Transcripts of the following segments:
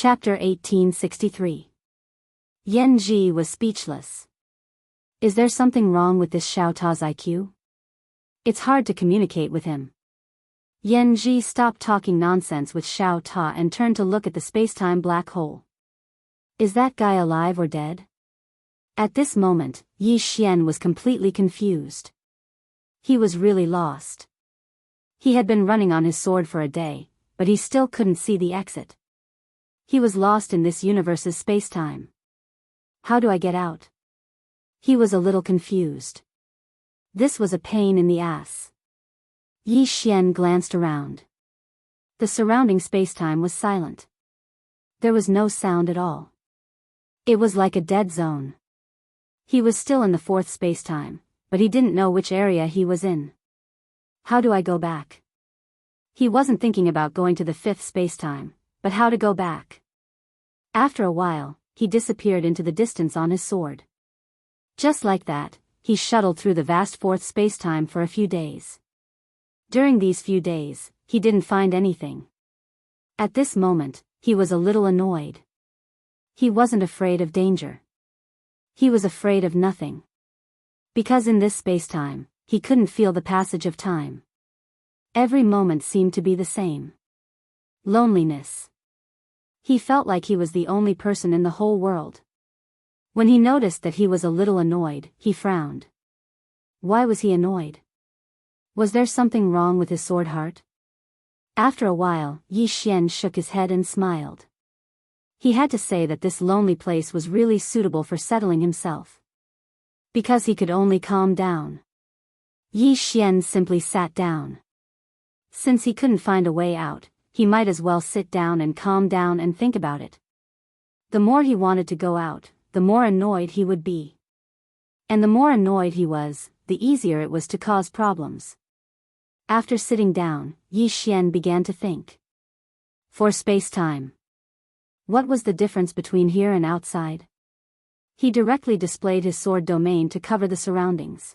Chapter 1863. Yan Ji was speechless. Is there something wrong with this Xiao Ta's IQ? It's hard to communicate with him. Yan Ji stopped talking nonsense with Xiao Ta and turned to look at the space-time black hole. Is that guy alive or dead? At this moment, Yi Xian was completely confused. He was really lost. He had been running on his sword for a day, but he still couldn't see the exit. He was lost in this universe's space-time. How do I get out? He was a little confused. This was a pain in the ass. Yi Xian glanced around. The surrounding space-time was silent. There was no sound at all. It was like a dead zone. He was still in the fourth space-time, but he didn't know which area he was in. How do I go back? He wasn't thinking about going to the fifth space-time, but how to go back. After a while, he disappeared into the distance on his sword. Just like that, he shuttled through the vast fourth space-time for a few days. During these few days, he didn't find anything. At this moment, he was a little annoyed. He wasn't afraid of danger. He was afraid of nothing. Because in this space-time, he couldn't feel the passage of time. Every moment seemed to be the same. Loneliness. He felt like he was the only person in the whole world. When he noticed that he was a little annoyed, he frowned. Why was he annoyed? Was there something wrong with his sword heart? After a while, Yi Xian shook his head and smiled. He had to say that this lonely place was really suitable for settling himself. Because he could only calm down. Yi Xian simply sat down. Since he couldn't find a way out, he might as well sit down and calm down and think about it. The more he wanted to go out, the more annoyed he would be. And the more annoyed he was, the easier it was to cause problems. After sitting down, Yi Xian began to think. For space-time. What was the difference between here and outside? He directly displayed his sword domain to cover the surroundings.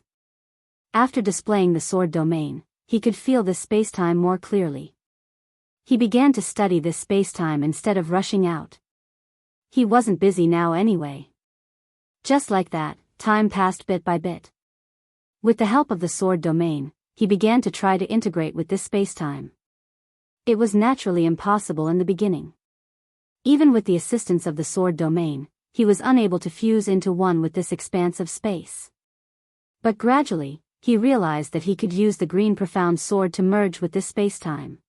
After displaying the sword domain, he could feel this space-time more clearly. He began to study this space-time instead of rushing out. He wasn't busy now anyway. Just like that, time passed bit by bit. With the help of the sword domain, he began to try to integrate with this space-time. It was naturally impossible in the beginning. Even with the assistance of the sword domain, he was unable to fuse into one with this expanse of space. But gradually, he realized that he could use the green profound sword to merge with this space-time.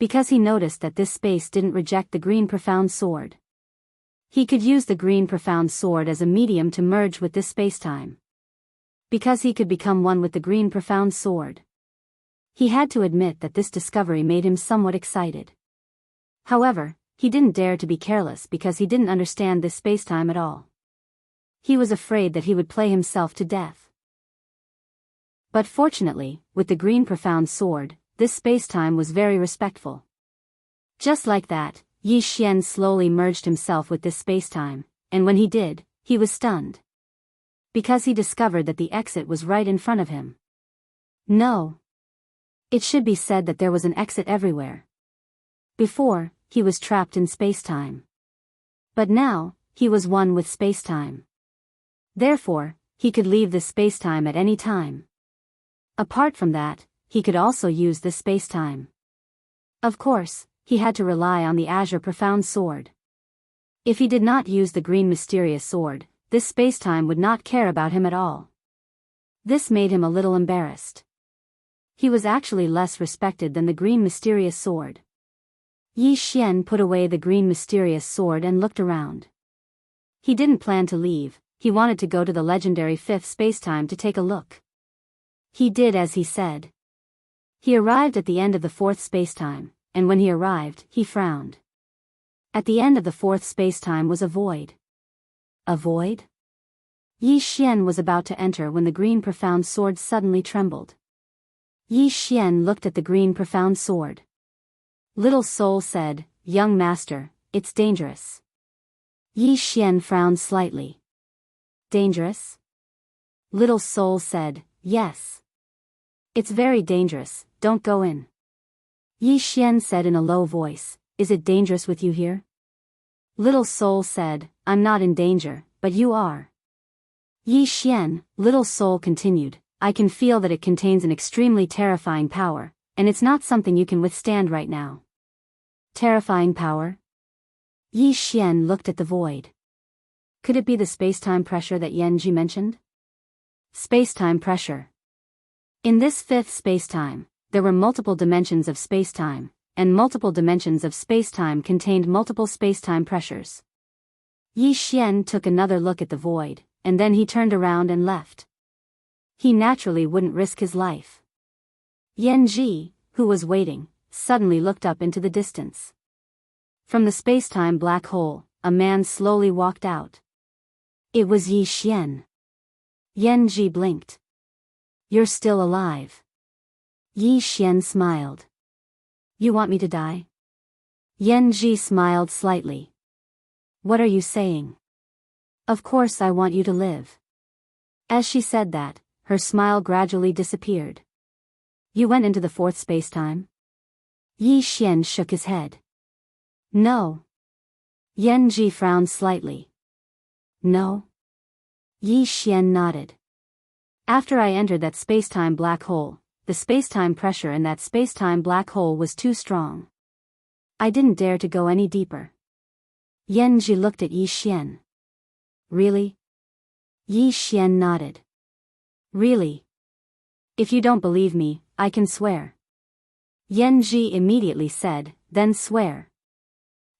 Because he noticed that this space didn't reject the green profound sword. He could use the green profound sword as a medium to merge with this space-time. Because he could become one with the green profound sword. He had to admit that this discovery made him somewhat excited. However, he didn't dare to be careless because he didn't understand this space-time at all. He was afraid that he would play himself to death. But fortunately, with the green profound sword, this space-time was very respectful. Just like that, Yi Xian slowly merged himself with this space-time, and when he did, he was stunned. Because he discovered that the exit was right in front of him. No. It should be said that there was an exit everywhere. Before, he was trapped in space-time. But now, he was one with space-time. Therefore, he could leave this space-time at any time. Apart from that, he could also use this space-time. Of course, he had to rely on the Azure Profound Sword. If he did not use the Green Mysterious Sword, this space-time would not care about him at all. This made him a little embarrassed. He was actually less respected than the Green Mysterious Sword. Yi Xian put away the Green Mysterious Sword and looked around. He didn't plan to leave, he wanted to go to the legendary fifth space-time to take a look. He did as he said. He arrived at the end of the fourth space-time, and when he arrived, he frowned. At the end of the fourth space-time was a void. A void? Yi Xian was about to enter when the green profound sword suddenly trembled. Yi Xian looked at the green profound sword. Little Soul said, "Young master, it's dangerous." Yi Xian frowned slightly. Dangerous? Little Soul said, "Yes. It's very dangerous, don't go in." Yi Xian said in a low voice, "Is it dangerous with you here?" Little Soul said, I'm not in danger, but you are. Yi Xian, Little Soul continued, I can feel that it contains an extremely terrifying power, and it's not something you can withstand right now. Terrifying power? Yi Xian looked at the void. Could it be the space-time pressure that Yanji mentioned? Space-time pressure. In this fifth space-time, there were multiple dimensions of space-time, and multiple dimensions of space-time contained multiple space-time pressures. Yi Xian took another look at the void, and then he turned around and left. He naturally wouldn't risk his life. Yanji, who was waiting, suddenly looked up into the distance. From the space-time black hole, a man slowly walked out. It was Yi Xian. Yanji blinked. You're still alive. Yi Xian smiled. You want me to die? Yanji smiled slightly. What are you saying? Of course I want you to live. As she said that, her smile gradually disappeared. You went into the fourth space-time? Yi Xian shook his head. No. Yanji frowned slightly. No? Yi Xian nodded. After I entered that space-time black hole, the space-time pressure in that space-time black hole was too strong. I didn't dare to go any deeper. Yanji looked at Yi Xian. Really? Yi Xian nodded. Really? If you don't believe me, I can swear. Yanji immediately said, then swear.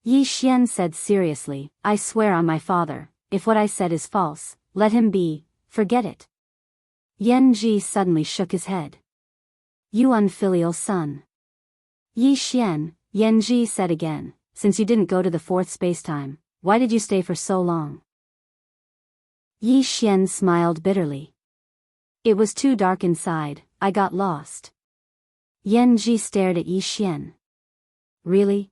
Yi Xian said seriously, I swear on my father, if what I said is false, let him be, forget it. Yanji suddenly shook his head. You unfilial son. Yi Xian, Yanji said again, since you didn't go to the fourth space-time, why did you stay for so long? Yi Xian smiled bitterly. It was too dark inside, I got lost. Yanji stared at Yi Xian. Really?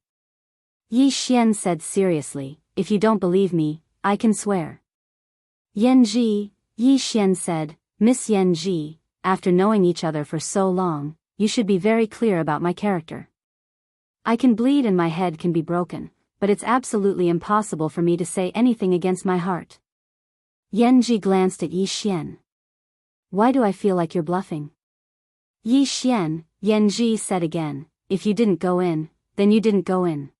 Yi Xian said seriously, if you don't believe me, I can swear. Yanji, Yi Xian said, Miss Yanji, after knowing each other for so long, you should be very clear about my character. I can bleed and my head can be broken, but it's absolutely impossible for me to say anything against my heart. Yanji glanced at Yi Xian. Why do I feel like you're bluffing? Yi Xian, Yanji said again, if you didn't go in, then you didn't go in.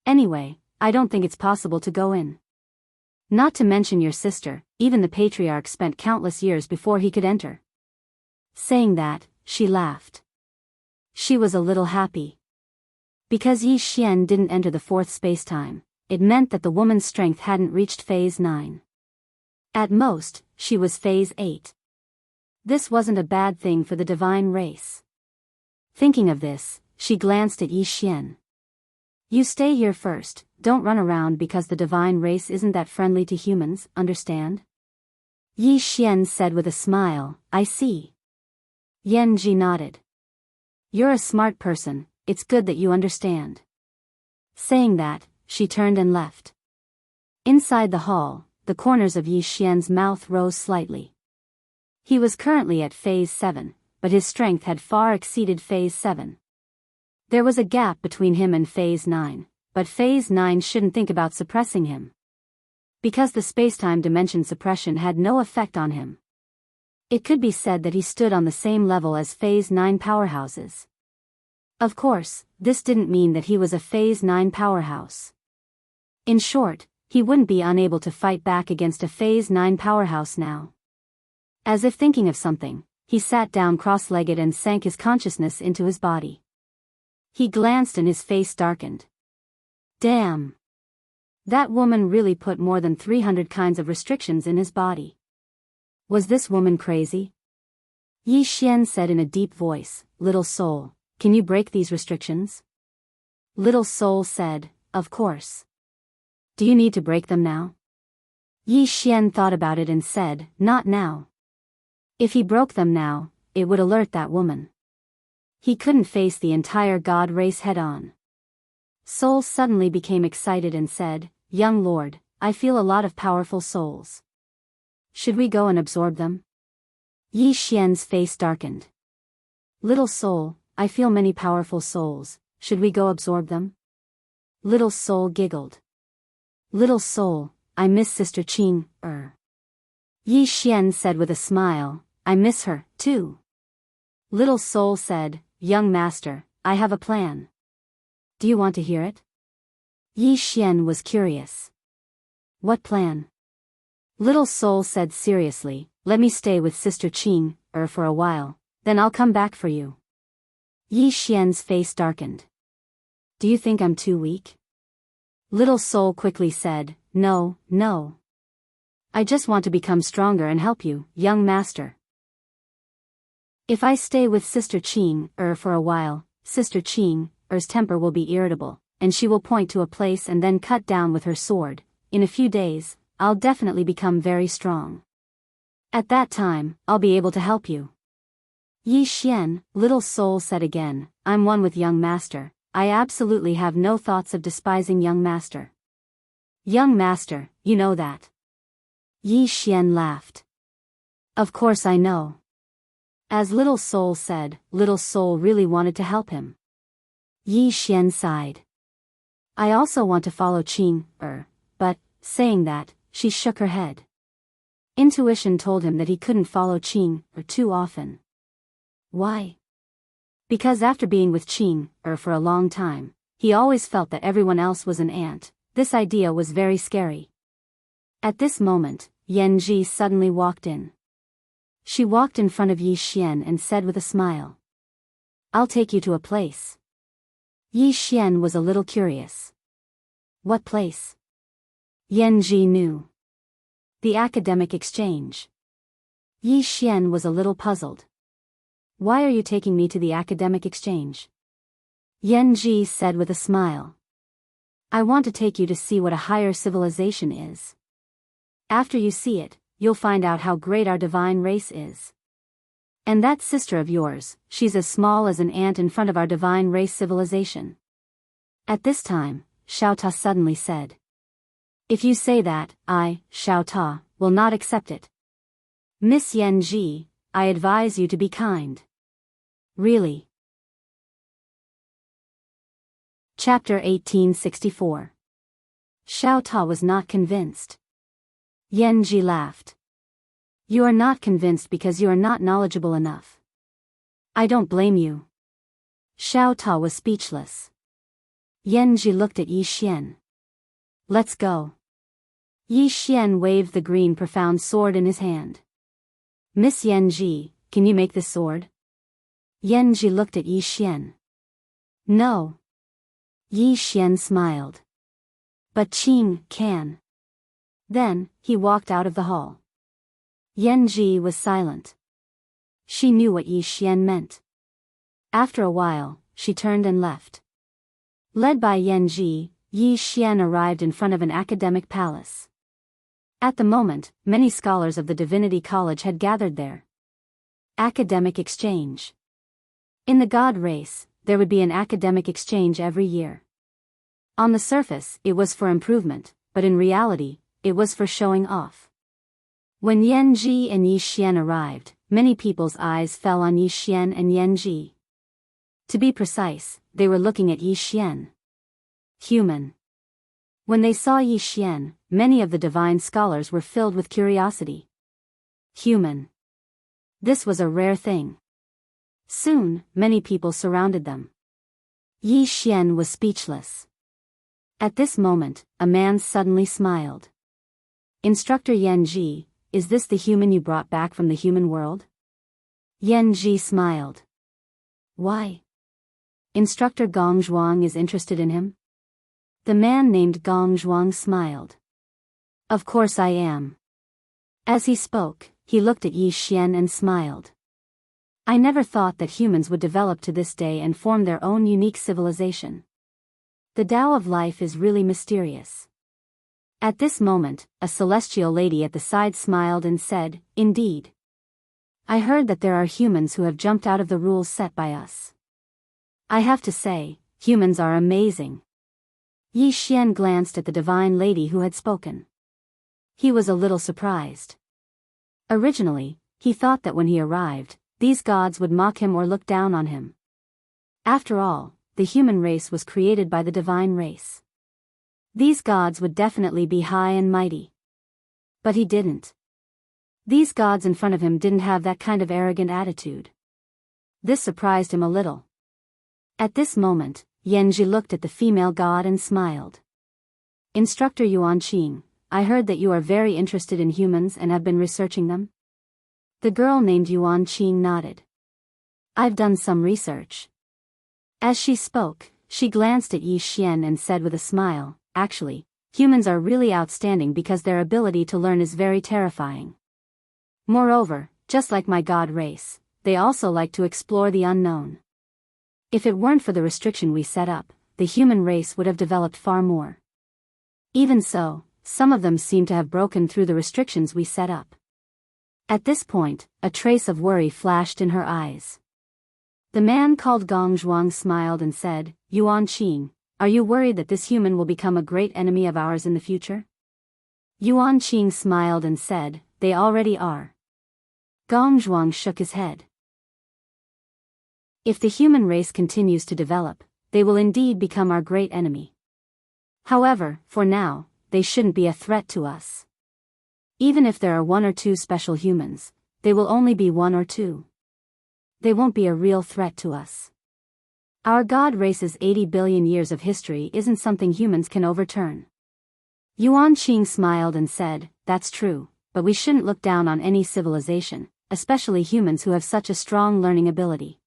Anyway, I don't think it's possible to go in. Not to mention your sister, even the patriarch spent countless years before he could enter. Saying that, she laughed. She was a little happy. Because Yi Xian didn't enter the fourth space-time, it meant that the woman's strength hadn't reached phase 9. At most, she was phase 8. This wasn't a bad thing for the divine race. Thinking of this, she glanced at Yi Xian. You stay here first, don't run around because the divine race isn't that friendly to humans, understand? Yi Xian said with a smile, I see. Yanji nodded. You're a smart person, it's good that you understand. Saying that, she turned and left. Inside the hall, the corners of Yi Xian's mouth rose slightly. He was currently at phase 7, but his strength had far exceeded phase 7. There was a gap between him and phase 9, but phase 9 shouldn't think about suppressing him. Because the space-time dimension suppression had no effect on him. It could be said that he stood on the same level as phase 9 powerhouses. Of course, this didn't mean that he was a phase 9 powerhouse. In short, he wouldn't be unable to fight back against a phase 9 powerhouse now. As if thinking of something, he sat down cross-legged and sank his consciousness into his body. He glanced and his face darkened. Damn! That woman really put more than 300 kinds of restrictions in his body. Was this woman crazy? Yi Xian said in a deep voice, Little Soul, can you break these restrictions? Little Soul said, of course. Do you need to break them now? Yi Xian thought about it and said, not now. If he broke them now, it would alert that woman. He couldn't face the entire god race head-on. Soul suddenly became excited and said, Young Lord, I feel a lot of powerful souls. Should we go and absorb them? Yi Xian's face darkened. Little Soul, I feel many powerful souls, should we go absorb them? Little Soul giggled. Little soul, I miss Sister Qing, Yi Xian said with a smile, I miss her, too. Little soul said, young master, I have a plan. Do you want to hear it? Yi Xian was curious. What plan? Little soul said seriously, let me stay with Sister Qing, for a while, then I'll come back for you. Yi Xian's face darkened. Do you think I'm too weak? Little soul quickly said, no, no. I just want to become stronger and help you, young master. If I stay with Sister Qing, for a while, Sister Qing's temper will be irritable, and she will point to a place and then cut down with her sword. In a few days, I'll definitely become very strong. At that time, I'll be able to help you. Yi Xian, Little Soul said again, I'm one with young master. I absolutely have no thoughts of despising young master. Young master, you know that. Yi Xian laughed. Of course I know. As Little Soul said, Little Soul really wanted to help him. Yi Xian sighed. I also want to follow Qing, but, saying that, she shook her head. Intuition told him that he couldn't follow Qing, too often. Why? Because after being with Qing, for a long time, he always felt that everyone else was an ant. This idea was very scary. At this moment, Yan Ji suddenly walked in. She walked in front of Yi Xian and said with a smile, I'll take you to a place. Yi Xian was a little curious. What place? Yan Ji knew. The academic exchange. Yi Xian was a little puzzled. Why are you taking me to the academic exchange? Yan Ji said with a smile. I want to take you to see what a higher civilization is. After you see it, you'll find out how great our divine race is. And that sister of yours, she's as small as an ant in front of our divine race civilization. At this time, Xiao Ta suddenly said. If you say that, I, Xiao Ta, will not accept it. Miss Yan Ji, I advise you to be kind. Really? Chapter 1864. Xiao Ta was not convinced. Yan Ji laughed. You are not convinced because you are not knowledgeable enough. I don't blame you. Xiao Ta was speechless. Yan Ji looked at Yi Xian. Let's go. Yi Xian waved the green profound sword in his hand. Miss Yan Ji, can you make this sword? Yan Ji looked at Yi Xian. No. Yi Xian smiled. But Qing can. Then, he walked out of the hall. Yan Ji was silent. She knew what Yi Xian meant. After a while, she turned and left. Led by Yan Ji, Yi Xian arrived in front of an academic palace. At the moment, many scholars of the Divinity College had gathered there. Academic exchange. In the God race, there would be an academic exchange every year. On the surface, it was for improvement, but in reality, it was for showing off. When Yan Ji and Yi Xian arrived, many people's eyes fell on Yi Xian and Yan Ji. To be precise, they were looking at Yi Xian. Human. When they saw Yi Xian, many of the divine scholars were filled with curiosity. Human. This was a rare thing. Soon, many people surrounded them. Yi Xian was speechless. At this moment, a man suddenly smiled. Instructor Yan Ji, is this the human you brought back from the human world? Yan Ji smiled. Why? Instructor Gong Zhuang is interested in him? The man named Gong Zhuang smiled. Of course I am. As he spoke, he looked at Yi Xian and smiled. I never thought that humans would develop to this day and form their own unique civilization. The Tao of life is really mysterious. At this moment, a celestial lady at the side smiled and said, Indeed. I heard that there are humans who have jumped out of the rules set by us. I have to say, humans are amazing. Yi Xian glanced at the divine lady who had spoken. He was a little surprised. Originally, he thought that when he arrived, these gods would mock him or look down on him. After all, the human race was created by the divine race. These gods would definitely be high and mighty. But he didn't. These gods in front of him didn't have that kind of arrogant attitude. This surprised him a little. At this moment, Yanji looked at the female god and smiled. Instructor Yuan Qing, I heard that you are very interested in humans and have been researching them? The girl named Yuan Qing nodded. I've done some research. As she spoke, she glanced at Yi Xian and said with a smile, actually, humans are really outstanding because their ability to learn is very terrifying. Moreover, just like my god race, they also like to explore the unknown. If it weren't for the restriction we set up, the human race would have developed far more. Even so, some of them seem to have broken through the restrictions we set up. At this point, a trace of worry flashed in her eyes. The man called Gong Zhuang smiled and said, Yuan Qing, are you worried that this human will become a great enemy of ours in the future? Yuan Qing smiled and said, they already are. Gong Zhuang shook his head. If the human race continues to develop, they will indeed become our great enemy. However, for now, they shouldn't be a threat to us. Even if there are 1 or 2 special humans, they will only be 1 or 2. They won't be a real threat to us. Our god race's 80 billion years of history isn't something humans can overturn. Yuan Qing smiled and said, that's true, but we shouldn't look down on any civilization, especially humans who have such a strong learning ability.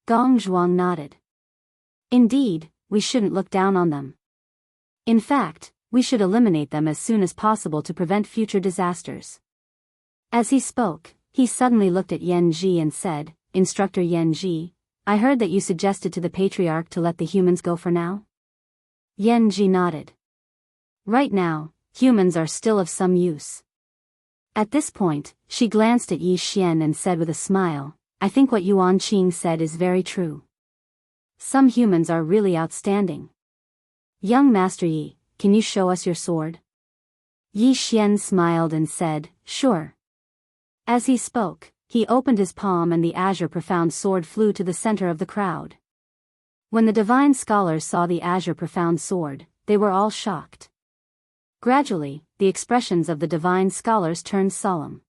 Gong Zhuang nodded. Indeed, we shouldn't look down on them. In fact, we should eliminate them as soon as possible to prevent future disasters. As he spoke, he suddenly looked at Yan Ji and said, Instructor Yan Ji, I heard that you suggested to the Patriarch to let the humans go for now? Yan Ji nodded. Right now, humans are still of some use. At this point, she glanced at Yi Xian and said with a smile, I think what Yuan Qing said is very true. Some humans are really outstanding. Young Master Yi, can you show us your sword? Yi Xian smiled and said, sure. As he spoke, he opened his palm and the azure profound sword flew to the center of the crowd. When the divine scholars saw the azure profound sword, they were all shocked. Gradually, the expressions of the divine scholars turned solemn.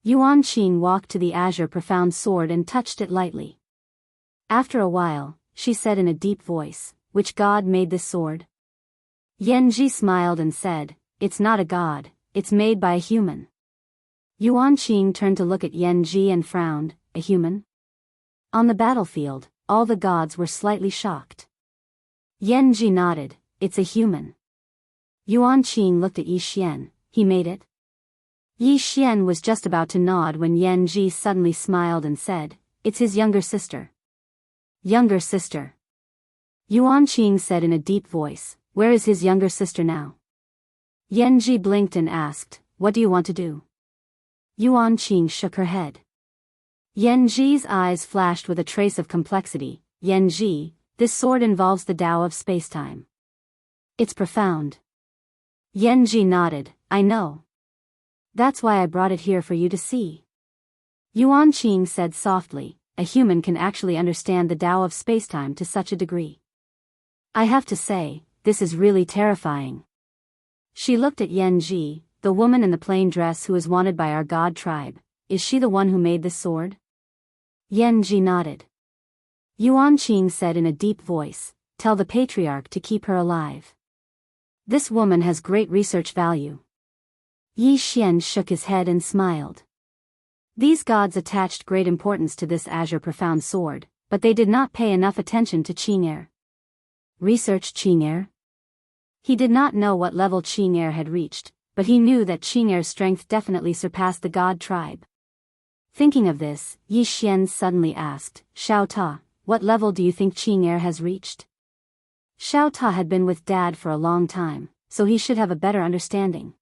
Yuan Qing walked to the azure profound sword and touched it lightly. After a while, she said in a deep voice, which god made this sword? Yan Ji smiled and said, it's not a god, it's made by a human. Yuan Qing turned to look at Yan Ji and frowned, a human? On the battlefield, all the gods were slightly shocked. Yan Ji nodded, it's a human. Yuan Qing looked at Yi Xian, he made it? Yi Xian was just about to nod when Yan Ji suddenly smiled and said, it's his younger sister. Younger sister. Yuan Qing said in a deep voice, where is his younger sister now? Yan Ji blinked and asked, what do you want to do? Yuan Qing shook her head. Yan Ji's eyes flashed with a trace of complexity. Yan Ji, this sword involves the Tao of spacetime. It's profound. Yan Ji nodded, I know. That's why I brought it here for you to see. Yuan Qing said softly, a human can actually understand the Tao of spacetime to such a degree. I have to say, this is really terrifying. She looked at Yan Ji, the woman in the plain dress who is wanted by our god tribe. Is she the one who made this sword? Yan Ji nodded. Yuan Qing said in a deep voice, tell the Patriarch to keep her alive. This woman has great research value. Yi Xian shook his head and smiled. These gods attached great importance to this azure profound sword, but they did not pay enough attention to Qing'er. Research Qing'er? He did not know what level Qing'er had reached, but he knew that Qing'er's strength definitely surpassed the god tribe. Thinking of this, Yi Xian suddenly asked, Xiao Ta, what level do you think Qing'er has reached? Xiao Ta had been with Dad for a long time, so he should have a better understanding.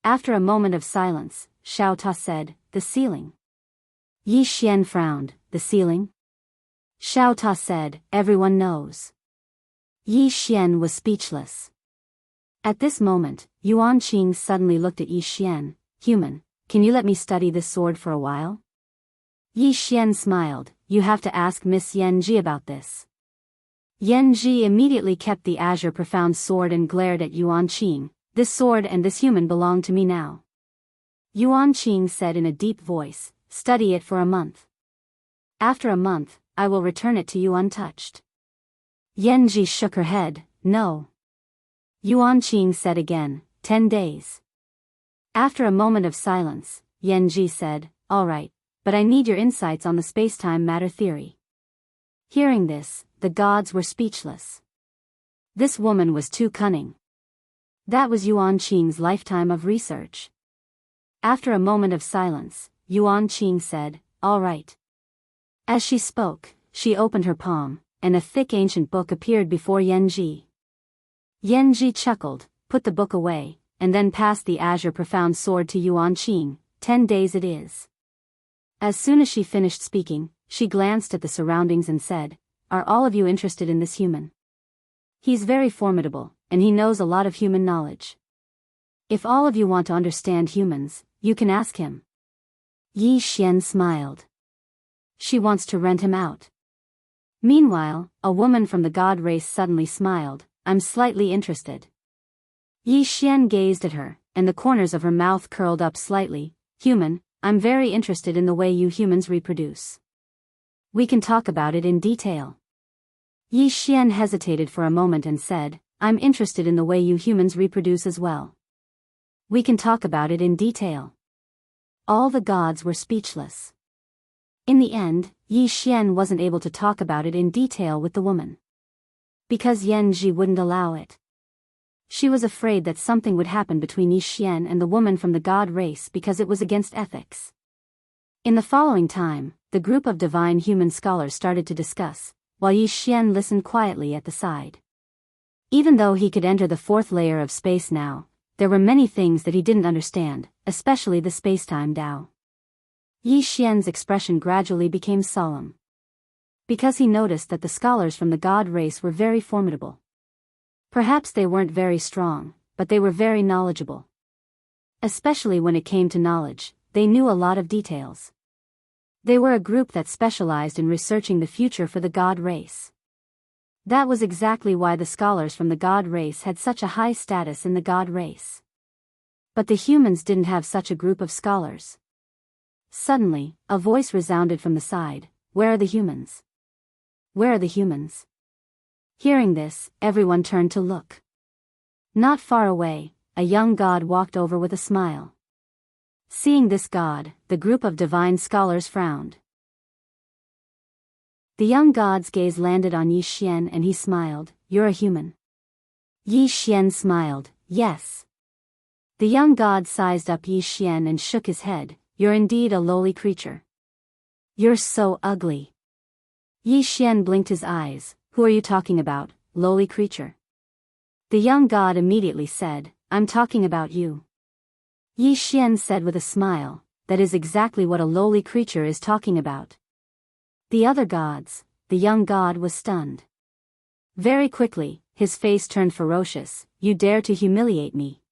After a moment of silence, Xiao Ta said, the ceiling. Yi Xian frowned, the ceiling? Xiao Ta said, everyone knows. Yi Xian was speechless. At this moment, Yuan Qing suddenly looked at Yi Xian, human, can you let me study this sword for a while? Yi Xian smiled, you have to ask Miss Yan Ji about this. Yan Ji immediately kept the azure profound sword and glared at Yuan Qing. This sword and this human belong to me now. Yuan Qing said in a deep voice, study it for a month. After a month, I will return it to you untouched. Yan Ji shook her head, no. Yuan Qing said again, 10 days. After a moment of silence, Yan Ji said, all right, but I need your insights on the space-time matter theory. Hearing this, the gods were speechless. This woman was too cunning. That was Yuan Qing's lifetime of research. After a moment of silence, Yuan Qing said, all right. As she spoke, she opened her palm, and a thick ancient book appeared before Yan Ji. Yan Ji chuckled, put the book away, and then passed the azure profound sword to Yuan Qing. 10 days it is. As soon as she finished speaking, she glanced at the surroundings and said, are all of you interested in this human? He's very formidable, and he knows a lot of human knowledge. If all of you want to understand humans, you can ask him. Yi Xian smiled. She wants to rent him out. Meanwhile, a woman from the god race suddenly smiled, I'm slightly interested. Yi Xian gazed at her, and the corners of her mouth curled up slightly. Human, I'm very interested in the way you humans reproduce. We can talk about it in detail. Yi Xian hesitated for a moment and said, I'm interested in the way you humans reproduce as well. We can talk about it in detail. All the gods were speechless. In the end, Yi Xian wasn't able to talk about it in detail with the woman. Because Yan Ji wouldn't allow it. She was afraid that something would happen between Yi Xian and the woman from the god race because it was against ethics. In the following time, the group of divine human scholars started to discuss, while Yi Xian listened quietly at the side. Even though he could enter the fourth layer of space now, there were many things that he didn't understand, especially the space-time Tao. Yi Xian's expression gradually became solemn. Because he noticed that the scholars from the god race were very formidable. Perhaps they weren't very strong, but they were very knowledgeable. Especially when it came to knowledge, they knew a lot of details. They were a group that specialized in researching the future for the god race. That was exactly why the scholars from the god race had such a high status in the god race. But the humans didn't have such a group of scholars. Suddenly, a voice resounded from the side, where are the humans? Where are the humans? Hearing this, everyone turned to look. Not far away, a young god walked over with a smile. Seeing this god, the group of divine scholars frowned. The young god's gaze landed on Yi Xian and he smiled, you're a human. Yi Xian smiled, yes. The young god sized up Yi Xian and shook his head, you're indeed a lowly creature. You're so ugly. Yi Xian blinked his eyes, who are you talking about, lowly creature? The young god immediately said, I'm talking about you. Yi Xian said with a smile, that is exactly what a lowly creature is talking about. The other gods, the young god was stunned. Very quickly, his face turned ferocious, you dare to humiliate me.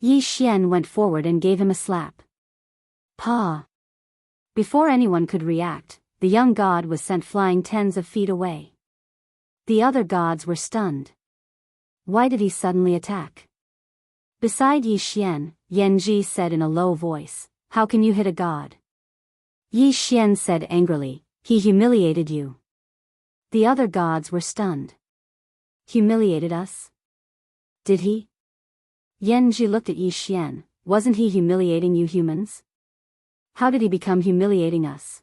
Yi Xian went forward and gave him a slap. Pa! Before anyone could react, the young god was sent flying tens of feet away. The other gods were stunned. Why did he suddenly attack? Beside Yi Xian, Yan Ji said in a low voice, how can you hit a god? Yi Xian said angrily, he humiliated you. The other gods were stunned. Humiliated us? Did he? Yan Ji looked at Yi Xian, wasn't he humiliating you humans? How did he become humiliating us?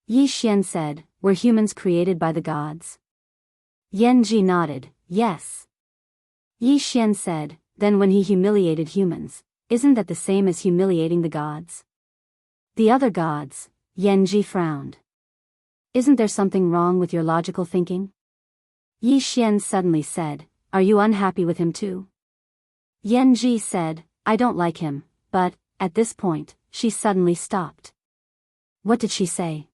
Yi Xian said, were humans created by the gods? Yan Ji nodded, yes. Yi Xian said, then when he humiliated humans, isn't that the same as humiliating the gods? The other gods, Yan Ji frowned. Isn't there something wrong with your logical thinking? Yi Xian suddenly said, are you unhappy with him too? Yan Ji said, I don't like him, but, at this point, she suddenly stopped. What did she say?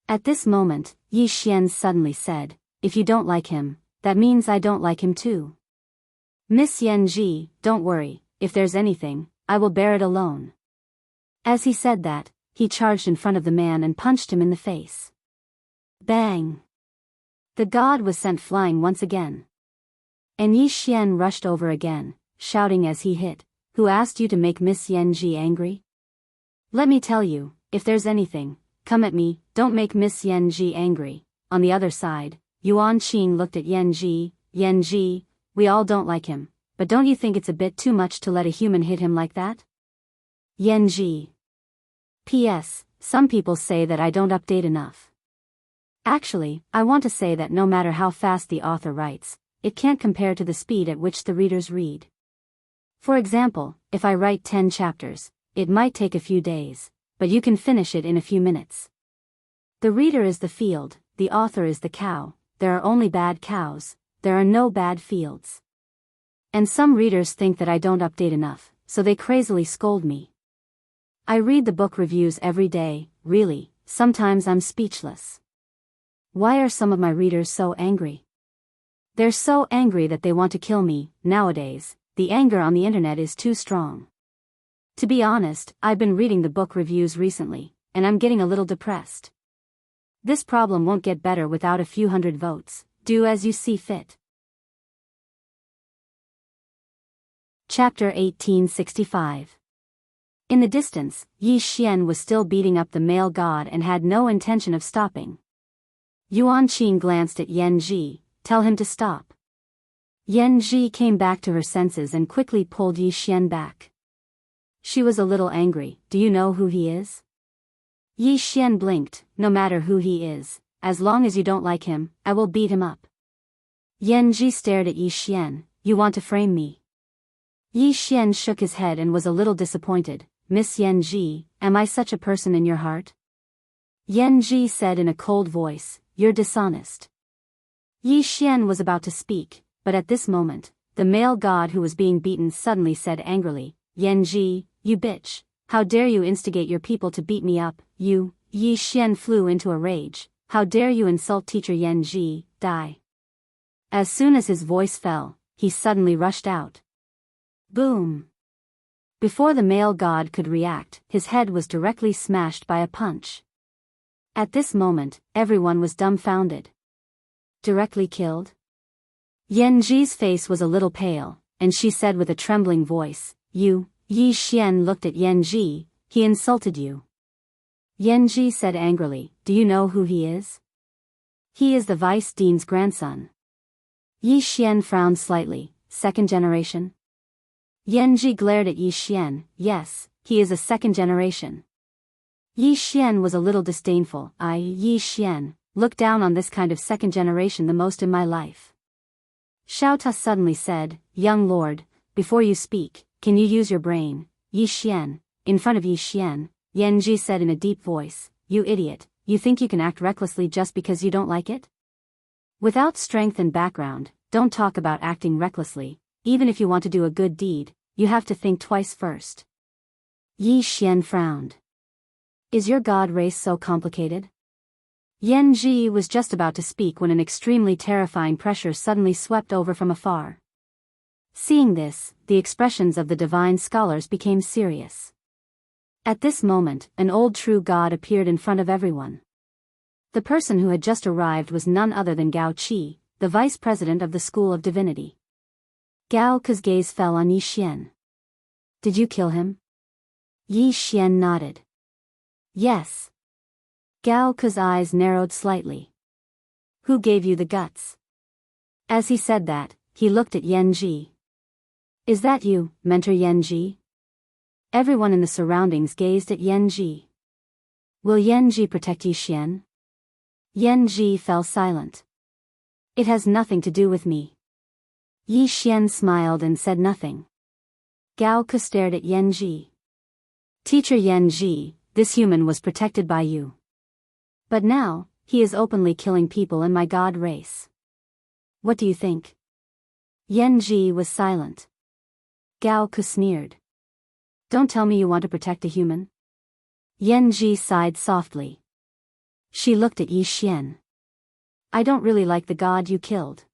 At this moment, Yi Xian suddenly said, if you don't like him, that means I don't like him too. Miss Yan Ji, don't worry, if there's anything, I will bear it alone. As he said that, he charged in front of the man and punched him in the face. Bang! The god was sent flying once again. And Yi Xian rushed over again, shouting as he hit, "Who asked you to make Miss Yanji angry? Let me tell you, if there's anything, come at me, don't make Miss Yanji angry." On the other side, Yuan Qing looked at Yanji. "Yanji, we all don't like him, but don't you think it's a bit too much to let a human hit him like that?" Yanji. P.S. Some people say that I don't update enough. Actually, I want to say that no matter how fast the author writes, it can't compare to the speed at which the readers read. For example, if I write 10 chapters, it might take a few days, but you can finish it in a few minutes. The reader is the field, the author is the cow. There are only bad cows, there are no bad fields. And some readers think that I don't update enough, so they crazily scold me. I read the book reviews every day, really, sometimes I'm speechless. Why are some of my readers so angry? They're so angry that they want to kill me. Nowadays, the anger on the internet is too strong. To be honest, I've been reading the book reviews recently, and I'm getting a little depressed. This problem won't get better without a few hundred votes. Do as you see fit. Chapter 1865. In the distance, Yi Xian was still beating up the male god and had no intention of stopping. Yuan Qing glanced at Yan Ji. "Tell him to stop." Yan Ji came back to her senses and quickly pulled Yi Xian back. She was a little angry. "Do you know who he is?" Yi Xian blinked. "No matter who he is, as long as you don't like him, I will beat him up." Yan Ji stared at Yi Xian. "You want to frame me?" Yi Xian shook his head and was a little disappointed. "Miss Yan Ji, am I such a person in your heart?" Yan Ji said in a cold voice, "You're dishonest." Yi Xian was about to speak, but at this moment, the male god who was being beaten suddenly said angrily, "Yan Ji, you bitch, how dare you instigate your people to beat me up, you." Yi Xian flew into a rage. "How dare you insult teacher Yan Ji, die." As soon as his voice fell, he suddenly rushed out. Boom! Before the male god could react, his head was directly smashed by a punch. At this moment, everyone was dumbfounded. Directly killed? Yan Ji's face was a little pale, and she said with a trembling voice, "You." Yi Xian looked at Yan Ji. "He insulted you." Yan Ji said angrily, "Do you know who he is?" "He is the vice dean's grandson." Yi Xian frowned slightly. "Second generation?" Yan Ji glared at Yi Xian. "Yes, he is a second generation." Yi Xian was a little disdainful. Yi Xian, look down on this kind of second generation the most in my life." Xiao Ta suddenly said, "Young lord, before you speak, can you use your brain?" Yi Xian, in front of Yi Xian, Yan Ji said in a deep voice, "You idiot, you think you can act recklessly just because you don't like it? Without strength and background, don't talk about acting recklessly. Even if you want to do a good deed, you have to think twice first." Yi Xian frowned. "Is your god race so complicated?" Yan Ji was just about to speak when an extremely terrifying pressure suddenly swept over from afar. Seeing this, the expressions of the divine scholars became serious. At this moment, an old true god appeared in front of everyone. The person who had just arrived was none other than Gao Qi, the vice president of the School of Divinity. Gao Ke's gaze fell on Yi Xian. "Did you kill him?" Yi Xian nodded. "Yes." Gao Ke's eyes narrowed slightly. "Who gave you the guts?" As he said that, he looked at Yan Ji. "Is that you, Mentor Yan Ji?" Everyone in the surroundings gazed at Yan Ji. "Will Yan Ji protect Yi Xian?" Yan Ji fell silent. "It has nothing to do with me." Yi Xian smiled and said nothing. Gao Ke stared at Yan Ji. "Teacher Yan Ji, this human was protected by you. But now, he is openly killing people in my god race. What do you think?" Yan Ji was silent. Gao Ke sneered. "Don't tell me you want to protect a human." Yan Ji sighed softly. She looked at Yi Xian. "I don't really like the god you killed.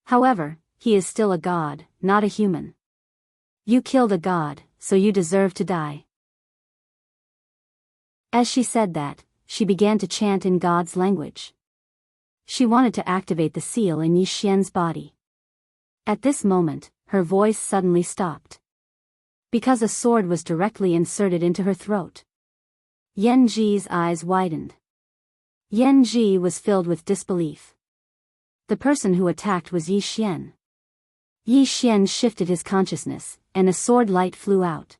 However, he is still a god, not a human. You killed a god, so you deserve to die." As she said that, she began to chant in God's language. She wanted to activate the seal in Yi Xian's body. At this moment, her voice suddenly stopped. Because a sword was directly inserted into her throat. Yan Ji's eyes widened. Yan Ji was filled with disbelief. The person who attacked was Yi Xian. Yi Xian shifted his consciousness, and a sword light flew out.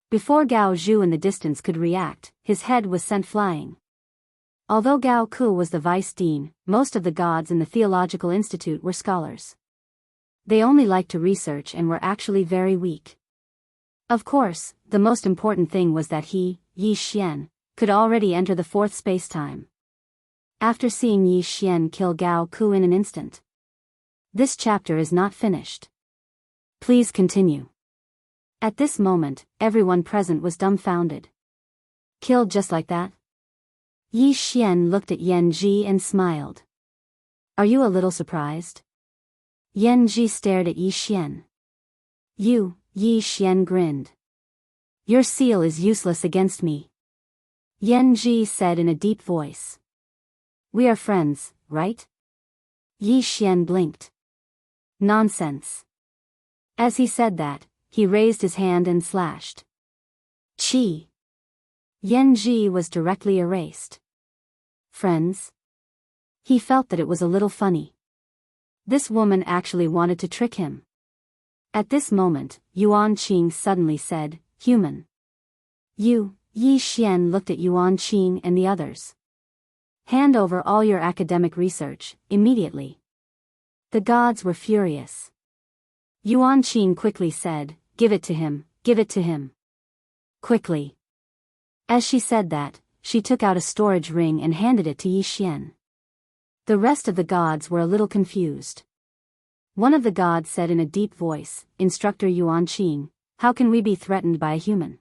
Before Gao Zhu in the distance could react, his head was sent flying. Although Gao Ku was the vice dean, most of the gods in the Theological Institute were scholars. They only liked to research and were actually very weak. Of course, the most important thing was that he, Yi Xian, could already enter the fourth space-time. After seeing Yi Xian kill Gao Ku in an instant. This chapter is not finished. Please continue. At this moment, everyone present was dumbfounded. Killed just like that? Yi Xian looked at Yan Ji and smiled. Are you a little surprised? Yan Ji stared at Yi Xian. You, Yi Xian grinned. Your seal is useless against me. Yan Ji said in a deep voice. We are friends, right? Yi Xian blinked. Nonsense. As he said that, he raised his hand and slashed. Chi. Yan Ji was directly erased. Friends? He felt that it was a little funny. This woman actually wanted to trick him. At this moment, Yuan Qing suddenly said, Human. You, Yi Xian looked at Yuan Qing and the others. Hand over all your academic research, immediately. The gods were furious. Yuan Qing quickly said, Give it to him, give it to him. Quickly. As she said that, she took out a storage ring and handed it to Yi Xian. The rest of the gods were a little confused. One of the gods said in a deep voice, Instructor Yuan Qing, how can we be threatened by a human?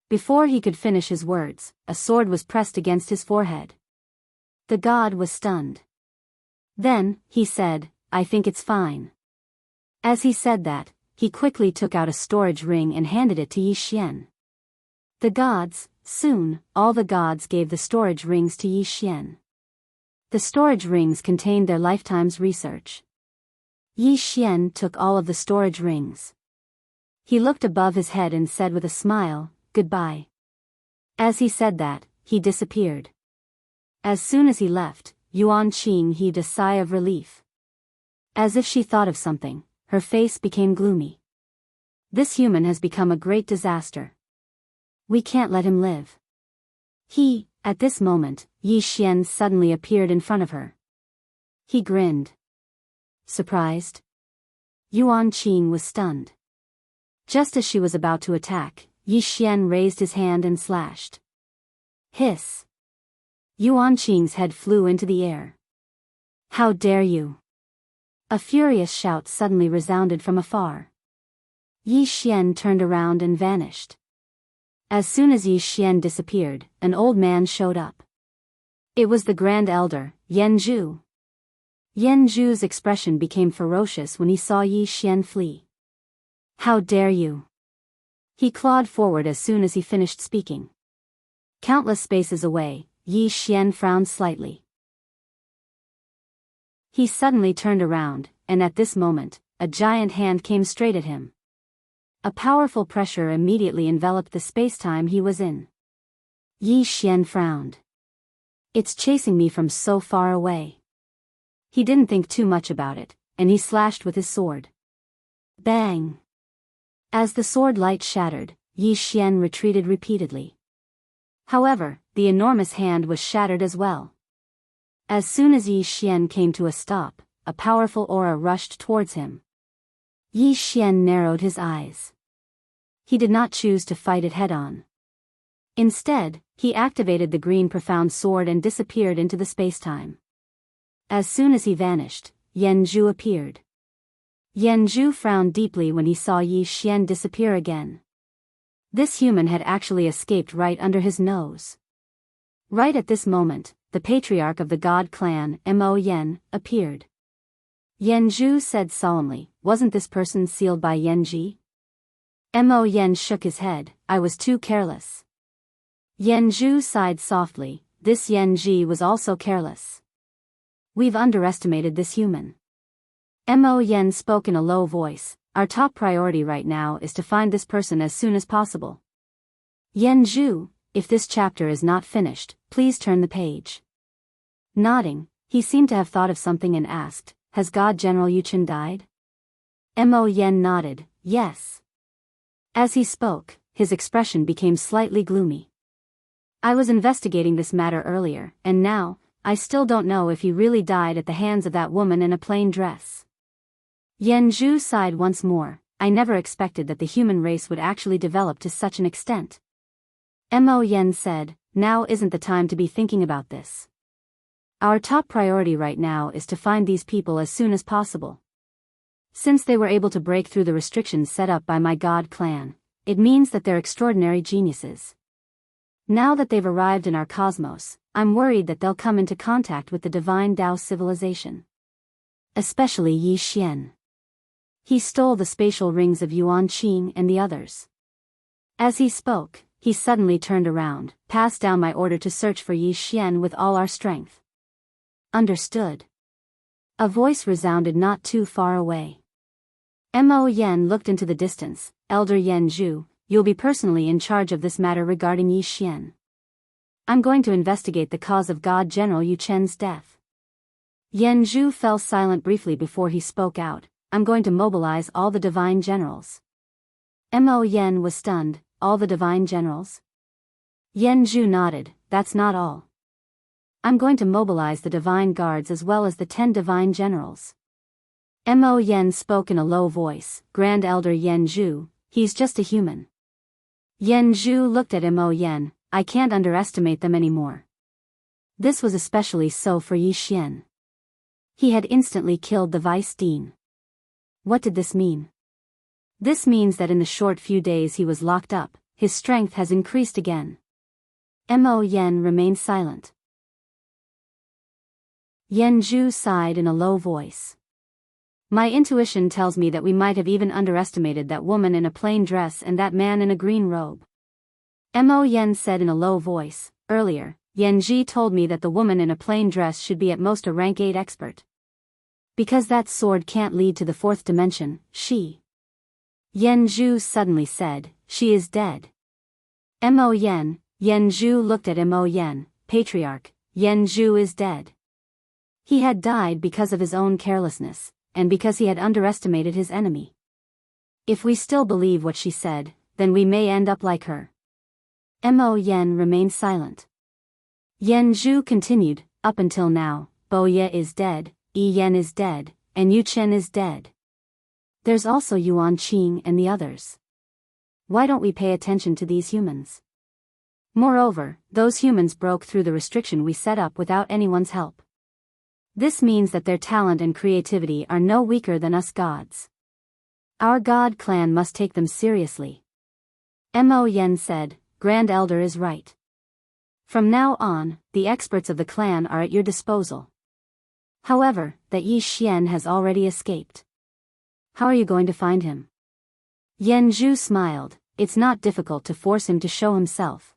Before he could finish his words, a sword was pressed against his forehead. The god was stunned. Then, he said, I think it's fine. As he said that, he quickly took out a storage ring and handed it to Yi Xian. The gods, soon, all the gods gave the storage rings to Yi Xian. The storage rings contained their lifetime's research. Yi Xian took all of the storage rings. He looked above his head and said with a smile, Goodbye. As he said that, he disappeared. As soon as he left, Yuan Qing heaved a sigh of relief. As if she thought of something, her face became gloomy. This human has become a great disaster. We can't let him live. At this moment, Yi Xian suddenly appeared in front of her. He grinned. Surprised? Yuan Qing was stunned. Just as she was about to attack, Yi Xian raised his hand and slashed. Hiss. Yuan Qing's head flew into the air. How dare you! A furious shout suddenly resounded from afar. Yi Xian turned around and vanished. As soon as Yi Xian disappeared, an old man showed up. It was the Grand Elder, Yan Zhu. Yan Zhu's expression became ferocious when he saw Yi Xian flee. How dare you! He clawed forward as soon as he finished speaking. Countless spaces away, Yi Xian frowned slightly. He suddenly turned around, and at this moment, a giant hand came straight at him. A powerful pressure immediately enveloped the space-time he was in. Yi Xian frowned. It's chasing me from so far away. He didn't think too much about it, and he slashed with his sword. Bang! As the sword light shattered, Yi Xian retreated repeatedly. However, the enormous hand was shattered as well. As soon as Yi Xian came to a stop, a powerful aura rushed towards him. Yi Xian narrowed his eyes. He did not choose to fight it head-on. Instead, he activated the green profound sword and disappeared into the space-time. As soon as he vanished, Yan Zhu appeared. Yan Zhu frowned deeply when he saw Yi Xian disappear again. This human had actually escaped right under his nose. Right at this moment, the patriarch of the god clan, Mo Yen, appeared. Yan Zhu said solemnly, wasn't this person sealed by Yan Ji? Mo Yen shook his head, I was too careless. Yan Zhu sighed softly, this Yan-ji was also careless. We've underestimated this human. Mo Yen spoke in a low voice. Our top priority right now is to find this person as soon as possible. Yan-ju, if this chapter is not finished, please turn the page. Nodding, he seemed to have thought of something and asked, has God General Yuchen died? Mo Yen nodded, yes. As he spoke, his expression became slightly gloomy. I was investigating this matter earlier, and now, I still don't know if he really died at the hands of that woman in a plain dress. Yan-ju sighed once more. I never expected that the human race would actually develop to such an extent. Mo Yen said, now isn't the time to be thinking about this. Our top priority right now is to find these people as soon as possible. Since they were able to break through the restrictions set up by my God clan, it means that they're extraordinary geniuses. Now that they've arrived in our cosmos, I'm worried that they'll come into contact with the divine Tao civilization. Especially Yi Xian. He stole the spatial rings of Yuan Qing and the others. As he spoke, he suddenly turned around, passed down my order to search for Yi Xian with all our strength. Understood. A voice resounded not too far away. Mo Yen looked into the distance. Elder Yan-ju, you'll be personally in charge of this matter regarding Yi Xian. I'm going to investigate the cause of God General Yu Chen's death. Yan-ju fell silent briefly before he spoke out. I'm going to mobilize all the divine generals. Mo Yen was stunned. All the divine generals? Yan-ju nodded. That's not all. I'm going to mobilize the divine guards as well as the 10 divine generals. Mo Yen spoke in a low voice. Grand Elder Yan-ju, he's just a human. Yan-ju looked at Mo Yen. I can't underestimate them anymore. This was especially so for Yi Xian. He had instantly killed the vice dean. What did this mean? This means that in the short few days he was locked up, his strength has increased again. Mo Yen remained silent. Yan-ju sighed in a low voice. My intuition tells me that we might have even underestimated that woman in a plain dress and that man in a green robe. Mo Yen said in a low voice, earlier, Yan-ji told me that the woman in a plain dress should be at most a rank 8 expert. Because that sword can't lead to the 4th dimension, Yan-ju suddenly said, she is dead. Mo Yen, Yan-ju looked at Mo Yen, Patriarch, Yan-ju is dead. He had died because of his own carelessness, and because he had underestimated his enemy. If we still believe what she said, then we may end up like her. Mo Yen remained silent. Yan-ju continued, up until now, Bo Ye is dead, Yi Yen is dead, and Yu Chen is dead. There's also Yuan Qing and the others. Why don't we pay attention to these humans? Moreover, those humans broke through the restriction we set up without anyone's help. This means that their talent and creativity are no weaker than us gods. Our god clan must take them seriously. Mo Yen said, Grand Elder is right. From now on, the experts of the clan are at your disposal. However, that Yi Xian has already escaped. How are you going to find him? Yan-ju smiled. It's not difficult to force him to show himself.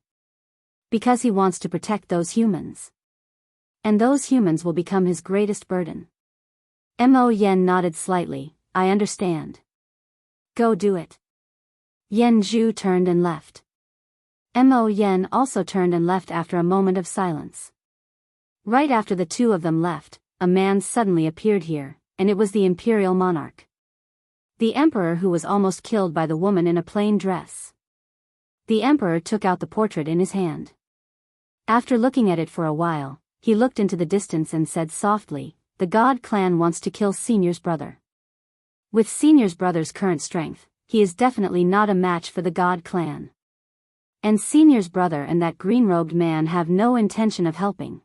Because he wants to protect those humans. And those humans will become his greatest burden. Mo Yen nodded slightly. I understand. Go do it. Yan-ju turned and left. Mo Yen also turned and left after a moment of silence. Right after the two of them left, a man suddenly appeared here, and it was the imperial monarch. The emperor who was almost killed by the woman in a plain dress. The emperor took out the portrait in his hand. After looking at it for a while, he looked into the distance and said softly, the god clan wants to kill Senior's brother. With Senior's brother's current strength, he is definitely not a match for the god clan. And Senior's brother and that green-robed man have no intention of helping.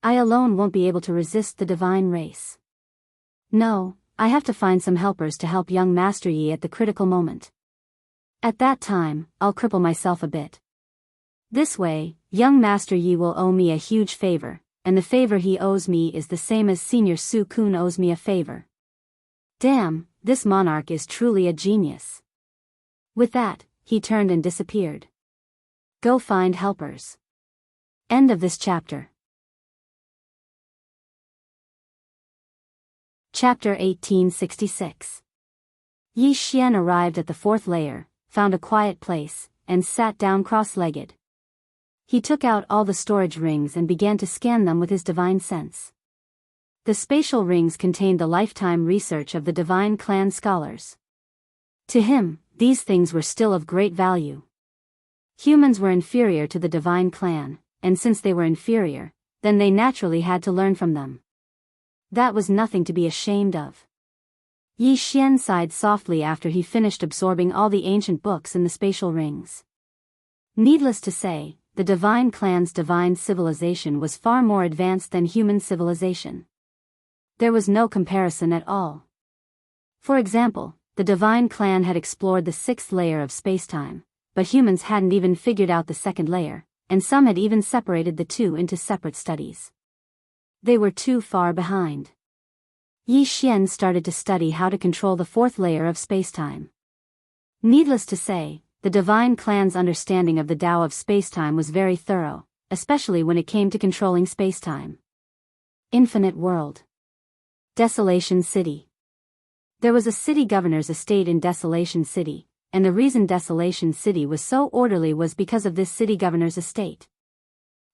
I alone won't be able to resist the divine race. No, I have to find some helpers to help young Master Yi at the critical moment. At that time, I'll cripple myself a bit. This way, young Master Yi will owe me a huge favor, and the favor he owes me is the same as Senior Su Kun owes me a favor. Damn, this monarch is truly a genius. With that, he turned and disappeared. Go find helpers. End of this chapter. Chapter 1866. Yi Xian arrived at the fourth layer, found a quiet place, and sat down cross-legged. He took out all the storage rings and began to scan them with his divine sense. The spatial rings contained the lifetime research of the divine clan scholars. To him, these things were still of great value. Humans were inferior to the divine clan, and since they were inferior, then they naturally had to learn from them. That was nothing to be ashamed of. Yi Xian sighed softly after he finished absorbing all the ancient books in the spatial rings. Needless to say, the divine clan's divine civilization was far more advanced than human civilization. There was no comparison at all. For example, the divine clan had explored the sixth layer of spacetime, but humans hadn't even figured out the second layer, and some had even separated the two into separate studies. They were too far behind. Yi Xian started to study how to control the fourth layer of spacetime. Needless to say, the divine clan's understanding of the Tao of spacetime was very thorough, especially when it came to controlling spacetime. Infinite World. Desolation City. There was a city governor's estate in Desolation City, and the reason Desolation City was so orderly was because of this city governor's estate.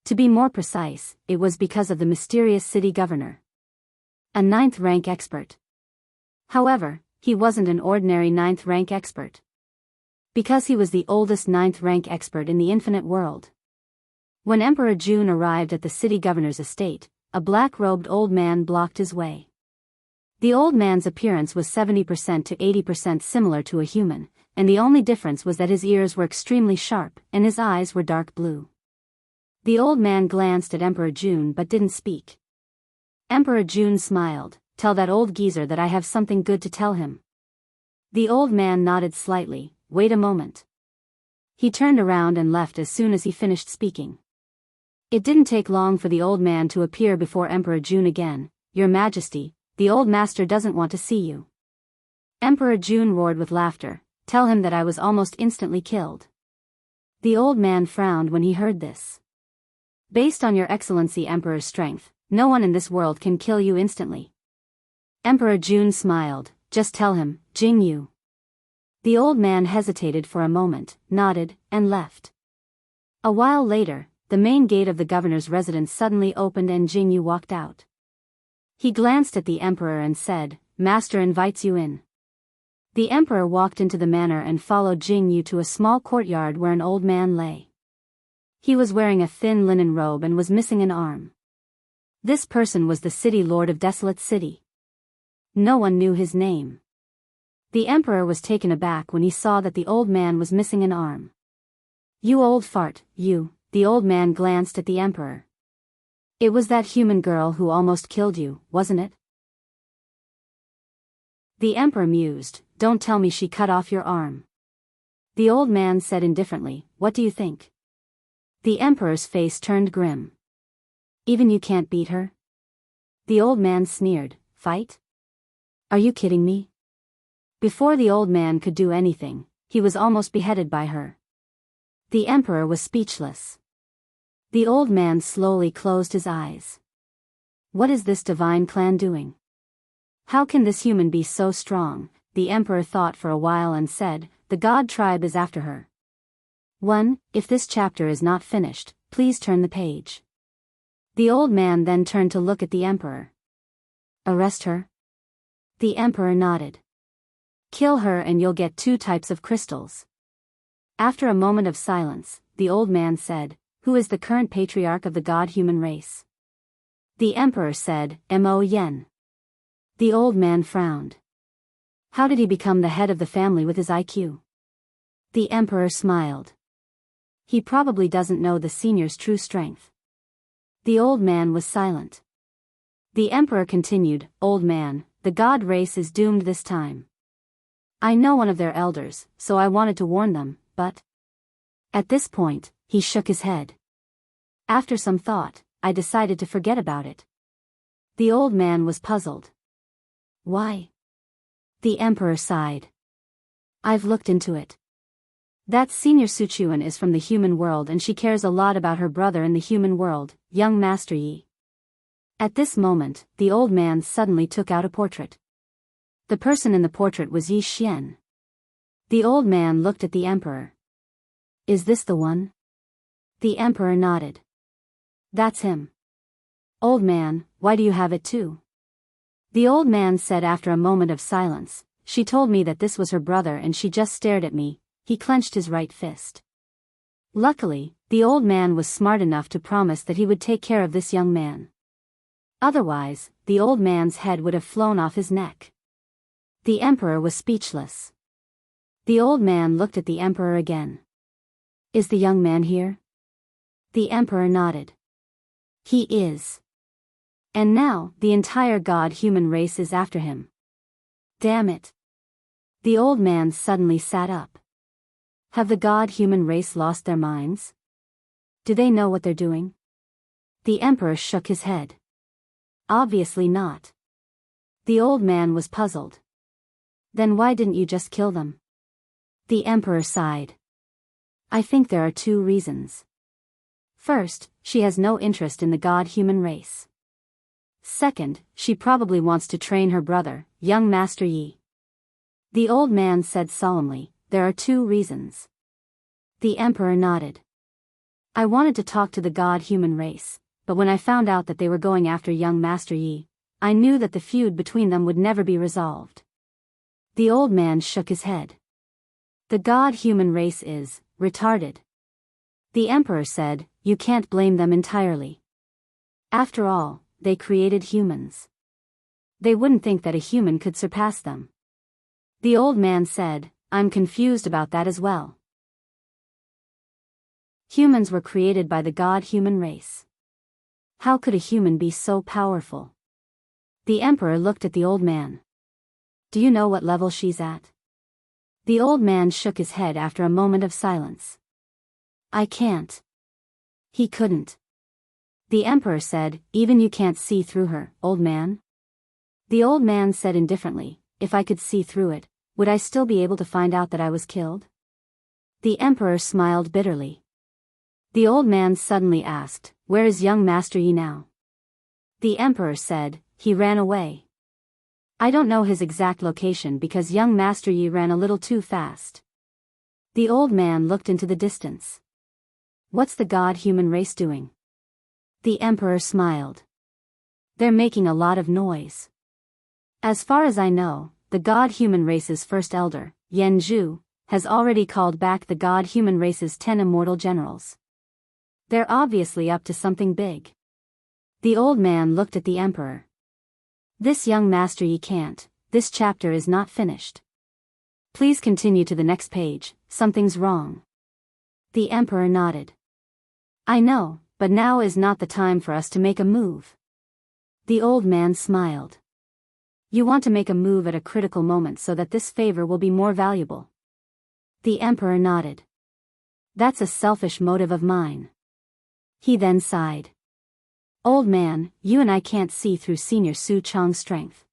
To be more precise, it was because of the mysterious city governor. A 9th rank expert. However, he wasn't an ordinary 9th rank expert. Because he was the oldest 9th rank expert in the infinite world. When Emperor Jun arrived at the city governor's estate, a black-robed old man blocked his way. The old man's appearance was 70% to 80% similar to a human, and the only difference was that his ears were extremely sharp and his eyes were dark blue. The old man glanced at Emperor Jun but didn't speak. Emperor Jun smiled. "Tell that old geezer that I have something good to tell him." The old man nodded slightly. "Wait a moment." He turned around and left as soon as he finished speaking. It didn't take long for the old man to appear before Emperor Jun again. "Your Majesty, the old master doesn't want to see you." Emperor Jun roared with laughter. "Tell him that I was almost instantly killed." The old man frowned when he heard this. "Based on your Excellency Emperor's strength, no one in this world can kill you instantly." Emperor Jun smiled. "Just tell him, Jianghu." The old man hesitated for a moment, nodded, and left. A while later, the main gate of the governor's residence suddenly opened and Jianghu walked out. He glanced at the emperor and said, "Master invites you in." The emperor walked into the manor and followed Jianghu to a small courtyard where an old man lay. He was wearing a thin linen robe and was missing an arm. This person was the city lord of Desolate City. No one knew his name. The emperor was taken aback when he saw that the old man was missing an arm. "You old fart, you," the old man glanced at the emperor. "It was that human girl who almost killed you, wasn't it?" The emperor mused. "Don't tell me she cut off your arm." The old man said indifferently, "What do you think?" The emperor's face turned grim. "Even you can't beat her?" The old man sneered. "Fight? Are you kidding me?" Before the old man could do anything, he was almost beheaded by her. The emperor was speechless. The old man slowly closed his eyes. What is this divine clan doing? How can this human be so strong? The emperor thought for a while and said, "The god tribe is after her." 1. If this chapter is not finished, please turn the page. The old man then turned to look at the emperor. "Arrest her?" The emperor nodded. "Kill her and you'll get 2 types of crystals." After a moment of silence, the old man said, "Who is the current patriarch of the god-human race?" The emperor said, Mo Yen. The old man frowned. "How did he become the head of the family with his IQ?" The emperor smiled. "He probably doesn't know the senior's true strength." The old man was silent. The emperor continued, "Old man, the god race is doomed this time. I know one of their elders, so I wanted to warn them, but..." At this point, he shook his head. "After some thought, I decided to forget about it." The old man was puzzled. "Why?" The emperor sighed. "I've looked into it. That Senior Sichuan is from the human world and she cares a lot about her brother in the human world, young Master Yi. At this moment, the old man suddenly took out a portrait. The person in the portrait was Yi Xian. The old man looked at the emperor. Is this the one? The emperor nodded. That's him. Old man, why do you have it too? The old man said after a moment of silence, she told me that this was her brother and she just stared at me. He clenched his right fist. Luckily, the old man was smart enough to promise that he would take care of this young man. Otherwise, the old man's head would have flown off his neck. The emperor was speechless. The old man looked at the emperor again. Is the young man here? The emperor nodded. He is. And now, the entire god-human race is after him. Damn it. The old man suddenly sat up. Have the god-human race lost their minds? Do they know what they're doing? The emperor shook his head. Obviously not. The old man was puzzled. Then why didn't you just kill them? The emperor sighed. I think there are two reasons. First, she has no interest in the god-human race. Second, she probably wants to train her brother, young Master Yi. The old man said solemnly, there are two reasons. The emperor nodded. I wanted to talk to the god-human race, but when I found out that they were going after young Master Yi, I knew that the feud between them would never be resolved. The old man shook his head. The god-human race is retarded. The emperor said, you can't blame them entirely. After all, they created humans. They wouldn't think that a human could surpass them. The old man said, I'm confused about that as well. Humans were created by the god-human race. How could a human be so powerful? The emperor looked at the old man. Do you know what level she's at? The old man shook his head after a moment of silence. I can't. He couldn't. The emperor said, even you can't see through her, old man? The old man said indifferently, if I could see through it, would I still be able to find out that I was killed? The emperor smiled bitterly. The old man suddenly asked, where is young Master Yi now? The emperor said, he ran away. I don't know his exact location because young Master Yi ran a little too fast. The old man looked into the distance. What's the god-human race doing? The emperor smiled. They're making a lot of noise. As far as I know, the god-human race's first elder, Yanzhu, has already called back the god-human race's 10 immortal generals. They're obviously up to something big. The old man looked at the emperor. This young Master Yi can't, this chapter is not finished. Please continue to the next page, something's wrong. The emperor nodded. I know, but now is not the time for us to make a move. The old man smiled. You want to make a move at a critical moment so that this favor will be more valuable. The emperor nodded. That's a selfish motive of mine. He then sighed. Old man, you and I can't see through Senior Su Chang's strength.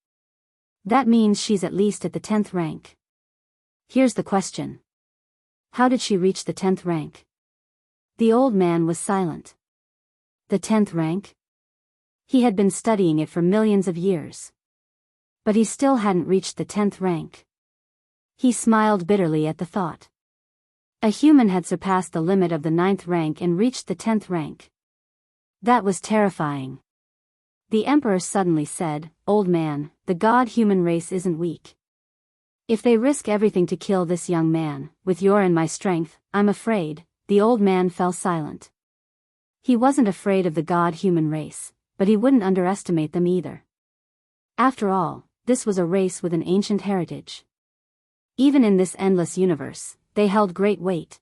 That means she's at least at the 10th rank. Here's the question. How did she reach the 10th rank? The old man was silent. The 10th rank? He had been studying it for millions of years. But he still hadn't reached the 10th rank. He smiled bitterly at the thought. A human had surpassed the limit of the 9th rank and reached the 10th rank. That was terrifying. The emperor suddenly said, Old man, the god-human race isn't weak. If they risk everything to kill this young man, with your and my strength, I'm afraid. The old man fell silent. He wasn't afraid of the god-human race, but he wouldn't underestimate them either. After all, this was a race with an ancient heritage. Even in this endless universe, they held great weight.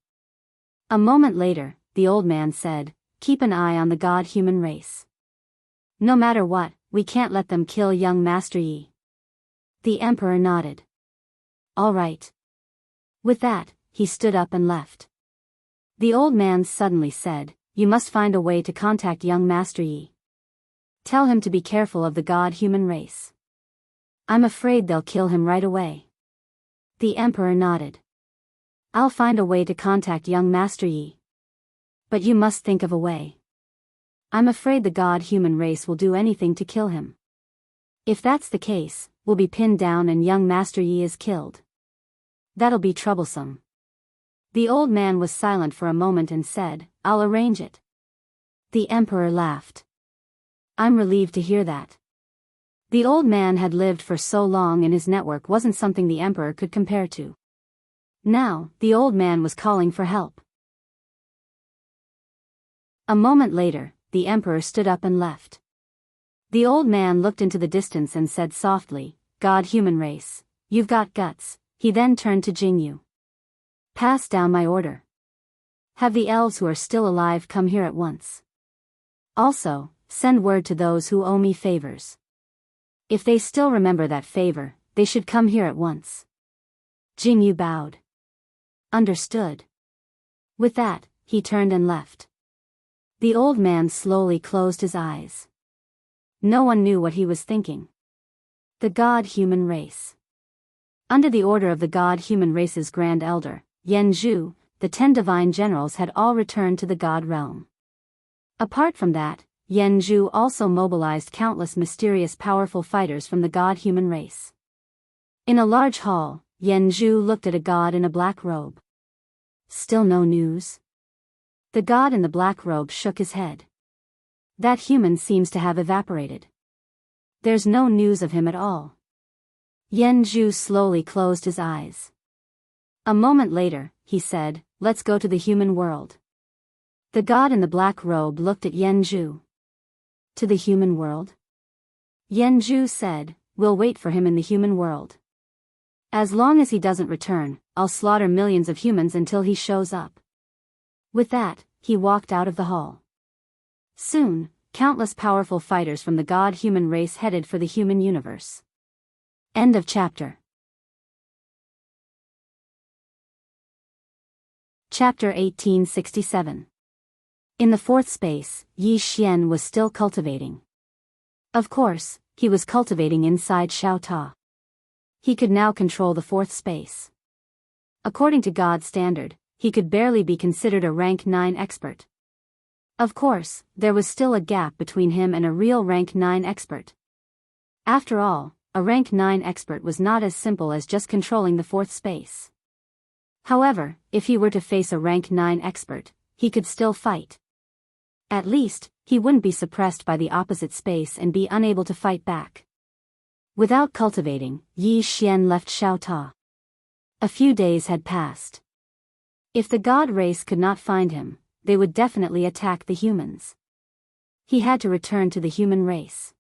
A moment later, the old man said, Keep an eye on the god-human race. No matter what, we can't let them kill young Master Yi. The emperor nodded. All right. With that, he stood up and left. The old man suddenly said, You must find a way to contact young Master Yi. Tell him to be careful of the god-human race. I'm afraid they'll kill him right away. The emperor nodded. I'll find a way to contact young Master Yi. But you must think of a way. I'm afraid the god-human race will do anything to kill him. If that's the case, we'll be pinned down and young Master Yi is killed. That'll be troublesome. The old man was silent for a moment and said, I'll arrange it. The emperor laughed. I'm relieved to hear that. The old man had lived for so long and his network wasn't something the emperor could compare to. Now, the old man was calling for help. A moment later, the emperor stood up and left. The old man looked into the distance and said softly, God-human race, you've got guts. He then turned to Jianghu. Pass down my order. Have the elves who are still alive come here at once. Also, send word to those who owe me favors. If they still remember that favor, they should come here at once. Jianghu bowed. Understood. With that, he turned and left. The old man slowly closed his eyes. No one knew what he was thinking. The god-human race. Under the order of the god-human race's grand elder, Yanzhu, the 10 divine generals had all returned to the god realm. Apart from that, Yanzhu also mobilized countless mysterious powerful fighters from the god-human race. In a large hall, Yanzhu looked at a god in a black robe. Still no news? The god in the black robe shook his head. That human seems to have evaporated. There's no news of him at all. Yanzhu slowly closed his eyes. A moment later, he said, let's go to the human world. The god in the black robe looked at Yanzhu. To the human world? Yanzhu said, we'll wait for him in the human world. As long as he doesn't return, I'll slaughter millions of humans until he shows up. With that, he walked out of the hall. Soon, countless powerful fighters from the god-human race headed for the human universe. End of chapter. Chapter 1867. In the fourth space, Yi Xian was still cultivating. Of course, he was cultivating inside Xiao Ta. He could now control the fourth space. According to God's standard, he could barely be considered a rank 9 expert. Of course, there was still a gap between him and a real rank 9 expert. After all, a rank 9 expert was not as simple as just controlling the fourth space. However, if he were to face a rank 9 expert, he could still fight. At least, he wouldn't be suppressed by the opposite space and be unable to fight back. Without cultivating, Yi Xian left Xiao Ta. A few days had passed. If the god race could not find him, they would definitely attack the humans. He had to return to the human race.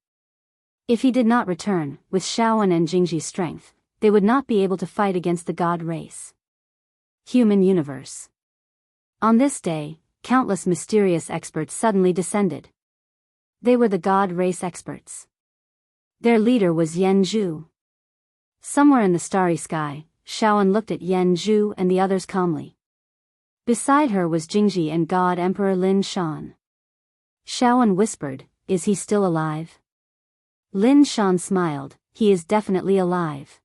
If he did not return, with Shaoan and Jingji's strength, they would not be able to fight against the god race. Human universe. On this day, countless mysterious experts suddenly descended. They were the god race experts. Their leader was Yanzhu. Somewhere in the starry sky, Shaoan looked at Yanzhu and the others calmly. Beside her was Jingji and God Emperor Lin Shan. Shaoan whispered, "Is he still alive?" Lin Shan smiled, "He is definitely alive."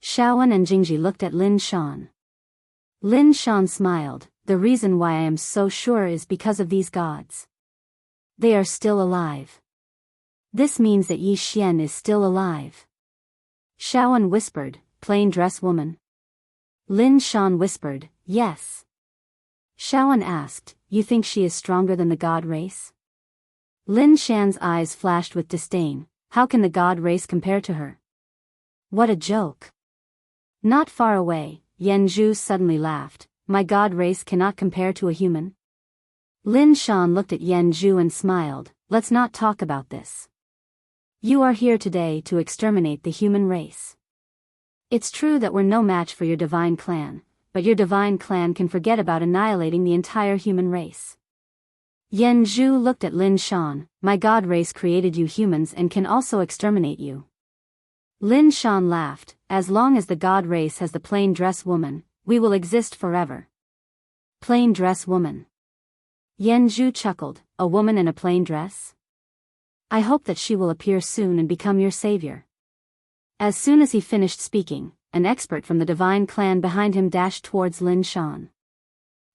Shaoan and Jingji looked at Lin Shan. Lin Shan smiled, "The reason why I am so sure is because of these gods. They are still alive. This means that Yi Xian is still alive." Shaoan whispered, "Plain dress woman?" Lin Shan whispered, "Yes." Shaoan asked, "You think she is stronger than the god race?" Lin Shan's eyes flashed with disdain. How can the god race compare to her? What a joke. Not far away, Yanzhu suddenly laughed. "My god race cannot compare to a human?" Lin Shan looked at Yanzhu and smiled. "Let's not talk about this. You are here today to exterminate the human race. It's true that we're no match for your divine clan, but your divine clan can forget about annihilating the entire human race." Yanzhu looked at Lin Shan. "My god race created you humans and can also exterminate you." Lin Shan laughed. "As long as the god race has the plain dress woman, we will exist forever." Plain dress woman. Yanzhu chuckled. "A woman in a plain dress? I hope that she will appear soon and become your savior." As soon as he finished speaking, an expert from the divine clan behind him dashed towards Lin Shan.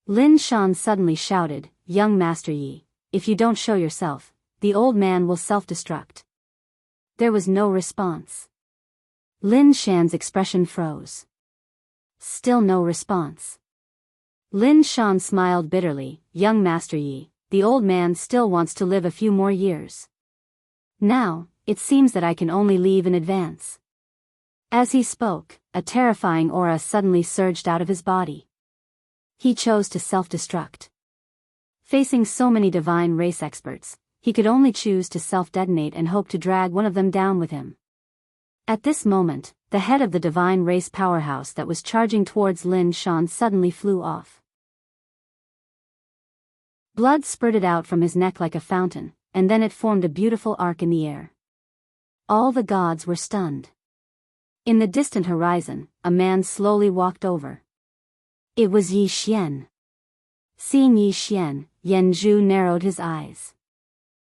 Lin Shan suddenly shouted, "Young Master Yi, if you don't show yourself, the old man will self-destruct." There was no response. Lin Shan's expression froze. Still no response. Lin Shan smiled bitterly, "Young Master Yi, the old man still wants to live a few more years. Now, it seems that I can only leave in advance." As he spoke, a terrifying aura suddenly surged out of his body. He chose to self-destruct. Facing so many divine race experts, he could only choose to self-detonate and hope to drag one of them down with him. At this moment, the head of the divine race powerhouse that was charging towards Lin Shan suddenly flew off. Blood spurted out from his neck like a fountain, and then it formed a beautiful arc in the air. All the gods were stunned. In the distant horizon, a man slowly walked over. It was Yi Xian. Seeing Yi Xian, Yan Zhu narrowed his eyes.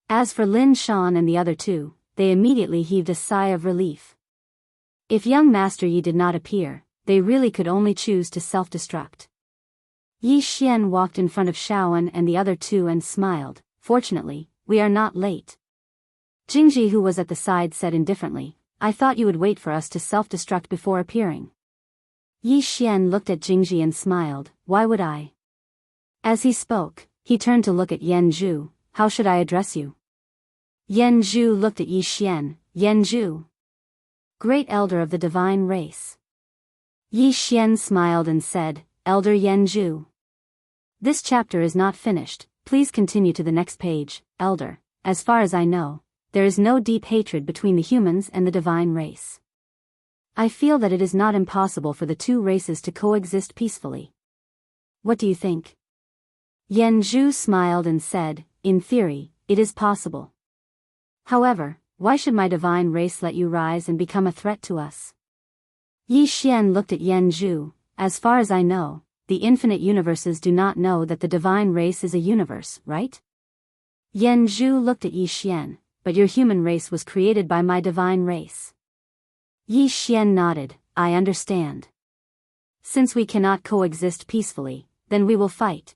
As for Lin Shan and the other two, they immediately heaved a sigh of relief. If young Master Yi did not appear, they really could only choose to self-destruct. Yi Xian walked in front of Shaoan and the other two and smiled, "Fortunately, we are not late." Jingji, who was at the side, said indifferently, "I thought you would wait for us to self-destruct before appearing." Yi Xian looked at Jingji and smiled, "Why would I?" As he spoke, he turned to look at Yan Zhu, "How should I address you?" Yan Zhu looked at Yi Xian, "Yan Zhu, Great Elder of the Divine Race." Yi Xian smiled and said, "Elder Yan Zhu. This chapter is not finished, please continue to the next page, Elder. As far as I know, there is no deep hatred between the humans and the divine race. I feel that it is not impossible for the two races to coexist peacefully. What do you think?" Yan Zhu smiled and said, "In theory, it is possible. However, why should my divine race let you rise and become a threat to us?" Yi Xian looked at Yan Zhu, "As far as I know, the infinite universes do not know that the divine race is a universe, right?" Yan Zhu looked at Yi Xian, "But your human race was created by my divine race." Yi Xian nodded, "I understand. Since we cannot coexist peacefully, then we will fight."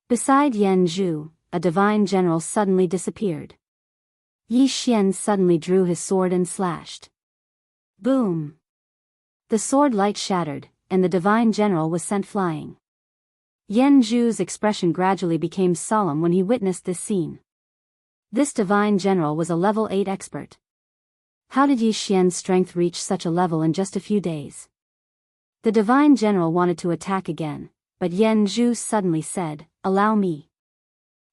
Beside Yan Zhu, a divine general suddenly disappeared. Yi Xian suddenly drew his sword and slashed. Boom! The sword light shattered, and the divine general was sent flying. Yan Zhu's expression gradually became solemn when he witnessed this scene. This divine general was a level 8 expert. How did Yi Xian's strength reach such a level in just a few days? The divine general wanted to attack again, but Yan Zhu suddenly said, "Allow me."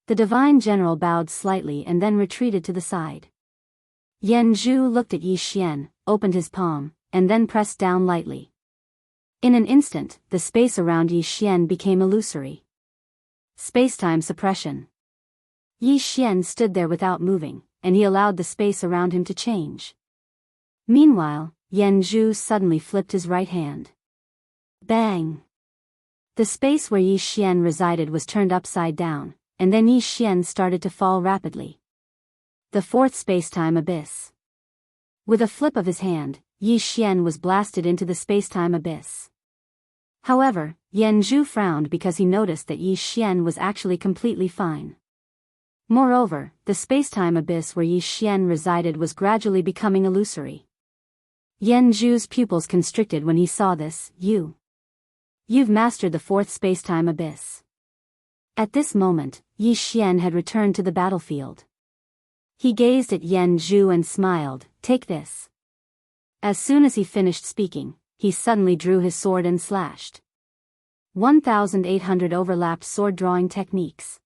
The divine general bowed slightly and then retreated to the side. Yan Zhu looked at Yi Xian, opened his palm, and then pressed down lightly. In an instant, the space around Yi Xian became illusory. Space-time suppression. Yi Xian stood there without moving, and he allowed the space around him to change. Meanwhile, Yan Zhu suddenly flipped his right hand. Bang! The space where Yi Xian resided was turned upside down, and then Yi Xian started to fall rapidly. The fourth space-time abyss. With a flip of his hand, Yi Xian was blasted into the space-time abyss. However, Yan Zhu frowned because he noticed that Yi Xian was actually completely fine. Moreover, the space-time abyss where Yi Xian resided was gradually becoming illusory. Yan Zhu's pupils constricted when he saw this. You've mastered the fourth space-time abyss." At this moment, Yi Xian had returned to the battlefield. He gazed at Yan Zhu and smiled, "Take this." As soon as he finished speaking, he suddenly drew his sword and slashed. 1,800 overlapped sword-drawing techniques.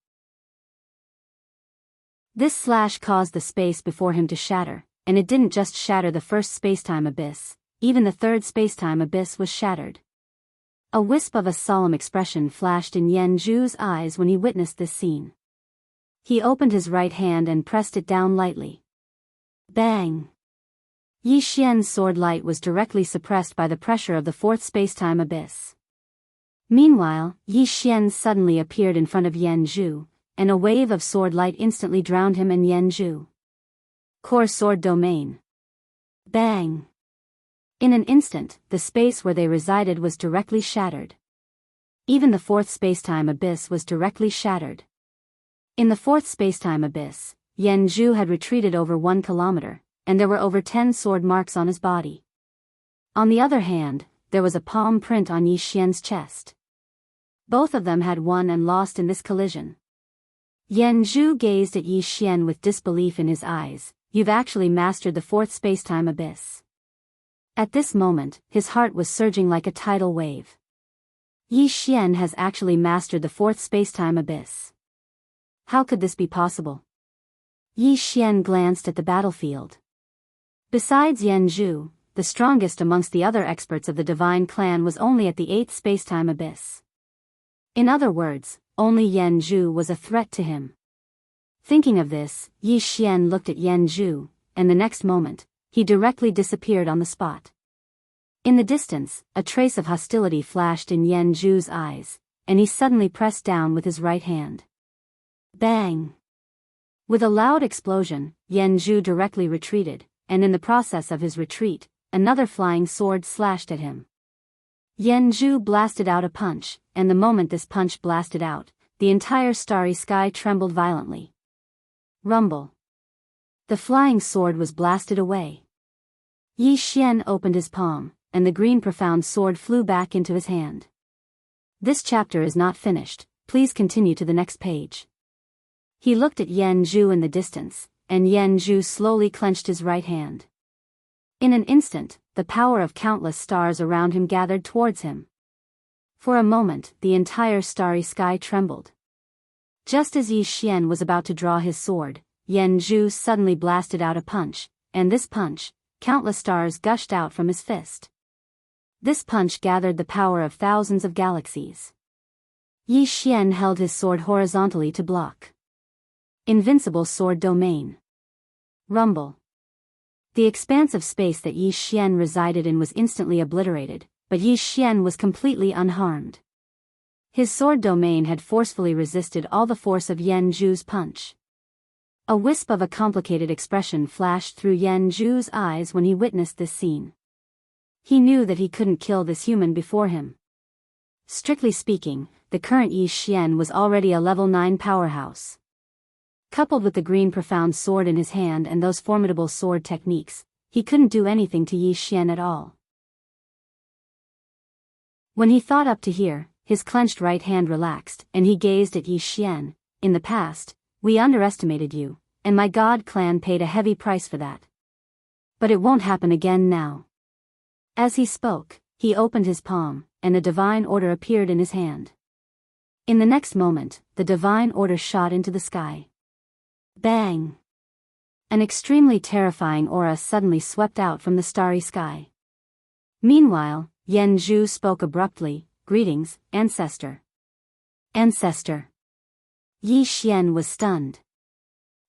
This slash caused the space before him to shatter, and it didn't just shatter the first space-time abyss, even the third space-time abyss was shattered. A wisp of a solemn expression flashed in Yan Zhu's eyes when he witnessed this scene. He opened his right hand and pressed it down lightly. Bang! Yi Xian's sword light was directly suppressed by the pressure of the fourth space-time abyss. Meanwhile, Yi Xian suddenly appeared in front of Yan Zhu, and a wave of sword light instantly drowned him and Yan Zhu. Core sword domain. Bang! In an instant, the space where they resided was directly shattered. Even the fourth spacetime abyss was directly shattered. In the fourth spacetime abyss, Jianghu had retreated over 1 kilometer, and there were over 10 sword marks on his body. On the other hand, there was a palm print on Yi Xian's chest. Both of them had won and lost in this collision. Jianghu gazed at Yi Xian with disbelief in his eyes. You've actually mastered the fourth spacetime abyss. At this moment, his heart was surging like a tidal wave. Yi Xian has actually mastered the fourth spacetime abyss. How could this be possible? Yi Xian glanced at the battlefield. Besides Jianghu, the strongest amongst the other experts of the divine clan was only at the 8th spacetime abyss. In other words, only Jianghu was a threat to him. Thinking of this, Yi Xian looked at Jianghu, and the next moment, he directly disappeared on the spot. In the distance, a trace of hostility flashed in Jianghu's eyes, and he suddenly pressed down with his right hand. Bang! With a loud explosion, Jianghu directly retreated, and in the process of his retreat, another flying sword slashed at him. Jianghu blasted out a punch, and the moment this punch blasted out, the entire starry sky trembled violently. Rumble. The flying sword was blasted away. Yi Xian opened his palm, and the green profound sword flew back into his hand. This chapter is not finished, please continue to the next page. He looked at Jianghu in the distance, and Jianghu slowly clenched his right hand. In an instant, the power of countless stars around him gathered towards him. For a moment, the entire starry sky trembled. Just as Yi Xian was about to draw his sword, Jianghu suddenly blasted out a punch, and this punch, countless stars gushed out from his fist. This punch gathered the power of thousands of galaxies. Yi Xian held his sword horizontally to block. Invincible sword domain. Rumble. The expanse of space that Yi Xian resided in was instantly obliterated, but Yi Xian was completely unharmed. His sword domain had forcefully resisted all the force of Jianghu's punch. A wisp of a complicated expression flashed through Jianghu's eyes when he witnessed this scene. He knew that he couldn't kill this human before him. Strictly speaking, the current Yi Xian was already a level 9 powerhouse. Coupled with the green profound sword in his hand and those formidable sword techniques, he couldn't do anything to Yi Xian at all. When he thought up to here, his clenched right hand relaxed, and he gazed at Yi Xian. In the past, we underestimated you, and my god clan paid a heavy price for that. But it won't happen again now. As he spoke, he opened his palm, and a divine order appeared in his hand. In the next moment, the divine order shot into the sky. Bang! An extremely terrifying aura suddenly swept out from the starry sky. Meanwhile, Jianghu spoke abruptly, "Greetings, ancestor." Ancestor. Yi Xian was stunned.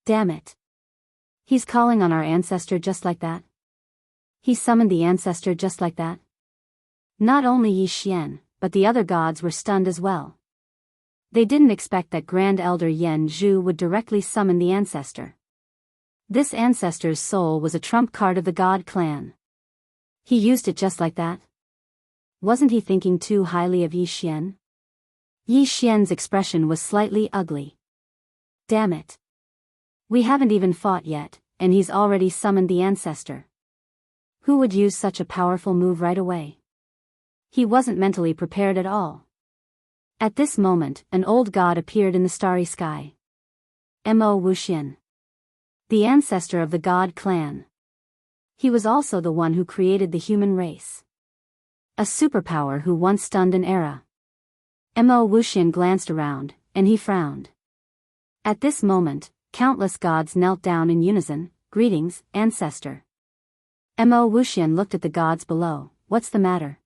Damn it. He's calling on our ancestor just like that? He summoned the ancestor just like that? Not only Yi Xian, but the other gods were stunned as well. They didn't expect that Grand Elder Jianghu would directly summon the ancestor. This ancestor's soul was a trump card of the god clan. He used it just like that? Wasn't he thinking too highly of Yi Xian? Yi Xian's expression was slightly ugly. Damn it. We haven't even fought yet, and he's already summoned the ancestor. Who would use such a powerful move right away? He wasn't mentally prepared at all. At this moment, an old god appeared in the starry sky. Wuxia. The ancestor of the god clan. He was also the one who created the human race. A superpower who once stunned an era. Wuxia glanced around, and he frowned. At this moment, countless gods knelt down in unison. "Greetings, ancestor." Wuxia looked at the gods below. "What's the matter?"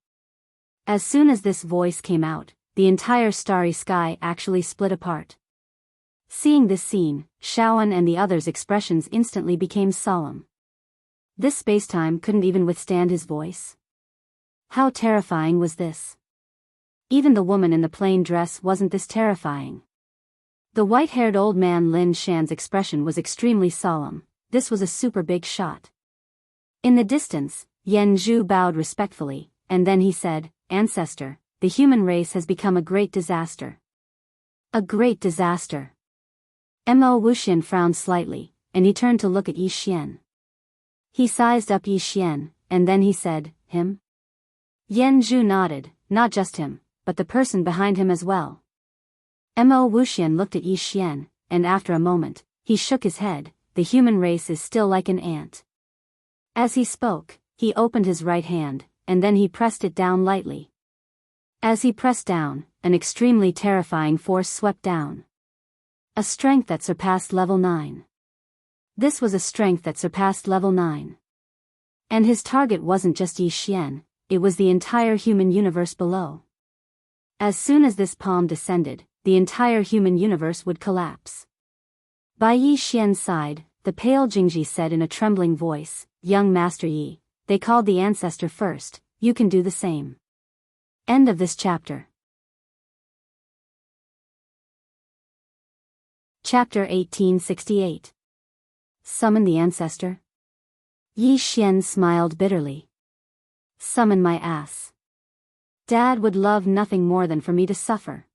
As soon as this voice came out, the entire starry sky actually split apart. Seeing this scene, Shaoan and the others' expressions instantly became solemn. This spacetime couldn't even withstand his voice. How terrifying was this? Even the woman in the plain dress wasn't this terrifying. The white-haired old man Lin Shan's expression was extremely solemn. This was a super big shot. In the distance, Yan Zhu bowed respectfully, and then he said, "Ancestor, the human race has become a great disaster." "A great disaster." Mo Wuxian frowned slightly, and he turned to look at Yi Xian. He sized up Yi Xian, and then he said, "Him?" Yan Zhu nodded, "Not just him, but the person behind him as well." Mo Wuxian looked at Yi Xian, and after a moment, he shook his head, "The human race is still like an ant." As he spoke, he opened his right hand, and then he pressed it down lightly. As he pressed down, an extremely terrifying force swept down. A strength that surpassed level 9. This was a strength that surpassed level 9. And his target wasn't just Yi Xian, it was the entire human universe below. As soon as this palm descended, the entire human universe would collapse. By Yi Xian's side, the pale Jingji said in a trembling voice, "Young Master Yi, they called the ancestor first, you can do the same." End of this chapter. Chapter 1868. Summon the ancestor? Yi Xian smiled bitterly. Summon my ass. Dad would love nothing more than for me to suffer.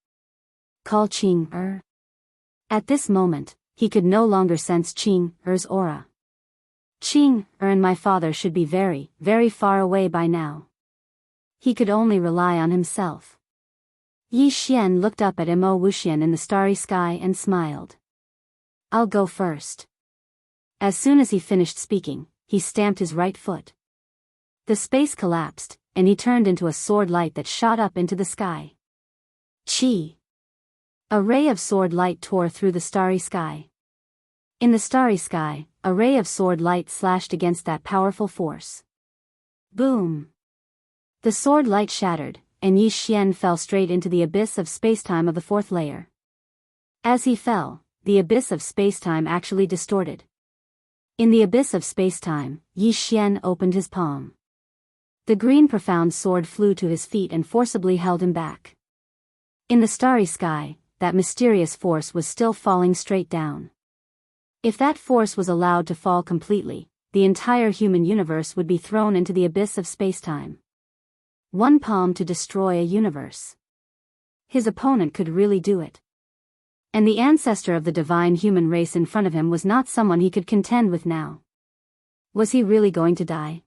Call Qing-er. At this moment, he could no longer sense Qing-er's aura. Qing-er and my father should be very, very far away by now. He could only rely on himself. Yi Xian looked up at Mo Wuxian in the starry sky and smiled. "I'll go first." As soon as he finished speaking, he stamped his right foot. The space collapsed, and he turned into a sword light that shot up into the sky. Chi! A ray of sword light tore through the starry sky. In the starry sky, a ray of sword light slashed against that powerful force. Boom! The sword light shattered, and Yi Xian fell straight into the abyss of spacetime of the fourth layer. As he fell, the abyss of spacetime actually distorted. In the abyss of spacetime, Yi Xian opened his palm. The green profound sword flew to his feet and forcibly held him back. In the starry sky, that mysterious force was still falling straight down. If that force was allowed to fall completely, the entire human universe would be thrown into the abyss of spacetime. One palm to destroy a universe. His opponent could really do it. And the ancestor of the divine human race in front of him was not someone he could contend with now. Was he really going to die?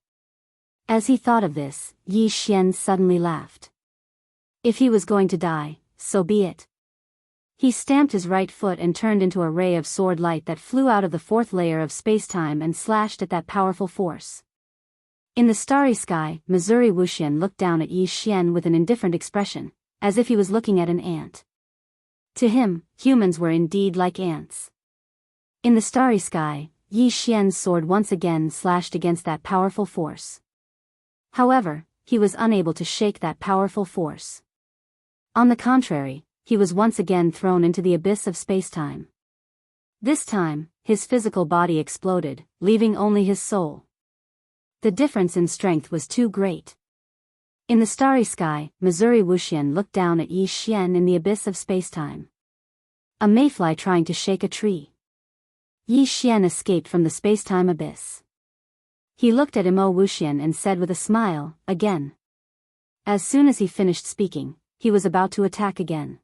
As he thought of this, Yi Xian suddenly laughed. If he was going to die, so be it. He stamped his right foot and turned into a ray of sword light that flew out of the fourth layer of spacetime and slashed at that powerful force. In the starry sky, Missouri Wuxian looked down at Yi Xian with an indifferent expression, as if he was looking at an ant. To him, humans were indeed like ants. In the starry sky, Yi Xian's sword once again slashed against that powerful force. However, he was unable to shake that powerful force. On the contrary, he was once again thrown into the abyss of spacetime. This time, his physical body exploded, leaving only his soul. The difference in strength was too great. In the starry sky, Missouri Wuxian looked down at Yi Xian in the abyss of spacetime. A mayfly trying to shake a tree. Yi Xian escaped from the spacetime abyss. He looked at Mo Wuxian and said with a smile, "Again." As soon as he finished speaking, he was about to attack again.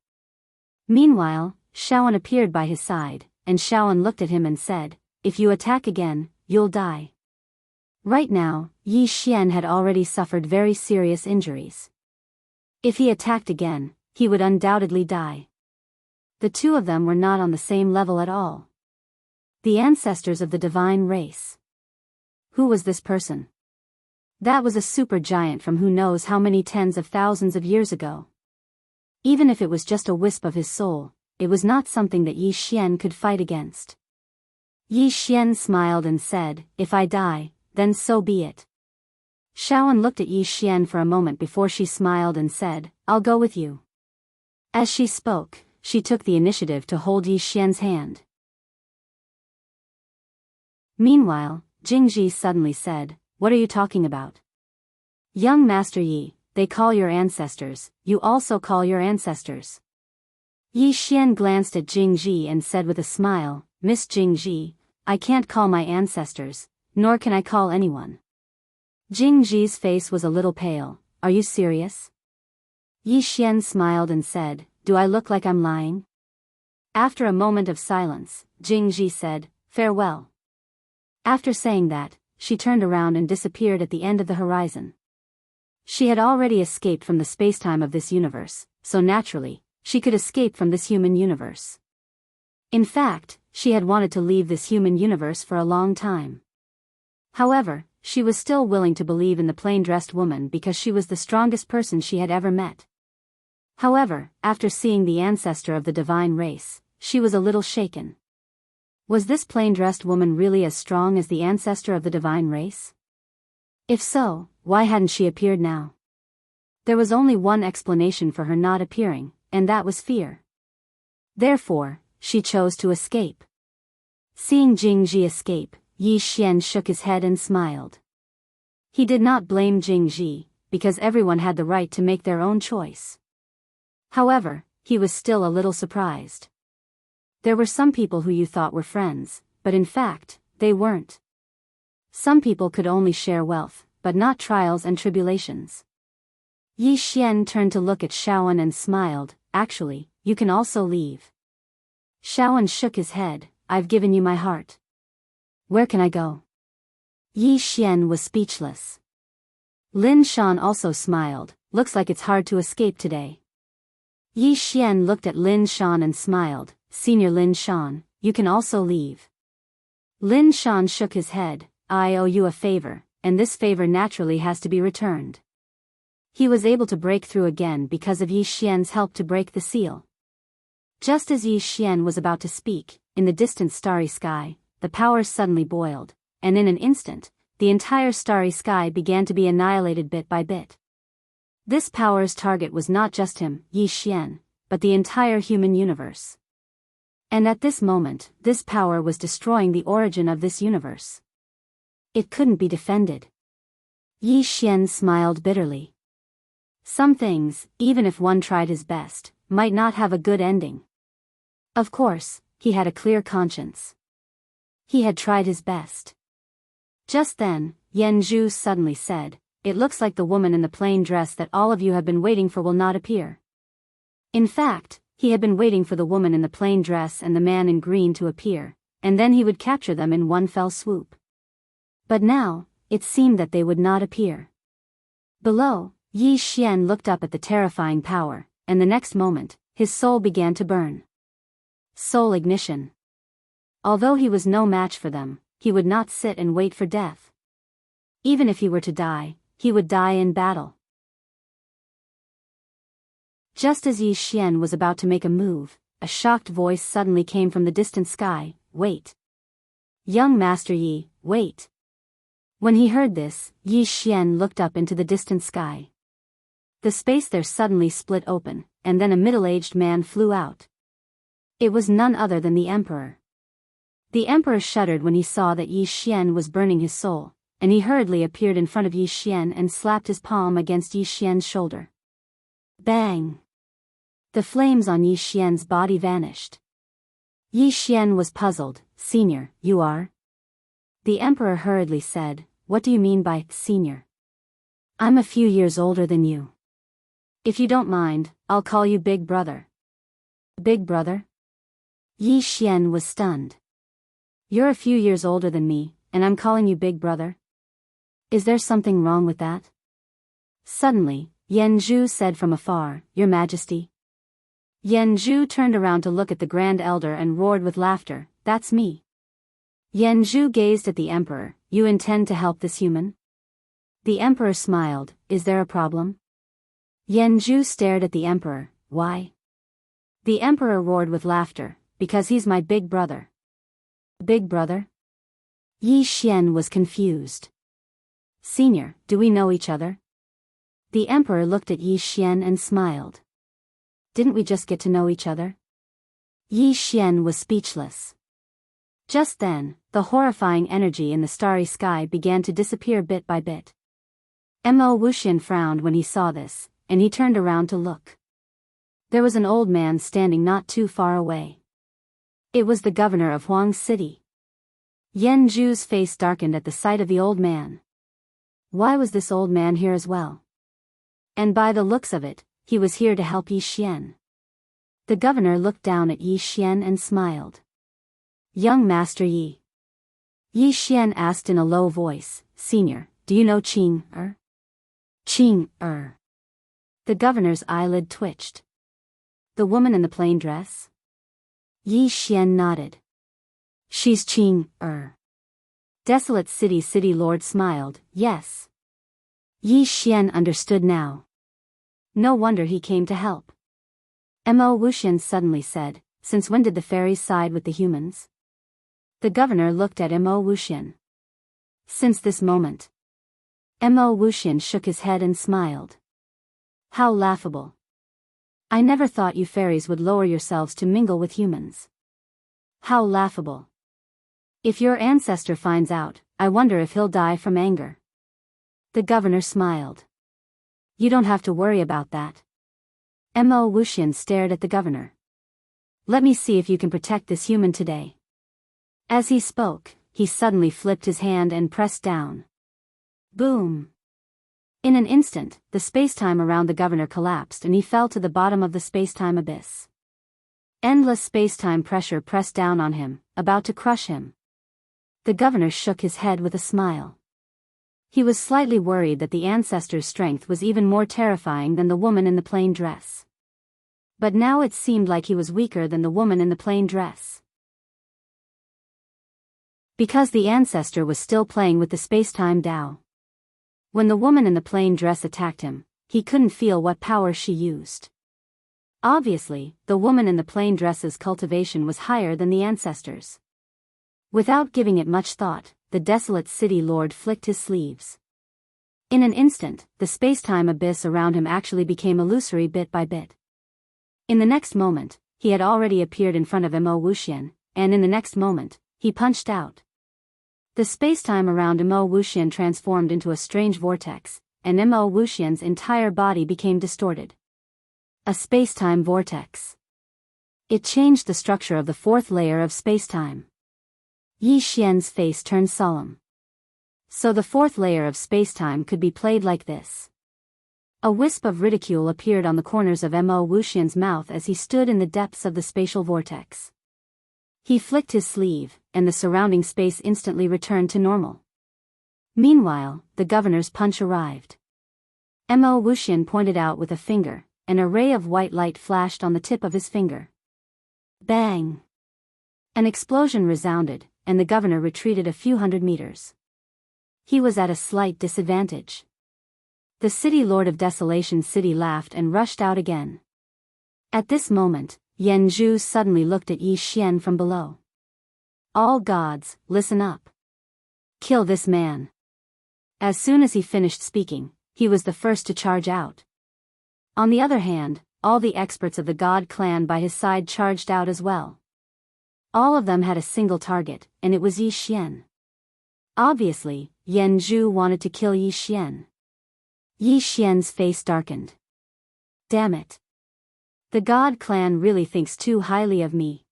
Meanwhile, Shaoan appeared by his side, and Shaoan looked at him and said, "If you attack again, you'll die." Right now, Yi Xian had already suffered very serious injuries. If he attacked again, he would undoubtedly die. The two of them were not on the same level at all. The ancestors of the divine race. Who was this person? That was a super giant from who knows how many tens of thousands of years ago. Even if it was just a wisp of his soul, it was not something that Yi Xian could fight against. Yi Xian smiled and said, "If I die, then so be it." Shaoan looked at Yi Xian for a moment before she smiled and said, "I'll go with you." As she spoke, she took the initiative to hold Yi Xian's hand. Meanwhile, Jingji suddenly said, "What are you talking about? Young Master Yi, they call your ancestors, you also call your ancestors." Yi Xian glanced at Jingji and said with a smile, "Miss Jingji, I can't call my ancestors, nor can I call anyone. Jingji's face was a little pale. Are you serious? Yi Xian smiled and said, do I look like I'm lying? After a moment of silence, Jingji said, farewell. After saying that, she turned around and disappeared at the end of the horizon. She had already escaped from the spacetime of this universe, so naturally, she could escape from this human universe. In fact, she had wanted to leave this human universe for a long time. However, she was still willing to believe in the plain-dressed woman because she was the strongest person she had ever met. However, after seeing the ancestor of the divine race, she was a little shaken. Was this plain-dressed woman really as strong as the ancestor of the divine race? If so, why hadn't she appeared now? There was only one explanation for her not appearing, and that was fear. Therefore, she chose to escape. Seeing Jingji escape, Yi Xian shook his head and smiled. He did not blame Jingji, because everyone had the right to make their own choice. However, he was still a little surprised. There were some people who you thought were friends, but in fact, they weren't. Some people could only share wealth, but not trials and tribulations. Yi Xian turned to look at Shaoan and smiled, actually, you can also leave. Shaoan shook his head, I've given you my heart. Where can I go? Yi Xian was speechless. Lin Shan also smiled, looks like it's hard to escape today. Yi Xian looked at Lin Shan and smiled, Senior Lin Shan, you can also leave. Lin Shan shook his head, I owe you a favor, and this favor naturally has to be returned. He was able to break through again because of Yi Xian's help to break the seal. Just as Yi Xian was about to speak, in the distant starry sky, the powers suddenly boiled, and in an instant, the entire starry sky began to be annihilated bit by bit. This power's target was not just him, Yi Xian, but the entire human universe. And at this moment, this power was destroying the origin of this universe. It couldn't be defended. Yi Xian smiled bitterly. Some things, even if one tried his best, might not have a good ending. Of course, he had a clear conscience. He had tried his best. Just then, Yan Zhu suddenly said, it looks like the woman in the plain dress that all of you have been waiting for will not appear. In fact, he had been waiting for the woman in the plain dress and the man in green to appear, and then he would capture them in one fell swoop. But now, it seemed that they would not appear. Below, Yi Xian looked up at the terrifying power, and the next moment, his soul began to burn. Soul ignition. Although he was no match for them, he would not sit and wait for death. Even if he were to die, he would die in battle. Just as Yi Xian was about to make a move, a shocked voice suddenly came from the distant sky, wait. Young Master Yi, wait. When he heard this, Yi Xian looked up into the distant sky. The space there suddenly split open, and then a middle-aged man flew out. It was none other than the Emperor. The Emperor shuddered when he saw that Yi Xian was burning his soul, and he hurriedly appeared in front of Yi Xian and slapped his palm against Yi Xian's shoulder. Bang! The flames on Yi Xian's body vanished. Yi Xian was puzzled. Senior, you are? The Emperor hurriedly said, what do you mean by senior? I'm a few years older than you. If you don't mind, I'll call you Big Brother. Big Brother? Yi Xian was stunned. You're a few years older than me, and I'm calling you Big Brother? Is there something wrong with that? Suddenly, Yan Zhu said from afar, Your Majesty. Yan Zhu turned around to look at the Grand Elder and roared with laughter, that's me. Yan Zhu gazed at the Emperor, you intend to help this human? The Emperor smiled, is there a problem? Yan Zhu stared at the Emperor, why? The Emperor roared with laughter, because he's my big brother. Big brother? Yi Xian was confused. Senior, do we know each other? The Emperor looked at Yi Xian and smiled. Didn't we just get to know each other? Yi Xian was speechless. Just then, the horrifying energy in the starry sky began to disappear bit by bit. Mo Wuxian frowned when he saw this, and he turned around to look. There was an old man standing not too far away. It was the governor of Huang City. Yan Zhu's face darkened at the sight of the old man. Why was this old man here as well? And by the looks of it, he was here to help Yi Xian. The governor looked down at Yi Xian and smiled. Young Master Yi. Yi Xian asked in a low voice, Senior, do you know Qing-er? Qing-er. The governor's eyelid twitched. The woman in the plain dress? Yi Xian nodded. She's Qing-er. Desolate City Lord smiled, yes. Yi Xian understood now. No wonder he came to help. Mo Wuxian suddenly said, Since when did the fairies side with the humans? The governor looked at Mo Wuxian. Since this moment. Mo Wuxian shook his head and smiled. How laughable. I never thought you fairies would lower yourselves to mingle with humans. How laughable. If your ancestor finds out, I wonder if he'll die from anger. The governor smiled. You don't have to worry about that. Mo Wuxian stared at the governor. Let me see if you can protect this human today. As he spoke, he suddenly flipped his hand and pressed down. Boom. In an instant, the space-time around the governor collapsed and he fell to the bottom of the space-time abyss. Endless space-time pressure pressed down on him, about to crush him. The governor shook his head with a smile. He was slightly worried that the ancestor's strength was even more terrifying than the woman in the plain dress. But now it seemed like he was weaker than the woman in the plain dress. Because the ancestor was still playing with the space-time Tao. When the woman in the plain dress attacked him, he couldn't feel what power she used. Obviously, the woman in the plain dress's cultivation was higher than the ancestor's. Without giving it much thought, the desolate city lord flicked his sleeves. In an instant, the space-time abyss around him actually became illusory bit by bit. In the next moment, he had already appeared in front of Mo Wuxian, and in the next moment, he punched out. The space-time around Mo Wuxian transformed into a strange vortex, and Mo Wuxian's entire body became distorted. A space-time vortex. It changed the structure of the fourth layer of space-time. Yi Xian's face turned solemn. So the fourth layer of space-time could be played like this. A wisp of ridicule appeared on the corners of Mo Wuxian's mouth as he stood in the depths of the spatial vortex. He flicked his sleeve, and the surrounding space instantly returned to normal. Meanwhile, the governor's punch arrived. Mo Wuxian pointed out with a finger, and a ray of white light flashed on the tip of his finger. Bang! An explosion resounded, and the governor retreated a few hundred meters. He was at a slight disadvantage. The city lord of Desolation City laughed and rushed out again. At this moment, Yan Zhu suddenly looked at Yi Xian from below. All gods, listen up. Kill this man. As soon as he finished speaking, he was the first to charge out. On the other hand, all the experts of the God clan by his side charged out as well. All of them had a single target, and it was Yi Xian. Obviously, Yan Zhu wanted to kill Yi Xian. Yi Xian's face darkened. Damn it. The God clan really thinks too highly of me.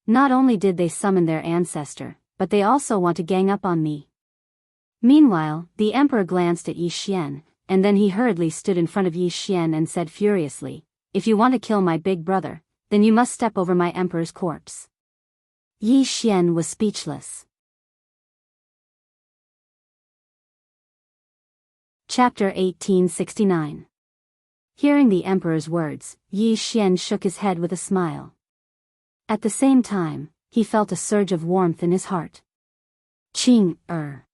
Not only did they summon their ancestor, but they also want to gang up on me. Meanwhile, the emperor glanced at Yi Xian, and then he hurriedly stood in front of Yi Xian and said furiously, If you want to kill my big brother, then you must step over my emperor's corpse. Yi Xian was speechless. Chapter 1869. Hearing the emperor's words, Yi Xian shook his head with a smile. At the same time, he felt a surge of warmth in his heart. Qing-er.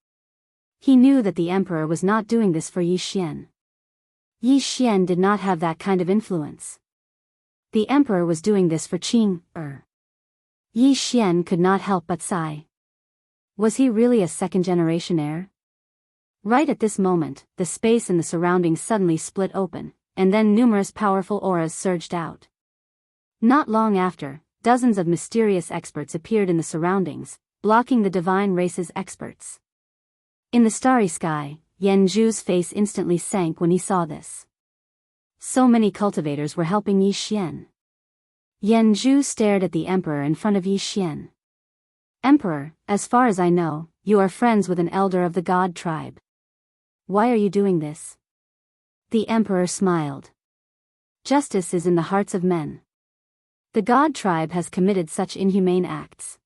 He knew that the emperor was not doing this for Yi Xian. Yi Xian did not have that kind of influence. The emperor was doing this for Qing-er. Yi Xian could not help but sigh. Was he really a second-generation heir? Right at this moment, the space in the surroundings suddenly split open, and then numerous powerful auras surged out. Not long after, dozens of mysterious experts appeared in the surroundings, blocking the divine race's experts. In the starry sky, Yan Zhu's face instantly sank when he saw this. So many cultivators were helping Yi Xian. Yan Zhu stared at the emperor in front of Yi Xian. Emperor, as far as I know, you are friends with an elder of the God tribe. Why are you doing this? The emperor smiled. Justice is in the hearts of men. The god tribe has committed such inhumane acts.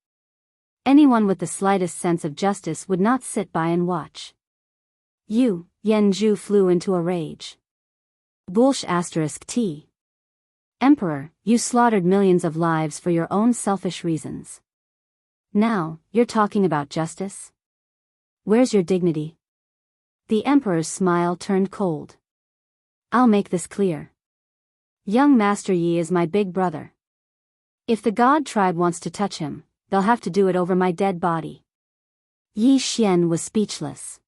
Anyone with the slightest sense of justice would not sit by and watch. Yanju flew into a rage. T. Emperor, you slaughtered millions of lives for your own selfish reasons. Now, you're talking about justice? Where's your dignity? The emperor's smile turned cold. I'll make this clear. Young Master Yi is my big brother. If the god tribe wants to touch him, they'll have to do it over my dead body. Yi Xian was speechless.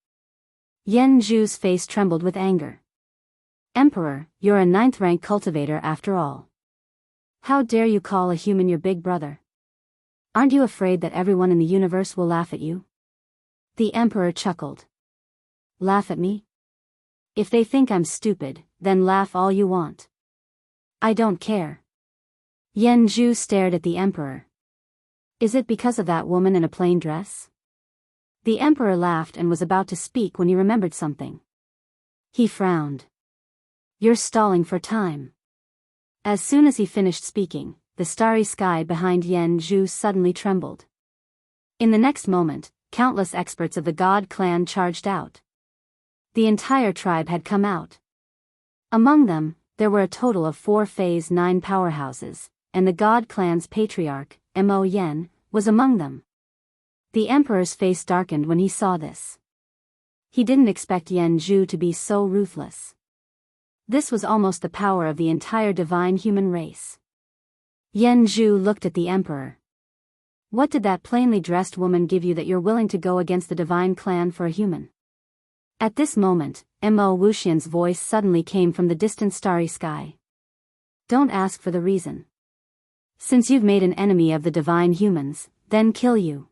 Yanju's face trembled with anger. Emperor, you're a 9th-rank cultivator after all. How dare you call a human your big brother? Aren't you afraid that everyone in the universe will laugh at you? The emperor chuckled. Laugh at me? If they think I'm stupid, then laugh all you want. I don't care. Yanju stared at the emperor. Is it because of that woman in a plain dress? The emperor laughed and was about to speak when he remembered something. He frowned. You're stalling for time. As soon as he finished speaking, the starry sky behind Yanju suddenly trembled. In the next moment, countless experts of the god clan charged out. The entire tribe had come out. Among them, there were a total of 4 Phase 9 powerhouses, and the god clan's patriarch, Mo Yen, was among them. The emperor's face darkened when he saw this. He didn't expect Yanju to be so ruthless. This was almost the power of the entire divine human race. Yanju looked at the emperor. What did that plainly dressed woman give you that you're willing to go against the divine clan for a human? At this moment, Mo Wuxian's voice suddenly came from the distant starry sky. Don't ask for the reason. Since you've made an enemy of the divine humans, then kill you.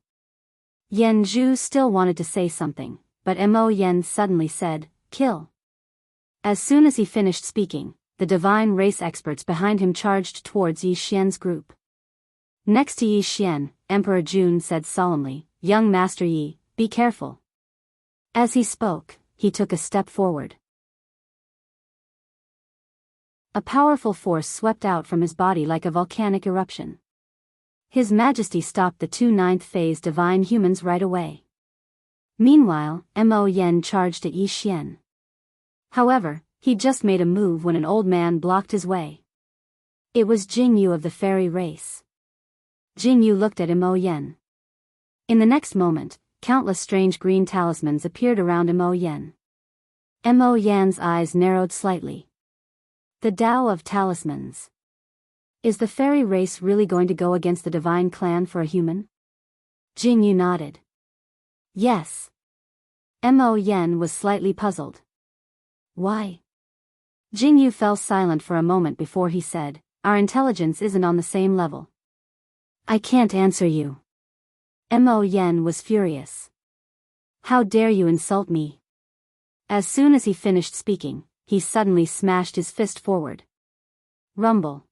Yanju still wanted to say something, but Mo Yen suddenly said, kill. As soon as he finished speaking, the divine race experts behind him charged towards Yi Xian's group. Next to Yi Xian, Emperor Jun said solemnly, Young Master Yi, be careful. As he spoke, he took a step forward. A powerful force swept out from his body like a volcanic eruption. His Majesty stopped the 2 9th phase divine humans right away. Meanwhile, Mo Yen charged at Yi Xian. However, he just made a move when an old man blocked his way. It was Jianghu of the fairy race. Jianghu looked at Mo Yen. In the next moment, countless strange green talismans appeared around Mo Yen. Mo Yan's eyes narrowed slightly. The Tao of talismans. Is the fairy race really going to go against the divine clan for a human? Jianghu nodded. Yes. Mo Yen was slightly puzzled. Why? Jianghu fell silent for a moment before he said, Our intelligence isn't on the same level. I can't answer you. Mo Yen was furious. How dare you insult me? As soon as he finished speaking, he suddenly smashed his fist forward. Rumble.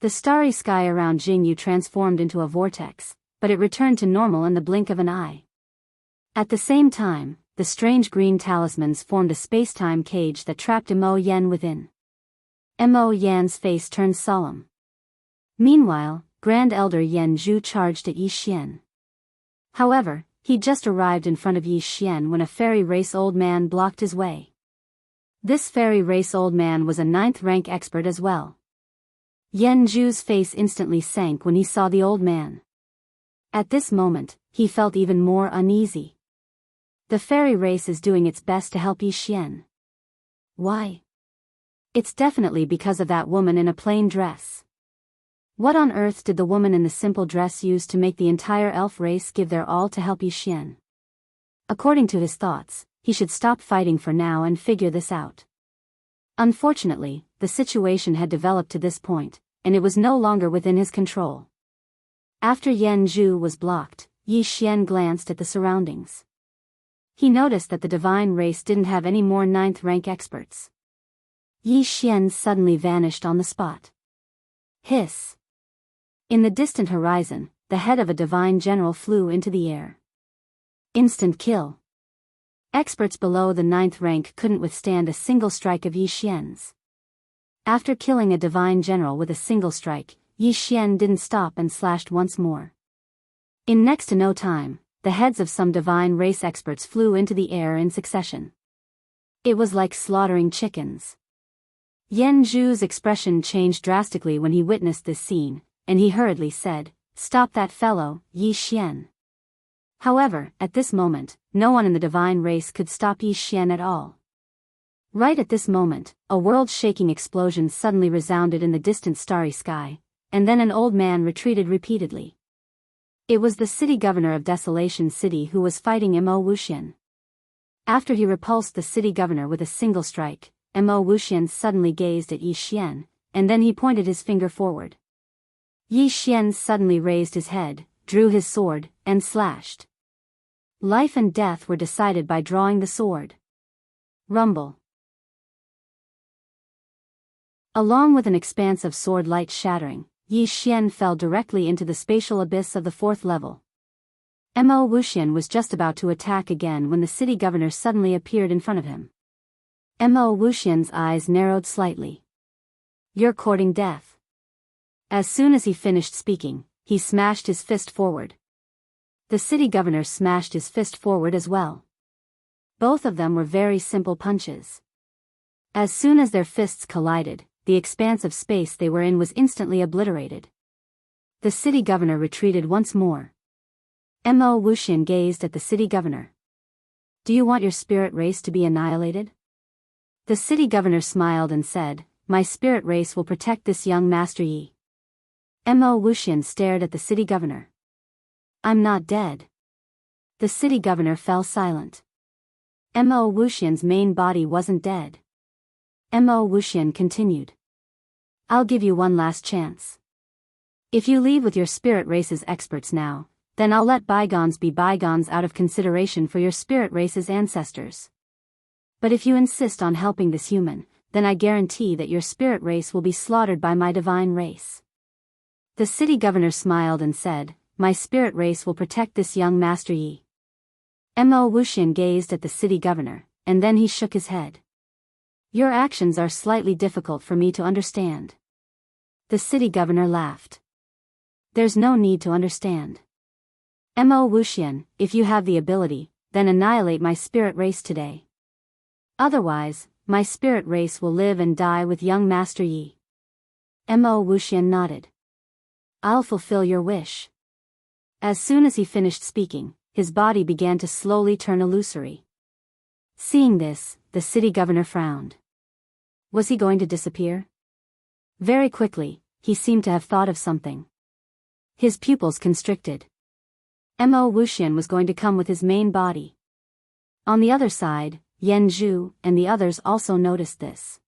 The starry sky around Jianghu transformed into a vortex, but it returned to normal in the blink of an eye. At the same time, the strange green talismans formed a space-time cage that trapped Mo Yen within. Mo Yan's face turned solemn. Meanwhile, Grand Elder Yanju charged at Yi Xian. However, he just arrived in front of Yi Xian when a fairy race old man blocked his way. This fairy race old man was a 9th-rank expert as well. Yanju's face instantly sank when he saw the old man. At this moment, he felt even more uneasy. The fairy race is doing its best to help Yi Xian. Why? It's definitely because of that woman in a plain dress. What on earth did the woman in the simple dress use to make the entire elf race give their all to help Yi Xian? According to his thoughts, he should stop fighting for now and figure this out. Unfortunately, the situation had developed to this point, and it was no longer within his control. After Yanju was blocked, Yi Xian glanced at the surroundings. He noticed that the divine race didn't have any more 9th-rank experts. Yi Xian suddenly vanished on the spot. Hiss. In the distant horizon, the head of a divine general flew into the air. Instant kill. Experts below the 9th rank couldn't withstand a single strike of Yi Xian's. After killing a divine general with a single strike, Yi Xian didn't stop and slashed once more. In next to no time, the heads of some divine race experts flew into the air in succession. It was like slaughtering chickens. Yan Zhu's expression changed drastically when he witnessed this scene, and he hurriedly said, "Stop that fellow, Yi Xian." However, at this moment, no one in the divine race could stop Yi Xian at all. Right at this moment, a world-shaking explosion suddenly resounded in the distant starry sky, and then an old man retreated repeatedly. It was the city governor of Desolation City who was fighting Mo Wuxian. After he repulsed the city governor with a single strike, Mo Wuxian suddenly gazed at Yi Xian, and then he pointed his finger forward. Yi Xian suddenly raised his head, drew his sword, and slashed. Life and death were decided by drawing the sword. Rumble. Along with an expanse of sword light shattering, Yi Xian fell directly into the spatial abyss of the 4th level. Mo Wuxian was just about to attack again when the city governor suddenly appeared in front of him. Mo Wuxian's eyes narrowed slightly. "You're courting death." As soon as he finished speaking, he smashed his fist forward. The city governor smashed his fist forward as well. Both of them were very simple punches. As soon as their fists collided, the expanse of space they were in was instantly obliterated. The city governor retreated once more. Mo Wuxian gazed at the city governor. "Do you want your spirit race to be annihilated?" The city governor smiled and said, "My spirit race will protect this young Master Yi." Mo Wuxian stared at the city governor. "I'm not dead." The city governor fell silent. Mo Wuxian's main body wasn't dead. Mo Wuxian continued. "I'll give you one last chance. If you leave with your spirit race's experts now, then I'll let bygones be bygones out of consideration for your spirit race's ancestors. But if you insist on helping this human, then I guarantee that your spirit race will be slaughtered by my divine race." The city governor smiled and said, "My spirit race will protect this young Master Yi." Mo Wuxian gazed at the city governor, and then he shook his head. "Your actions are slightly difficult for me to understand." The city governor laughed. "There's no need to understand. Mo Wuxian, if you have the ability, then annihilate my spirit race today. Otherwise, my spirit race will live and die with young Master Yi." Mo Wuxian nodded. "I'll fulfill your wish." As soon as he finished speaking, his body began to slowly turn illusory. Seeing this, the city governor frowned. Was he going to disappear? Very quickly, he seemed to have thought of something. His pupils constricted. Mo Wuxian was going to come with his main body. On the other side, Yan Zhu and the others also noticed this.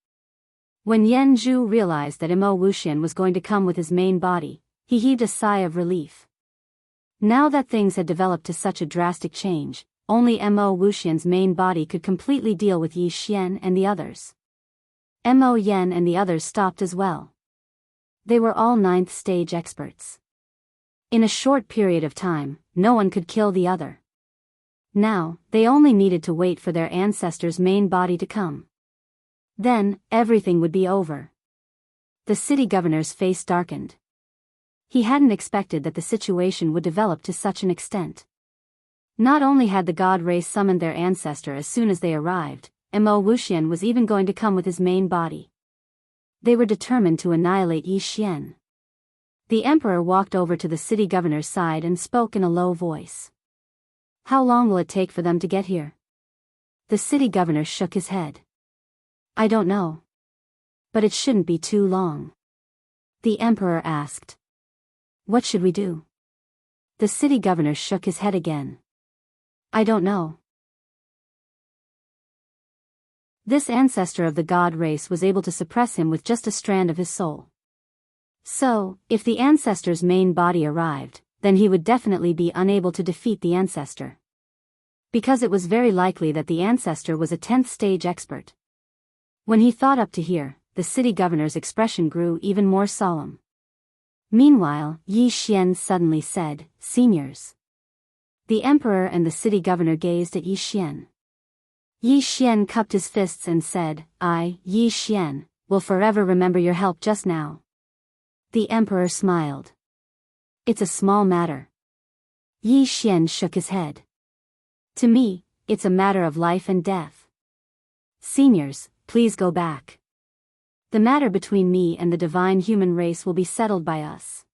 When Yan Zhu realized that Mo Wuxian was going to come with his main body, he heaved a sigh of relief. Now that things had developed to such a drastic change, only Mo Wuxian's main body could completely deal with Yi Xian and the others. Mo Yan and the others stopped as well. They were all 9th stage experts. In a short period of time, no one could kill the other. Now, they only needed to wait for their ancestor's main body to come. Then, everything would be over. The city governor's face darkened. He hadn't expected that the situation would develop to such an extent. Not only had the god race summoned their ancestor as soon as they arrived, Mo Wuxian was even going to come with his main body. They were determined to annihilate Yi Xian. The emperor walked over to the city governor's side and spoke in a low voice. "How long will it take for them to get here?" The city governor shook his head. "I don't know. But it shouldn't be too long." The emperor asked. "What should we do?" The city governor shook his head again. "I don't know." This ancestor of the god race was able to suppress him with just a strand of his soul. So, if the ancestor's main body arrived, then he would definitely be unable to defeat the ancestor. Because it was very likely that the ancestor was a 10th stage expert. When he thought up to here, the city governor's expression grew even more solemn. Meanwhile, Yi Xian suddenly said, "Seniors." The emperor and the city governor gazed at Yi Xian. Yi Xian cupped his fists and said, I, Yi Xian, will forever remember your help just now. The emperor smiled. It's a small matter. Yi Xian shook his head. To me, it's a matter of life and death. Seniors, please go back. The matter between me and the divine human race will be settled by us.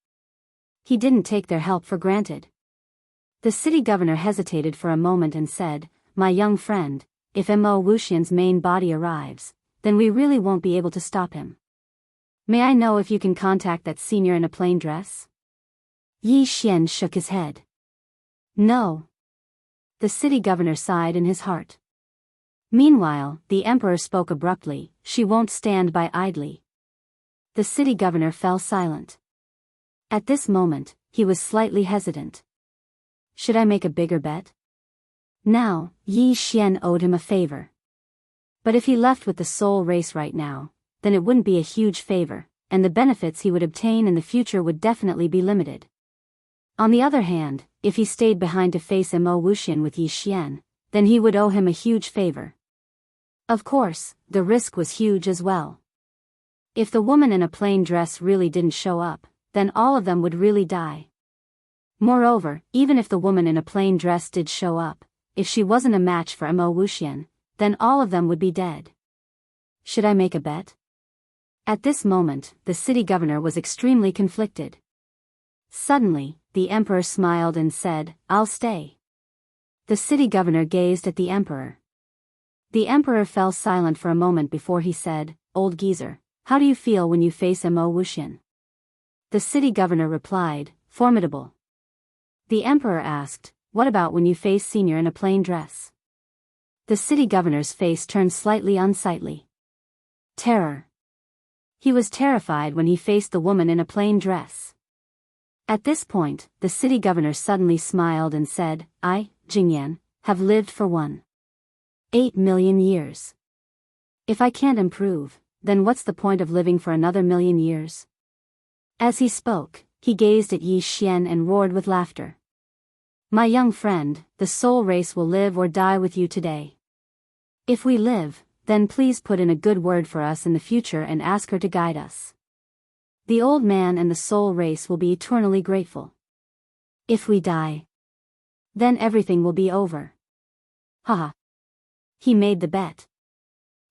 He didn't take their help for granted. The city governor hesitated for a moment and said, My young friend, if Mo Wuxian's main body arrives, then we really won't be able to stop him. May I know if you can contact that senior in a plain dress? Yi Xian shook his head. No. The city governor sighed in his heart. Meanwhile, the emperor spoke abruptly, She won't stand by idly. The city governor fell silent. At this moment, he was slightly hesitant. Should I make a bigger bet? Now, Yi Xian owed him a favor. But if he left with the soul race right now, then it wouldn't be a huge favor, and the benefits he would obtain in the future would definitely be limited. On the other hand, if he stayed behind to face Mo Wuxian with Yi Xian, then he would owe him a huge favor. Of course, the risk was huge as well. If the woman in a plain dress really didn't show up, then all of them would really die. Moreover, even if the woman in a plain dress did show up, if she wasn't a match for Mo Wuxian, then all of them would be dead. Should I make a bet? At this moment, the city governor was extremely conflicted. Suddenly, the emperor smiled and said, I'll stay. The city governor gazed at the emperor. The emperor fell silent for a moment before he said, Old geezer, how do you feel when you face Mo Wuxian? The city governor replied, Formidable. The emperor asked, What about when you face senior in a plain dress? The city governor's face turned slightly unsightly. Terror. He was terrified when he faced the woman in a plain dress. At this point, the city governor suddenly smiled and said, I, Jingyan, have lived for 8 million years. If I can't improve, then what's the point of living for another million years? As he spoke, he gazed at Yi Xian and roared with laughter. My young friend, the soul race will live or die with you today. If we live, then please put in a good word for us in the future and ask her to guide us. The old man and the soul race will be eternally grateful. If we die, then everything will be over. Haha. He made the bet.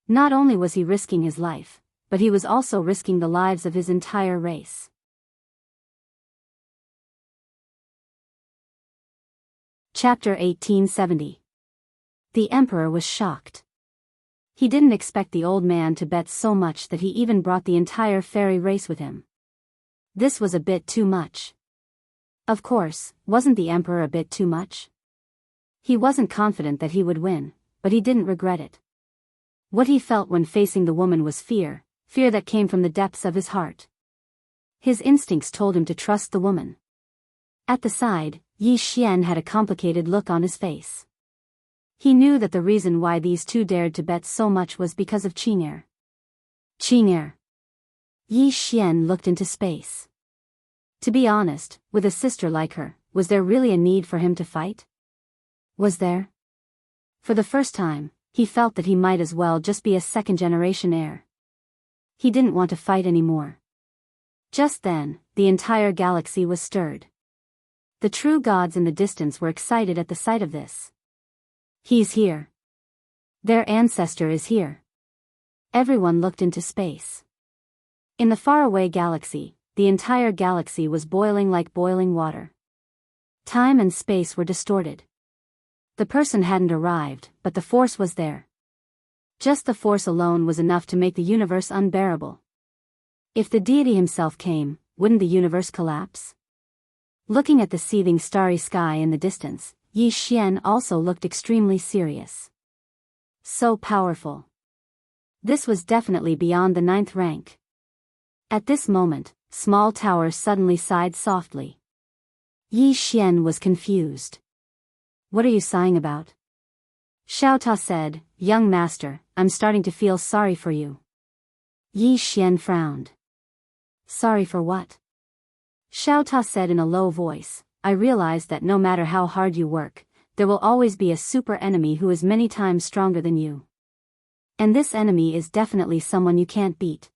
Not only was he risking his life, but he was also risking the lives of his entire race. Chapter 1870. The emperor was shocked. He didn't expect the old man to bet so much that he even brought the entire fairy race with him. This was a bit too much. Of course, wasn't the emperor a bit too much? He wasn't confident that he would win, but he didn't regret it. What he felt when facing the woman was fear that came from the depths of his heart. His instincts told him to trust the woman. At the side, Yi Xian had a complicated look on his face. He knew that the reason why these two dared to bet so much was because of Qing'er. Qing'er. Yi Xian looked into space. To be honest, with a sister like her, was there really a need for him to fight? Was there? For the first time, he felt that he might as well just be a second-generation heir. He didn't want to fight anymore. Just then, the entire galaxy was stirred. The true gods in the distance were excited at the sight of this. He's here. Their ancestor is here. Everyone looked into space. In the faraway galaxy, the entire galaxy was boiling like boiling water. Time and space were distorted. The person hadn't arrived, but the force was there. Just the force alone was enough to make the universe unbearable. If the deity himself came, wouldn't the universe collapse? Looking at the seething starry sky in the distance, Yi Xian also looked extremely serious. So powerful. This was definitely beyond the 9th rank. At this moment, Small Tower suddenly sighed softly. Yi Xian was confused. What are you sighing about? Xiao Ta said, Young master, I'm starting to feel sorry for you. Yi Xian frowned. Sorry for what? Xiao Ta said in a low voice, I realize that no matter how hard you work, there will always be a super enemy who is many times stronger than you. And this enemy is definitely someone you can't beat.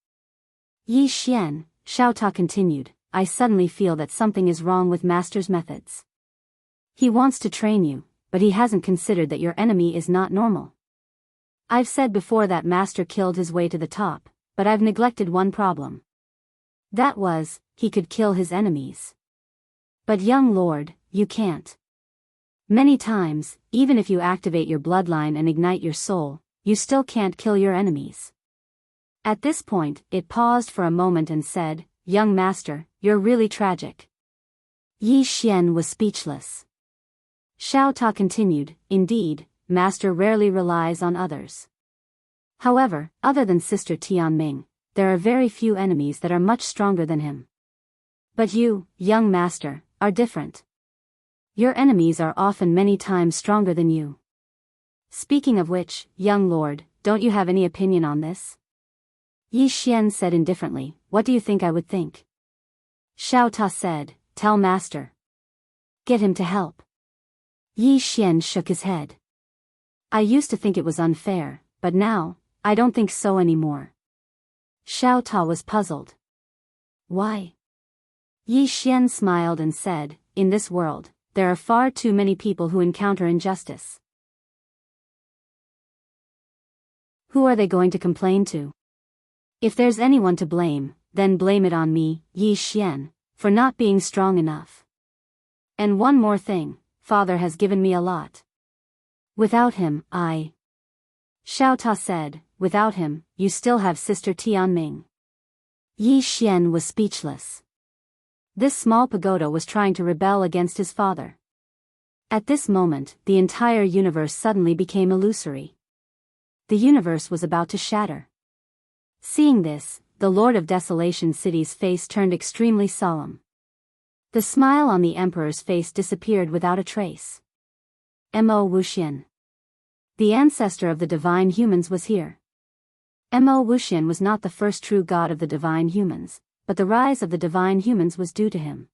Yi Xian, Xiao Ta continued, I suddenly feel that something is wrong with Master's methods. He wants to train you, but he hasn't considered that your enemy is not normal. I've said before that Master killed his way to the top, but I've neglected one problem. That was, he could kill his enemies. But young lord, you can't. Many times, even if you activate your bloodline and ignite your soul, you still can't kill your enemies. At this point, it paused for a moment and said, Young master, you're really tragic. Yi Xian was speechless. Xiao Ta continued, Indeed, master rarely relies on others. However, other than Sister Tianming, there are very few enemies that are much stronger than him. But you, young master, are different. Your enemies are often many times stronger than you. Speaking of which, young lord, don't you have any opinion on this? Yi Xian said indifferently, What do you think I would think? Xiao Ta said, Tell master. Get him to help. Yi Xian shook his head. I used to think it was unfair, but now, I don't think so anymore. Xiao Ta was puzzled. Why? Yi Xian smiled and said, In this world, there are far too many people who encounter injustice. Who are they going to complain to? If there's anyone to blame, then blame it on me, Yi Xian, for not being strong enough. And one more thing, father has given me a lot. Without him, Xiao Ta said, Without him, you still have Sister Tianming. Yi Xian was speechless. This small pagoda was trying to rebel against his father. At this moment, the entire universe suddenly became illusory. The universe was about to shatter. Seeing this, the Lord of Desolation City's face turned extremely solemn. The smile on the Emperor's face disappeared without a trace. Mo Wuxian. The ancestor of the divine humans was here. Mo Wuxian was not the first true god of the divine humans, but the rise of the divine humans was due to him.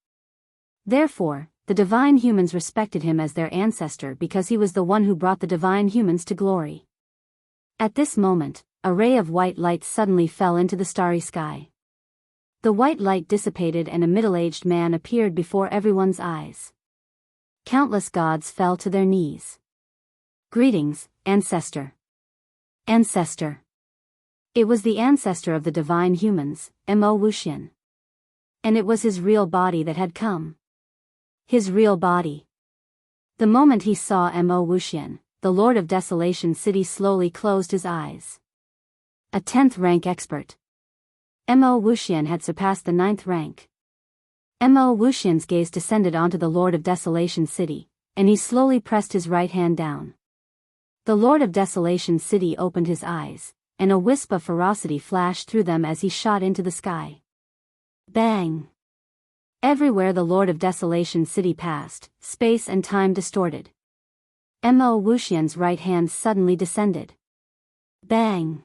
Therefore, the divine humans respected him as their ancestor because he was the one who brought the divine humans to glory. At this moment, a ray of white light suddenly fell into the starry sky. The white light dissipated and a middle-aged man appeared before everyone's eyes. Countless gods fell to their knees. Greetings, ancestor. Ancestor. It was the ancestor of the divine humans, Mo Wuxian. And it was his real body that had come. His real body. The moment he saw Mo Wuxian, the Lord of Desolation City slowly closed his eyes. A 10th rank expert. Mo Wuxian had surpassed the 9th rank. Mo Wuxian's gaze descended onto the Lord of Desolation City, and he slowly pressed his right hand down. The Lord of Desolation City opened his eyes, and a wisp of ferocity flashed through them as he shot into the sky. Bang! Everywhere the Lord of Desolation City passed, space and time distorted. Mo Wuxian's right hand suddenly descended. Bang!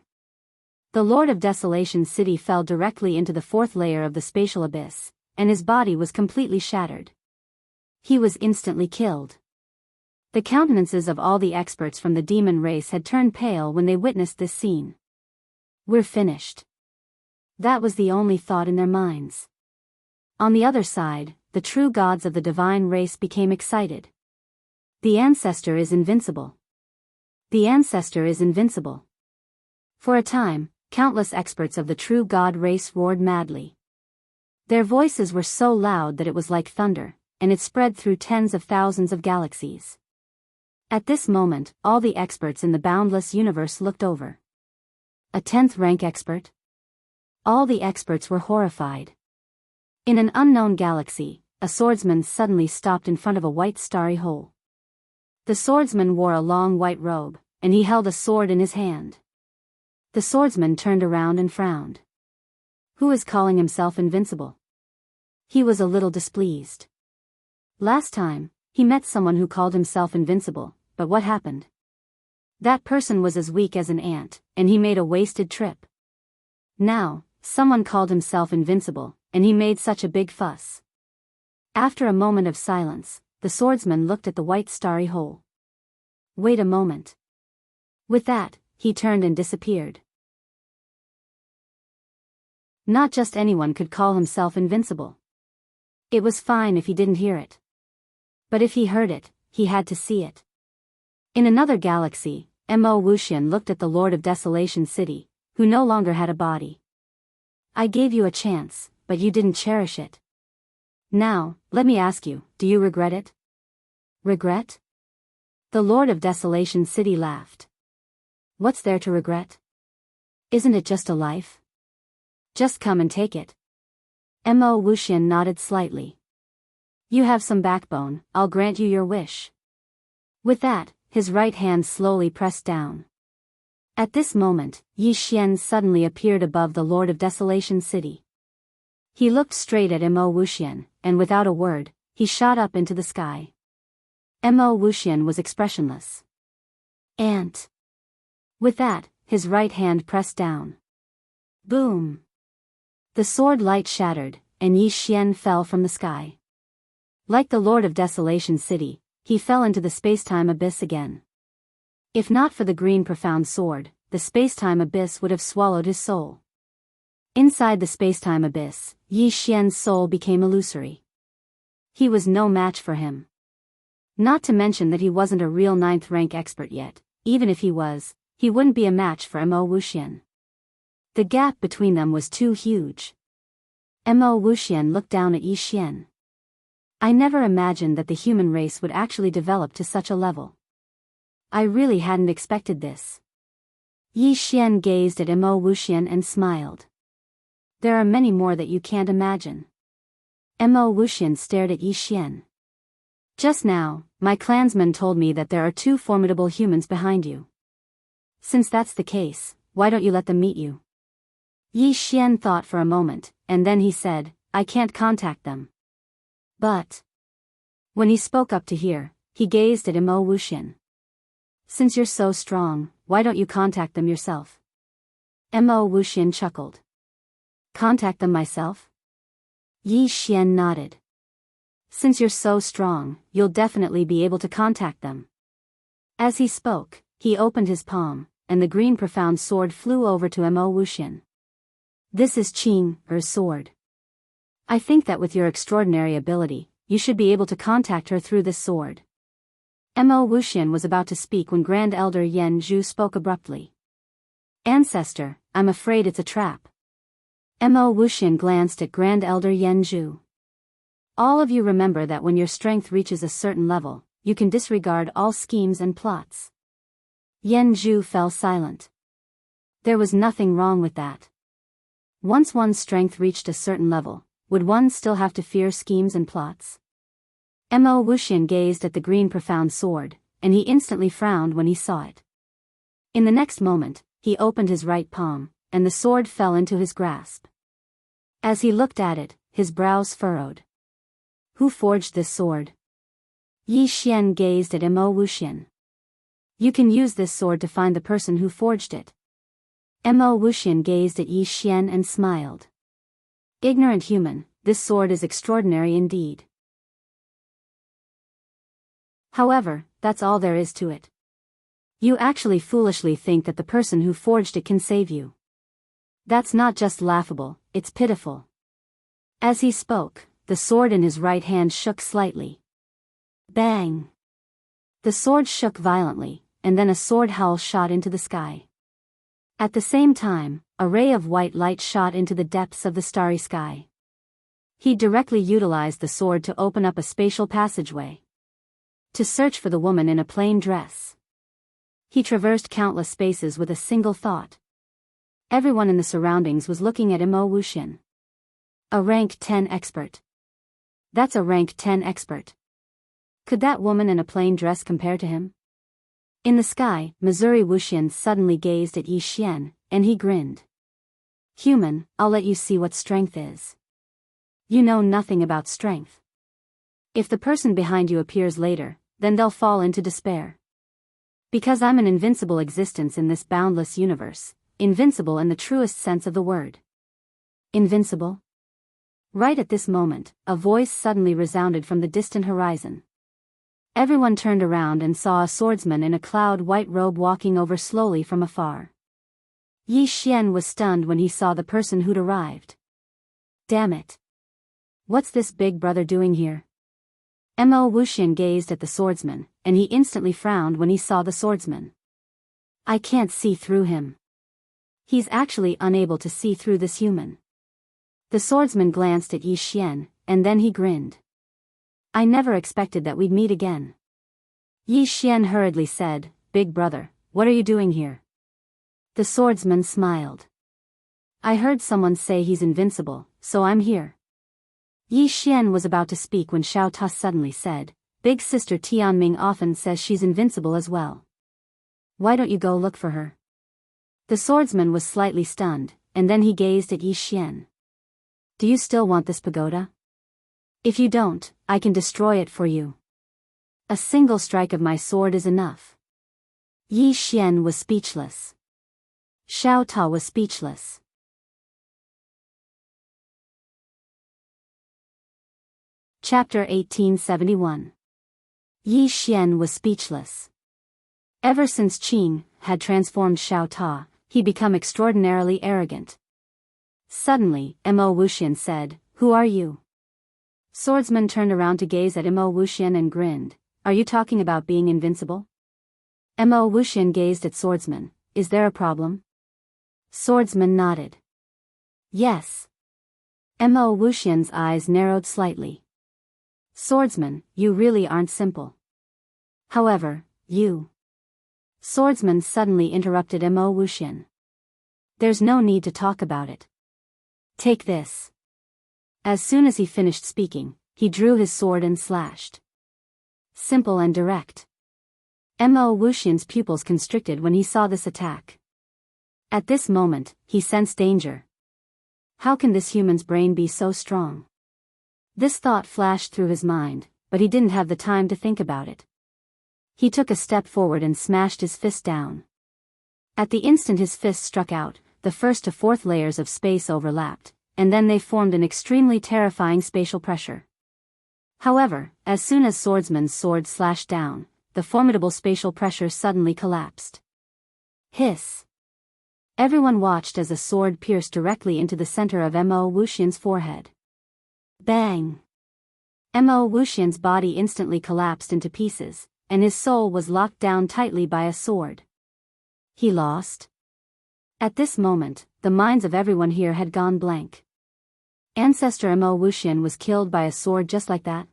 The Lord of Desolation City fell directly into the 4th layer of the spatial abyss, and his body was completely shattered. He was instantly killed. The countenances of all the experts from the demon race had turned pale when they witnessed this scene. We're finished. That was the only thought in their minds. On the other side, the true gods of the divine race became excited. The ancestor is invincible. The ancestor is invincible. For a time, countless experts of the true god race roared madly. Their voices were so loud that it was like thunder, and it spread through tens of thousands of galaxies. At this moment, all the experts in the boundless universe looked over. A 10th rank expert? All the experts were horrified. In an unknown galaxy, a swordsman suddenly stopped in front of a white starry hole. The swordsman wore a long white robe, and he held a sword in his hand. The swordsman turned around and frowned. Who is calling himself invincible? He was a little displeased. Last time, he met someone who called himself invincible, but what happened? That person was as weak as an ant, and he made a wasted trip. Now, someone called himself invincible, and he made such a big fuss. After a moment of silence, the swordsman looked at the white starry hole. Wait a moment. With that, he turned and disappeared. Not just anyone could call himself invincible. It was fine if he didn't hear it. But if he heard it, he had to see it. In another galaxy, Mo Wuxian looked at the Lord of Desolation City, who no longer had a body. I gave you a chance, but you didn't cherish it. Now, let me ask you, do you regret it? Regret? The Lord of Desolation City laughed. What's there to regret? Isn't it just a life? Just come and take it. Mo Wuxian nodded slightly. You have some backbone, I'll grant you your wish. With that, his right hand slowly pressed down. At this moment, Yi Xian suddenly appeared above the Lord of Desolation City. He looked straight at Mo Wuxian, and without a word, he shot up into the sky. Mo Wuxian was expressionless. Ant. With that, his right hand pressed down. Boom. The sword light shattered, and Yi Xian fell from the sky. Like the Lord of Desolation City, he fell into the space-time abyss again. If not for the green profound sword, the space-time abyss would have swallowed his soul. Inside the space-time abyss, Yi Xian's soul became illusory. He was no match for him. Not to mention that he wasn't a real 9th rank expert yet. Even if he was, he wouldn't be a match for Mo Wuxian. The gap between them was too huge. Mo Wuxian looked down at Yi Xian. I never imagined that the human race would actually develop to such a level. I really hadn't expected this. Yi Xian gazed at Mo Wuxian and smiled. There are many more that you can't imagine. Mo Wuxian stared at Yi Xian. Just now, my clansman told me that there are 2 formidable humans behind you. Since that's the case, why don't you let them meet you? Yi Xian thought for a moment, and then he said, I can't contact them. But when he spoke up to hear, he gazed at Mo Wuxian. Since you're so strong, why don't you contact them yourself? Mo Wuxian chuckled. Contact them myself? Yi Xian nodded. Since you're so strong, you'll definitely be able to contact them. As he spoke, he opened his palm, and the green profound sword flew over to Mo Wuxian. This is Qing's sword. I think that with your extraordinary ability, you should be able to contact her through this sword. Mo Wuxian was about to speak when Grand Elder Yan Zhu spoke abruptly. Ancestor, I'm afraid it's a trap. Mo Wuxian glanced at Grand Elder Yan Zhu. All of you remember that when your strength reaches a certain level, you can disregard all schemes and plots. Yan Zhu fell silent. There was nothing wrong with that. Once one's strength reached a certain level, would one still have to fear schemes and plots? Mo Wuxian gazed at the green profound sword, and he instantly frowned when he saw it. In the next moment, he opened his right palm, and the sword fell into his grasp. As he looked at it, his brows furrowed. Who forged this sword? Yi Xian gazed at Mo Wuxian. You can use this sword to find the person who forged it. Mo Wuxian gazed at Yi Xian and smiled. Ignorant human, this sword is extraordinary indeed. However, that's all there is to it. You actually foolishly think that the person who forged it can save you. That's not just laughable, it's pitiful. As he spoke, the sword in his right hand shook slightly. Bang! The sword shook violently, and then a sword howl shot into the sky. At the same time, a ray of white light shot into the depths of the starry sky. He directly utilized the sword to open up a spatial passageway. To search for the woman in a plain dress. He traversed countless spaces with a single thought. Everyone in the surroundings was looking at Mo Wuxian. A rank 10 expert. That's a rank 10 expert. Could that woman in a plain dress compare to him? In the sky, Missouri Wuxian suddenly gazed at Yi Xian, and he grinned. Human, I'll let you see what strength is. You know nothing about strength. If the person behind you appears later, then they'll fall into despair. Because I'm an invincible existence in this boundless universe, invincible in the truest sense of the word. Invincible? Right at this moment, a voice suddenly resounded from the distant horizon. Everyone turned around and saw a swordsman in a cloud-white robe walking over slowly from afar. Yi Xian was stunned when he saw the person who'd arrived. Damn it! What's this big brother doing here? Mo Wuxian gazed at the swordsman, and he instantly frowned when he saw the swordsman. I can't see through him. He's actually unable to see through this human. The swordsman glanced at Yi Xian, and then he grinned. I never expected that we'd meet again. Yi Xian hurriedly said, Big brother, what are you doing here? The swordsman smiled. I heard someone say he's invincible, so I'm here. Yi Xian was about to speak when Xiao Ta suddenly said, Big sister Tianming often says she's invincible as well. Why don't you go look for her? The swordsman was slightly stunned, and then he gazed at Yi Xian. Do you still want this pagoda? If you don't, I can destroy it for you. A single strike of my sword is enough. Yi Xian was speechless. Xiao Ta was speechless. Chapter 1871. Yi Xian was speechless. Ever since Qing had transformed Xiao Ta, he become extraordinarily arrogant. Suddenly, Mo Wuxian said, Who are you? Swordsman turned around to gaze at Mo Wuxian and grinned. Are you talking about being invincible? Mo Wuxian gazed at Swordsman. Is there a problem? Swordsman nodded. Yes. Mo Wuxian's eyes narrowed slightly. Swordsman, you really aren't simple. However, you... Swordsman suddenly interrupted Mo Wuxian. There's no need to talk about it. Take this. As soon as he finished speaking, he drew his sword and slashed. Simple and direct. Mo Wuxian's pupils constricted when he saw this attack. At this moment, he sensed danger. How can this human's brain be so strong? This thought flashed through his mind, but he didn't have the time to think about it. He took a step forward and smashed his fist down. At the instant his fist struck out, the first to fourth layers of space overlapped, and then they formed an extremely terrifying spatial pressure. However, as soon as Swordsman's sword slashed down, the formidable spatial pressure suddenly collapsed. Hiss! Everyone watched as a sword pierced directly into the center of Mo Wuxian's forehead. Bang! Mo Wuxian's body instantly collapsed into pieces, and his soul was locked down tightly by a sword. He lost? At this moment, the minds of everyone here had gone blank. Ancestor Mo Wuxian was killed by a sword just like that?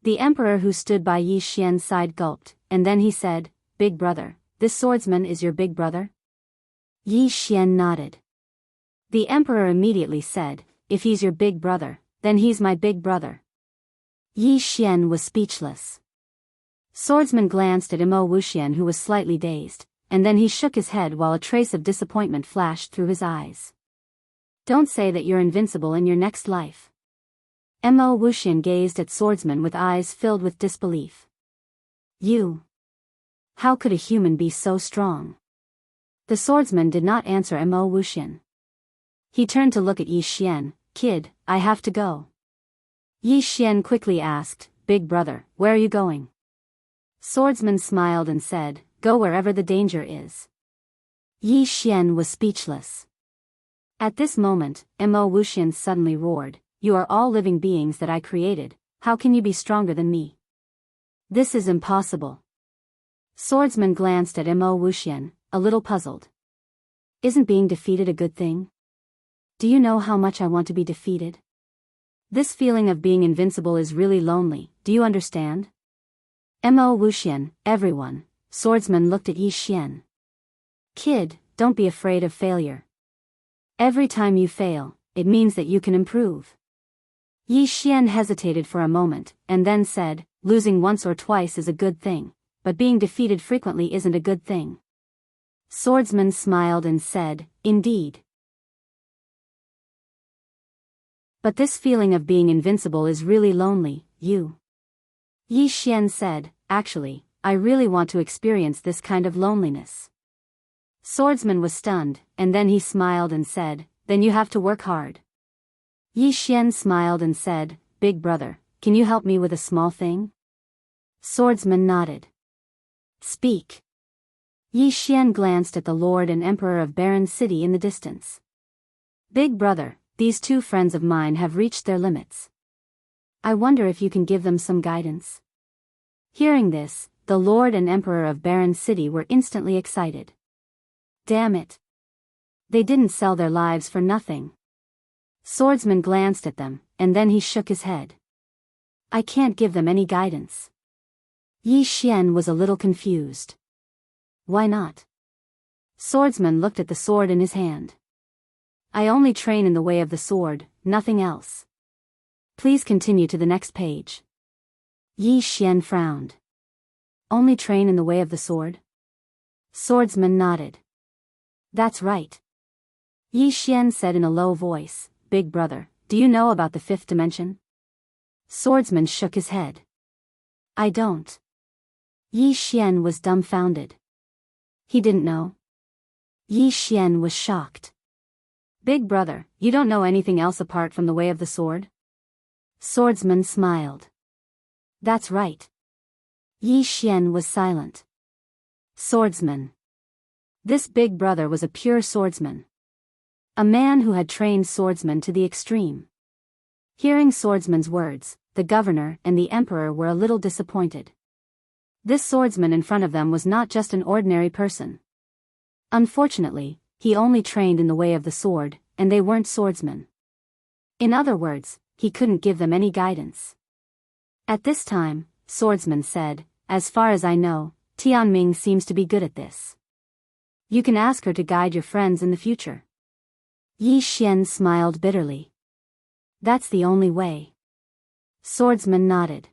The emperor who stood by Yi Xian's side gulped, and then he said, Big brother, this swordsman is your big brother? Yi Xian nodded. The emperor immediately said, If he's your big brother, then he's my big brother. Yi Xian was speechless. Swordsman glanced at Mo Wuxian who was slightly dazed, and then he shook his head while a trace of disappointment flashed through his eyes. Don't say that you're invincible in your next life. Mo Wuxian gazed at Swordsman with eyes filled with disbelief. You. How could a human be so strong? The swordsman did not answer Mo Wuxian. He turned to look at Yi Xian. Kid, I have to go. Yi Xian quickly asked, Big brother, where are you going? Swordsman smiled and said, Go wherever the danger is. Yi Xian was speechless. At this moment, Mo Wuxian suddenly roared, You are all living beings that I created, how can you be stronger than me? This is impossible. Swordsman glanced at Mo Wuxian, a little puzzled. Isn't being defeated a good thing? Do you know how much I want to be defeated? This feeling of being invincible is really lonely, do you understand? Mo Wuxian, everyone, Swordsman looked at Yi Xian. Kid, don't be afraid of failure. Every time you fail, it means that you can improve. Yi Xian hesitated for a moment, and then said, Losing once or twice is a good thing, but being defeated frequently isn't a good thing. Swordsman smiled and said, Indeed. But this feeling of being invincible is really lonely, you. Yi Xian said, Actually, I really want to experience this kind of loneliness. Swordsman was stunned, and then he smiled and said, Then you have to work hard. Yi Xian smiled and said, Big brother, can you help me with a small thing? Swordsman nodded. Speak. Yi Xian glanced at the Lord and Emperor of Barren City in the distance. Big brother, these two friends of mine have reached their limits. I wonder if you can give them some guidance. Hearing this, the Lord and Emperor of Barren City were instantly excited. Damn it. They didn't sell their lives for nothing. Swordsman glanced at them, and then he shook his head. I can't give them any guidance. Yi Xian was a little confused. Why not? Swordsman looked at the sword in his hand. I only train in the way of the sword, nothing else. Please continue to the next page. Yi Xian frowned. Only train in the way of the sword? Swordsman nodded. That's right. Yi Xian said in a low voice, Big brother, do you know about the fifth dimension? Swordsman shook his head. I don't. Yi Xian was dumbfounded. He didn't know. Yi Xian was shocked. Big brother, you don't know anything else apart from the way of the sword? Swordsman smiled. That's right. Yi Xian was silent. Swordsman. This big brother was a pure swordsman. A man who had trained swordsmen to the extreme. Hearing Swordsman's words, the governor and the emperor were a little disappointed. This swordsman in front of them was not just an ordinary person. Unfortunately, he only trained in the way of the sword, and they weren't swordsmen. In other words, he couldn't give them any guidance. At this time, Swordsman said, as far as I know, Tianming seems to be good at this. You can ask her to guide your friends in the future. Yi Xian smiled bitterly. That's the only way. Swordsman nodded.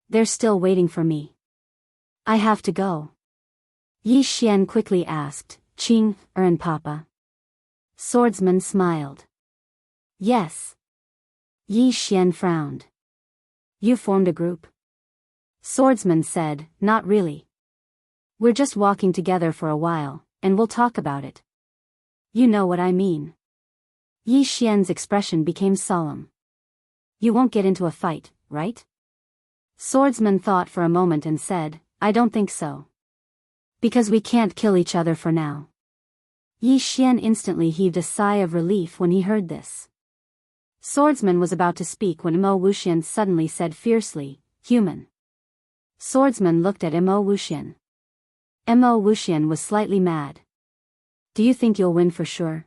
They're still waiting for me. I have to go. Yi Xian quickly asked, Qing, and Papa? Swordsman smiled. Yes. Yi Xian frowned. You formed a group? Swordsman said, not really. We're just walking together for a while, and we'll talk about it. You know what I mean. Yi Xian's expression became solemn. You won't get into a fight, right? Swordsman thought for a moment and said, I don't think so. Because we can't kill each other for now. Yi Xian instantly heaved a sigh of relief when he heard this. Swordsman was about to speak when Imo Wuxian suddenly said fiercely, Human. Swordsman looked at Imo Wuxian. Imo Wuxian was slightly mad. Do you think you'll win for sure?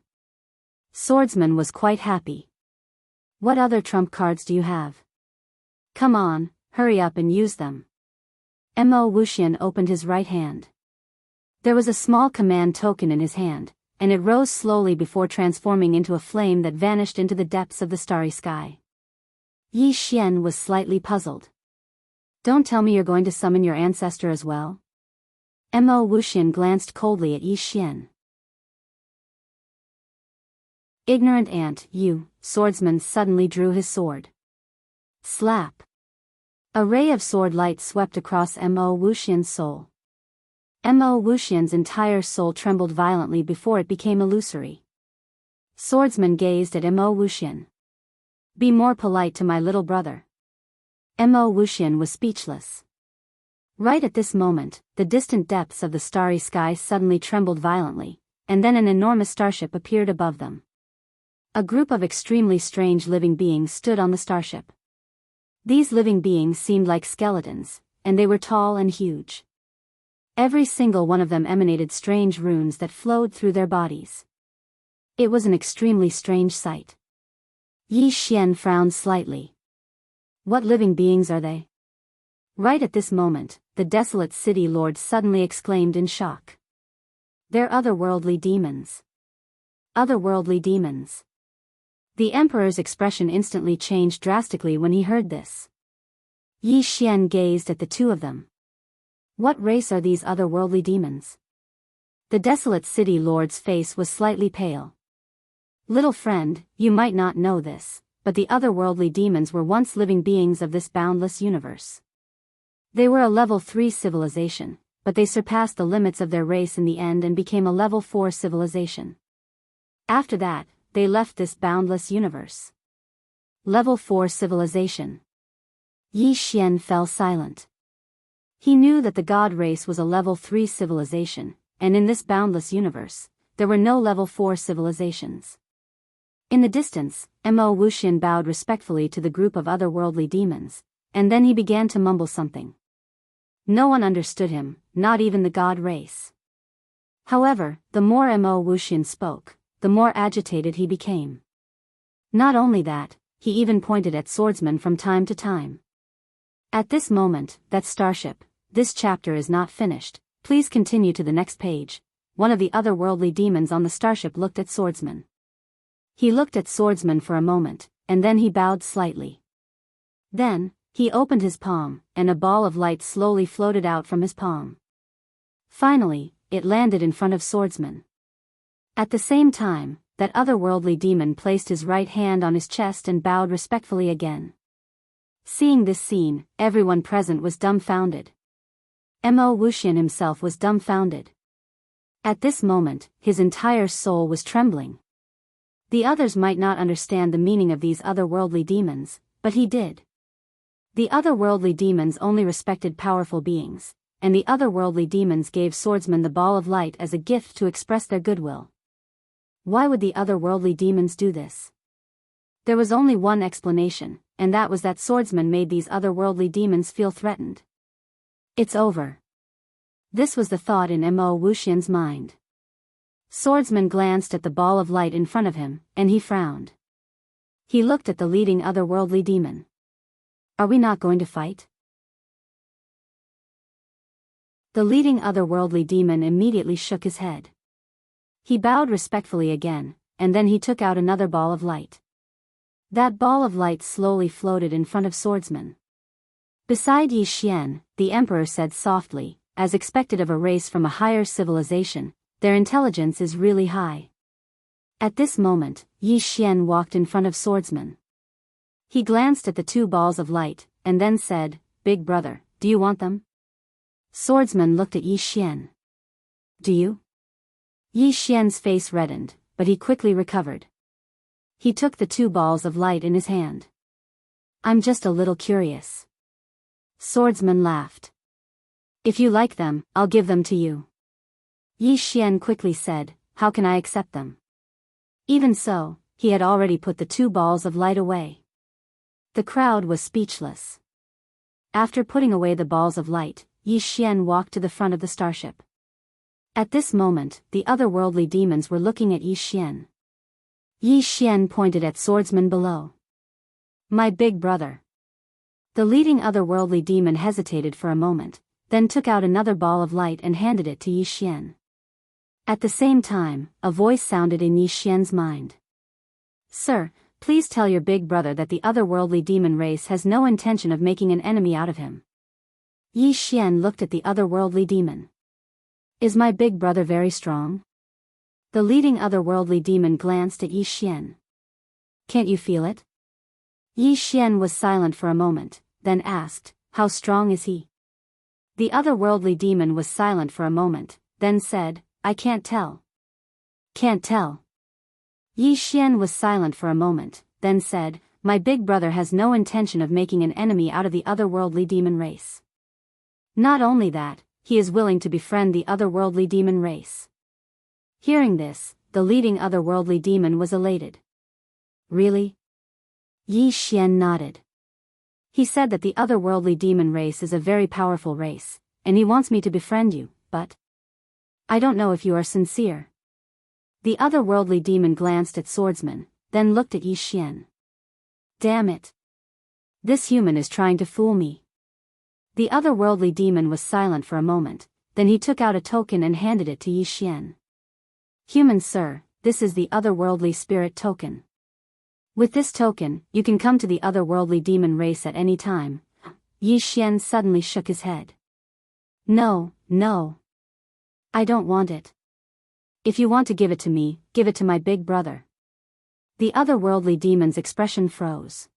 Swordsman was quite happy. What other trump cards do you have? Come on, hurry up and use them. Imo Wuxian opened his right hand. There was a small command token in his hand, and it rose slowly before transforming into a flame that vanished into the depths of the starry sky. Yi Xian was slightly puzzled. Don't tell me you're going to summon your ancestor as well? Imo Wuxian glanced coldly at Yi Xian. Ignorant ant, you, Swordsman suddenly drew his sword. Slap. A ray of sword light swept across Imo Wuxian's soul. Imo Wuxian's entire soul trembled violently before it became illusory. Swordsman gazed at Imo Wuxian. Be more polite to my little brother. Imo Wuxian was speechless. Right at this moment, the distant depths of the starry sky suddenly trembled violently, and then an enormous starship appeared above them. A group of extremely strange living beings stood on the starship. These living beings seemed like skeletons, and they were tall and huge. Every single one of them emanated strange runes that flowed through their bodies. It was an extremely strange sight. Yi Xian frowned slightly. What living beings are they? Right at this moment, the desolate city lord suddenly exclaimed in shock. They're otherworldly demons. Otherworldly demons. The emperor's expression instantly changed drastically when he heard this. Yi Xian gazed at the two of them. What race are these otherworldly demons? The desolate city lord's face was slightly pale. Little friend, you might not know this, but the otherworldly demons were once living beings of this boundless universe. They were a level 3 civilization, but they surpassed the limits of their race in the end and became a level 4 civilization. After that, they left this boundless universe. Level 4 civilization. Yi Xian fell silent. He knew that the god race was a level 3 civilization, and in this boundless universe, there were no level 4 civilizations. In the distance, Mo Wuxian bowed respectfully to the group of otherworldly demons, and then he began to mumble something. No one understood him, not even the god race. However, the more Mo Wuxian spoke, the more agitated he became. Not only that, he even pointed at swordsmen from time to time. At this moment, that starship, this chapter is not finished, please continue to the next page. One of the otherworldly demons on the starship looked at swordsman. He looked at swordsman for a moment, and then he bowed slightly. Then, he opened his palm, and a ball of light slowly floated out from his palm. Finally, it landed in front of swordsman. At the same time, that otherworldly demon placed his right hand on his chest and bowed respectfully again. Seeing this scene, everyone present was dumbfounded. Mo Wuxian himself was dumbfounded. At this moment, his entire soul was trembling. The others might not understand the meaning of these otherworldly demons, but he did. The otherworldly demons only respected powerful beings, and the otherworldly demons gave swordsmen the ball of light as a gift to express their goodwill. Why would the otherworldly demons do this? There was only one explanation, and that was that swordsmen made these otherworldly demons feel threatened. It's over. This was the thought in Mo Wuxian's mind. Swordsman glanced at the ball of light in front of him, and he frowned. He looked at the leading otherworldly demon. Are we not going to fight? The leading otherworldly demon immediately shook his head. He bowed respectfully again, and then he took out another ball of light. That ball of light slowly floated in front of swordsman. Beside Yi Xian, the emperor said softly, as expected of a race from a higher civilization, their intelligence is really high. At this moment, Yi Xian walked in front of swordsman. He glanced at the two balls of light, and then said, "Big brother, do you want them?" Swordsman looked at Yi Xian. "Do you?" Yi Xian's face reddened, but he quickly recovered. He took the two balls of light in his hand. "I'm just a little curious." Swordsman laughed. "If you like them, I'll give them to you." Yi Xian quickly said, "How can I accept them?" Even so, he had already put the two balls of light away. The crowd was speechless. After putting away the balls of light, Yi Xian walked to the front of the starship. At this moment, the otherworldly demons were looking at Yi Xian. Yi Xian pointed at swordsman below. "My big brother." The leading otherworldly demon hesitated for a moment, then took out another ball of light and handed it to Yi Xian. At the same time, a voice sounded in Yi Xian's mind. "Sir, please tell your big brother that the otherworldly demon race has no intention of making an enemy out of him." Yi Xian looked at the otherworldly demon. "Is my big brother very strong?" The leading otherworldly demon glanced at Yi Xian. "Can't you feel it?" Yi Xian was silent for a moment, then asked, "How strong is he?" The otherworldly demon was silent for a moment, then said, "I can't tell." "Can't tell." Yi Xian was silent for a moment, then said, "My big brother has no intention of making an enemy out of the otherworldly demon race. Not only that, he is willing to befriend the otherworldly demon race." Hearing this, the leading otherworldly demon was elated. "Really?" Yi Xian nodded. "He said that the otherworldly demon race is a very powerful race, and he wants me to befriend you, but I don't know if you are sincere." The otherworldly demon glanced at swordsman, then looked at Yi Xian. "Damn it. This human is trying to fool me." The otherworldly demon was silent for a moment, then he took out a token and handed it to Yi Xian. "Human sir, this is the otherworldly spirit token. With this token, you can come to the otherworldly demon race at any time." Yi Xian suddenly shook his head. "No, no. I don't want it. If you want to give it to me, give it to my big brother." The otherworldly demon's expression froze.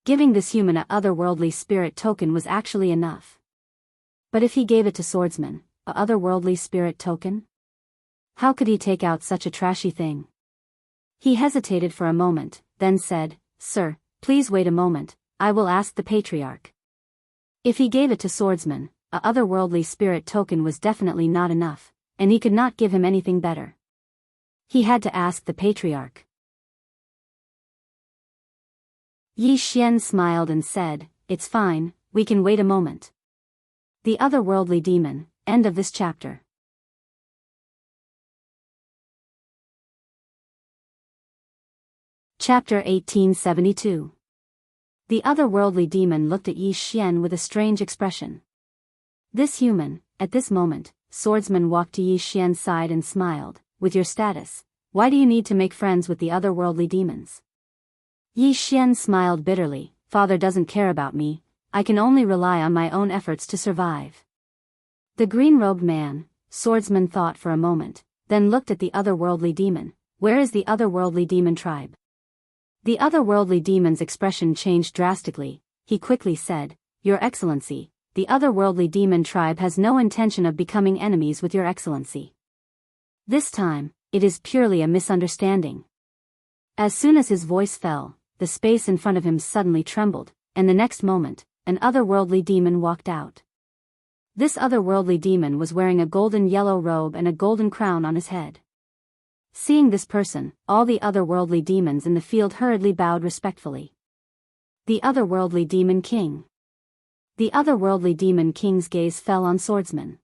Giving this human a otherworldly spirit token was actually enough. But if he gave it to swordsman, a otherworldly spirit token? How could he take out such a trashy thing? He hesitated for a moment, then said, "Sir, please wait a moment, I will ask the patriarch." If he gave it to swordsman, a otherworldly spirit token was definitely not enough, and he could not give him anything better. He had to ask the patriarch. Yi Xian smiled and said, "It's fine, we can wait a moment." The Otherworldly Demon, end of this chapter. Chapter 1872. The Otherworldly Demon looked at Yi Xian with a strange expression. This human, at this moment, Swordsman walked to Yi Xian's side and smiled, "With your status, why do you need to make friends with the Otherworldly Demons?" Yi Xian smiled bitterly, "Father doesn't care about me, I can only rely on my own efforts to survive." The green-robed man, Swordsman thought for a moment, then looked at the Otherworldly Demon. "Where is the Otherworldly Demon tribe?" The Otherworldly Demon's expression changed drastically. He quickly said, "Your Excellency, the Otherworldly Demon tribe has no intention of becoming enemies with Your Excellency. This time, it is purely a misunderstanding." As soon as his voice fell, the space in front of him suddenly trembled, and the next moment, an Otherworldly Demon walked out. This Otherworldly Demon was wearing a golden yellow robe and a golden crown on his head. Seeing this person, all the Otherworldly Demons in the field hurriedly bowed respectfully. The Otherworldly Demon King. The Otherworldly Demon King's gaze fell on Swordsman.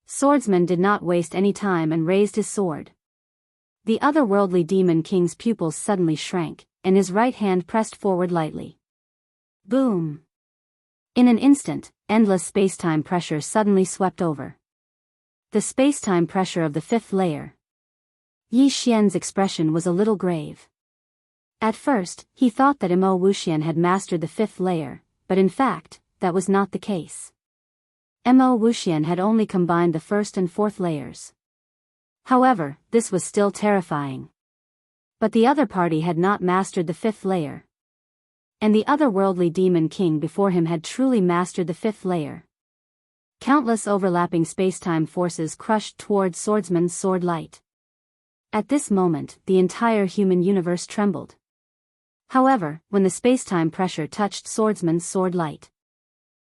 Swordsman did not waste any time and raised his sword. The Otherworldly Demon King's pupils suddenly shrank, and his right hand pressed forward lightly. Boom! In an instant, endless spacetime pressure suddenly swept over. The spacetime pressure of the fifth layer. Yi Xian's expression was a little grave. At first, he thought that Imo Wuxian had mastered the fifth layer, but in fact, that was not the case. Imo Wuxian had only combined the first and fourth layers. However, this was still terrifying. But the other party had not mastered the fifth layer. And the Otherworldly Demon King before him had truly mastered the fifth layer. Countless overlapping spacetime forces crushed toward Swordsman's sword light. At this moment, the entire human universe trembled. However, when the spacetime pressure touched Swordsman's sword light,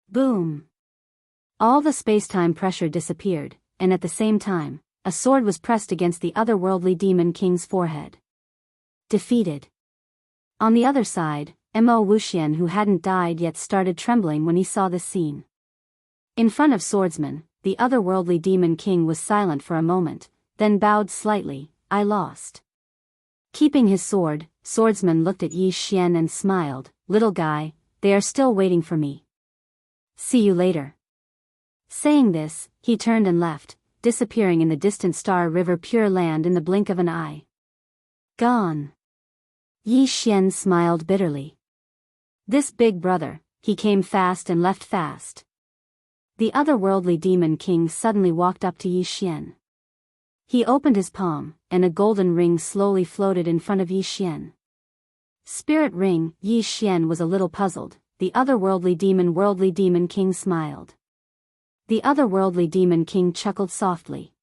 boom! All the spacetime pressure disappeared, and at the same time, a sword was pressed against the Otherworldly Demon King's forehead. Defeated. On the other side, Imo Wuxian, who hadn't died yet, started trembling when he saw this scene. In front of Swordsman, the Otherworldly Demon King was silent for a moment, then bowed slightly. "I lost." Keeping his sword, Swordsman looked at Yi Xian and smiled, "Little guy, they are still waiting for me. See you later." Saying this, he turned and left, disappearing in the distant Star River Pure Land in the blink of an eye. Gone. Yi Xian smiled bitterly. This big brother, he came fast and left fast. The Otherworldly Demon King suddenly walked up to Yi Xian. He opened his palm, and a golden ring slowly floated in front of Yi Xian. Spirit ring. Yi Xian was a little puzzled. The Otherworldly Demon King smiled. The Otherworldly Demon King chuckled softly.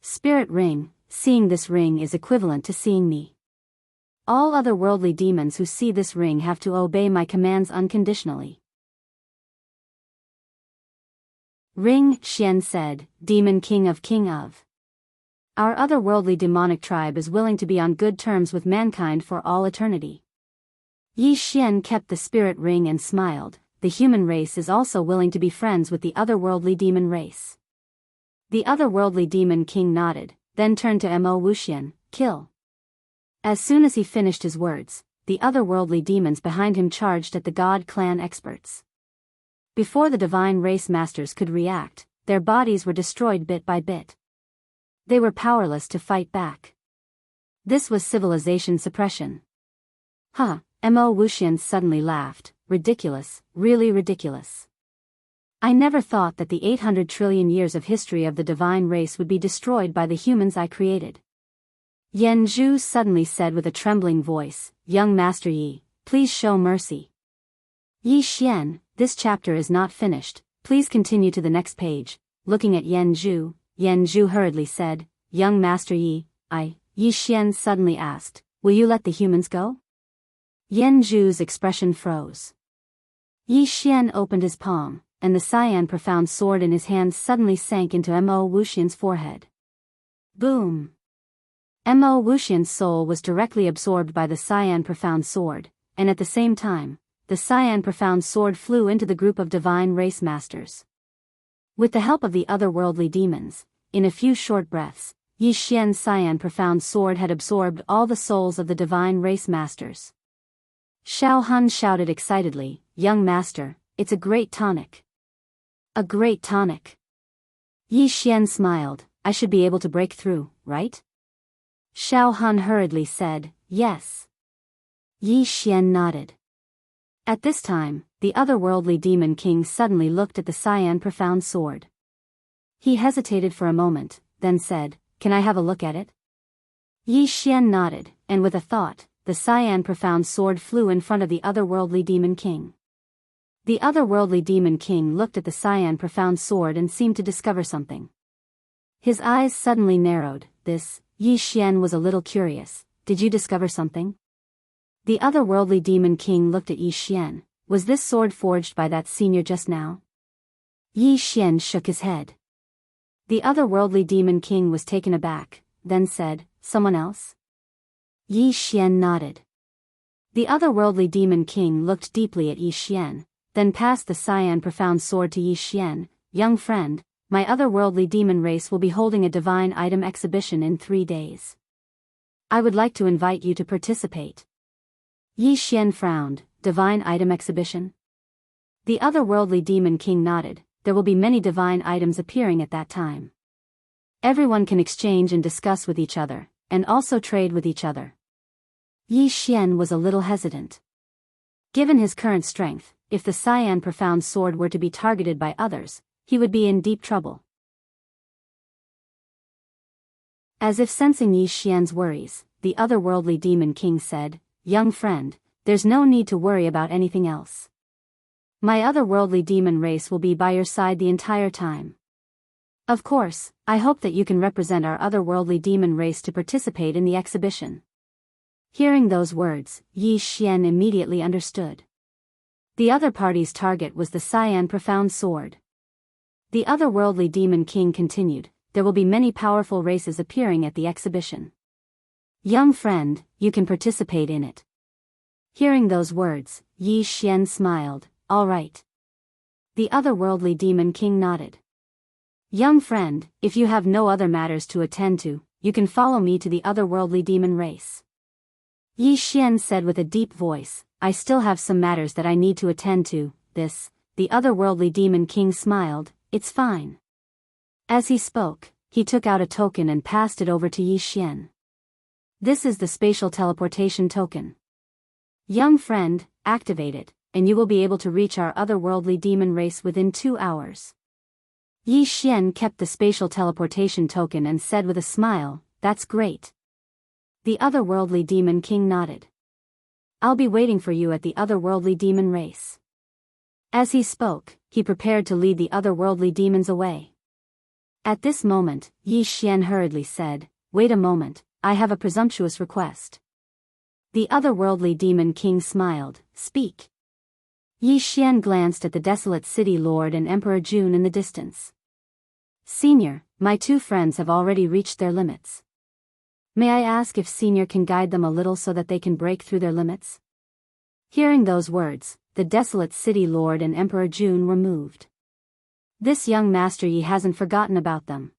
Spirit ring, seeing this ring is equivalent to seeing me. All Otherworldly demons who see this ring have to obey my commands unconditionally. Ring, Xian said, Demon King of. Our Otherworldly demonic tribe is willing to be on good terms with mankind for all eternity. Yi Xian kept the spirit ring and smiled. The human race is also willing to be friends with the Otherworldly demon race. The Otherworldly Demon King nodded, then turned to Imo Wuxian, "Kill." As soon as he finished his words, the Otherworldly demons behind him charged at the God Clan experts. Before the Divine Race Masters could react, their bodies were destroyed bit by bit. They were powerless to fight back. This was civilization suppression. Huh, Imo Wuxian suddenly laughed. Ridiculous, really ridiculous. I never thought that the 800 trillion years of history of the divine race would be destroyed by the humans I created. Yan Zhu suddenly said with a trembling voice, "Young Master Yi, please show mercy." Yi Xian, this chapter is not finished, please continue to the next page. Looking at Yan Zhu hurriedly said, "Young Master Yi, Yi Xian suddenly asked, "Will you let the humans go?" Yan Zhu's expression froze. Yi Xian opened his palm, and the cyan profound sword in his hand suddenly sank into Mo Wuxian's forehead. Boom! Mo Wuxian's soul was directly absorbed by the cyan profound sword, and at the same time, the cyan profound sword flew into the group of divine race masters. With the help of the otherworldly demons, in a few short breaths, Yi Xian's cyan profound sword had absorbed all the souls of the divine race masters. Xiao Han shouted excitedly, "Young master, it's a great tonic." A great tonic. Yi Xian smiled, "I should be able to break through, right?" Xiao Han hurriedly said, "Yes." Yi Xian nodded. At this time, the otherworldly demon king suddenly looked at the cyan profound sword. He hesitated for a moment, then said, "Can I have a look at it?" Yi Xian nodded, and with a thought, the cyan profound sword flew in front of the otherworldly demon king. The otherworldly demon king looked at the cyan profound sword and seemed to discover something. His eyes suddenly narrowed. Yi Xian was a little curious. "Did you discover something?" The otherworldly demon king looked at Yi Xian. "Was this sword forged by that senior just now?" Yi Xian shook his head. The otherworldly demon king was taken aback, then said, "Someone else?" Yi Xian nodded. The otherworldly demon king looked deeply at Yi Xian, then passed the cyan profound sword to Yi Xian. "Young friend, my otherworldly demon race will be holding a divine item exhibition in 3 days. I would like to invite you to participate." Yi Xian frowned. "Divine item exhibition?" The otherworldly demon king nodded. "There will be many divine items appearing at that time. Everyone can exchange and discuss with each other, and also trade with each other." Yi Xian was a little hesitant. Given his current strength, if the cyan profound sword were to be targeted by others, he would be in deep trouble. As if sensing Yi Xian's worries, the otherworldly demon king said, "Young friend, there's no need to worry about anything else. My otherworldly demon race will be by your side the entire time. Of course, I hope that you can represent our otherworldly demon race to participate in the exhibition." Hearing those words, Yi Xian immediately understood. The other party's target was the cyan profound sword. The otherworldly demon king continued, "There will be many powerful races appearing at the exhibition. Young friend, you can participate in it." Hearing those words, Yi Xian smiled, "All right." The otherworldly demon king nodded. "Young friend, if you have no other matters to attend to, you can follow me to the otherworldly demon race." Yi Xian said with a deep voice, "I still have some matters that I need to attend to." The otherworldly demon king smiled, "It's fine." As he spoke, he took out a token and passed it over to Yi Xian. "This is the spatial teleportation token. Young friend, activate it, and you will be able to reach our otherworldly demon race within 2 hours." Yi Xian kept the spatial teleportation token and said with a smile, "That's great." The otherworldly demon king nodded. "I'll be waiting for you at the otherworldly demon race." As he spoke, he prepared to lead the otherworldly demons away. At this moment, Yi Xian hurriedly said, "Wait a moment, I have a presumptuous request." The otherworldly demon king smiled, "Speak." Yi Xian glanced at the desolate city lord and Emperor Jun in the distance. "Senior, my 2 friends have already reached their limits. May I ask if Senior can guide them a little so that they can break through their limits?" Hearing those words, the desolate city lord and Emperor Jun were moved. This young master Yi hasn't forgotten about them.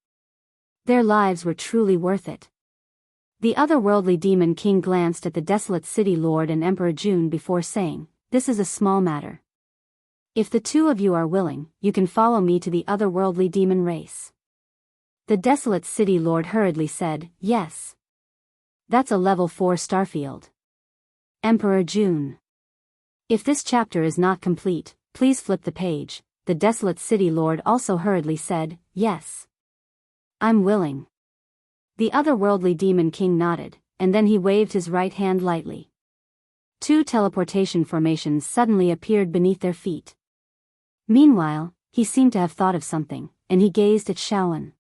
Their lives were truly worth it. The otherworldly demon king glanced at the desolate city lord and Emperor Jun before saying, "This is a small matter. If the 2 of you are willing, you can follow me to the otherworldly demon race." The desolate city lord hurriedly said, "Yes. That's a level 4 starfield." Emperor Jun. If this chapter is not complete, please flip the page. The desolate city lord also hurriedly said, "Yes. I'm willing." The otherworldly demon king nodded, and then he waved his right hand lightly. 2 teleportation formations suddenly appeared beneath their feet. Meanwhile, he seemed to have thought of something, and he gazed at Shaoan.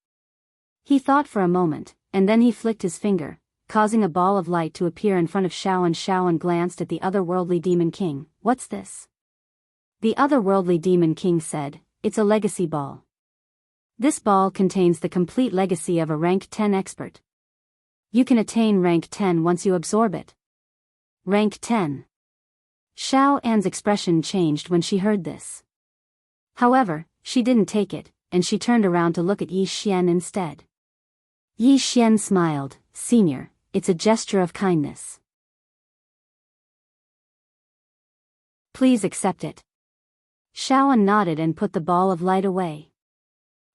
He thought for a moment, and then he flicked his finger, causing a ball of light to appear in front of Shaoan. Shaoan glanced at the otherworldly demon king. "What's this?" The otherworldly demon king said, it's a legacy ball. This ball contains the complete legacy of a rank 10 expert. You can attain rank 10 once you absorb it. Rank 10. Xiao An's expression changed when she heard this. However, she didn't take it, and she turned around to look at Yi Xian instead. Yi Xian smiled, "Senior, it's a gesture of kindness. Please accept it." Xiao An nodded and put the ball of light away.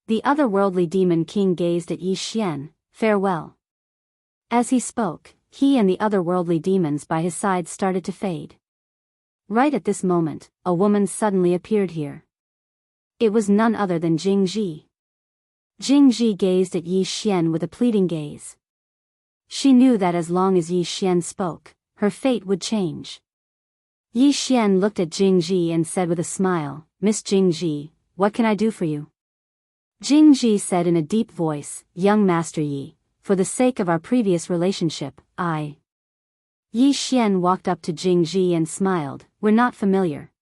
The otherworldly demon king gazed at Yi Xian, "Farewell." As he spoke, he and the otherworldly demons by his side started to fade. Right at this moment, a woman suddenly appeared here. It was none other than Jingji. Jingji gazed at Yi Xian with a pleading gaze. She knew that as long as Yi Xian spoke, her fate would change. Yi Xian looked at Jingji and said with a smile, "Miss Jingji, what can I do for you?" Jingji said in a deep voice, "Young Master Yi, for the sake of our previous relationship, I..." Yi Xian walked up to Jingji and smiled, "We're not familiar."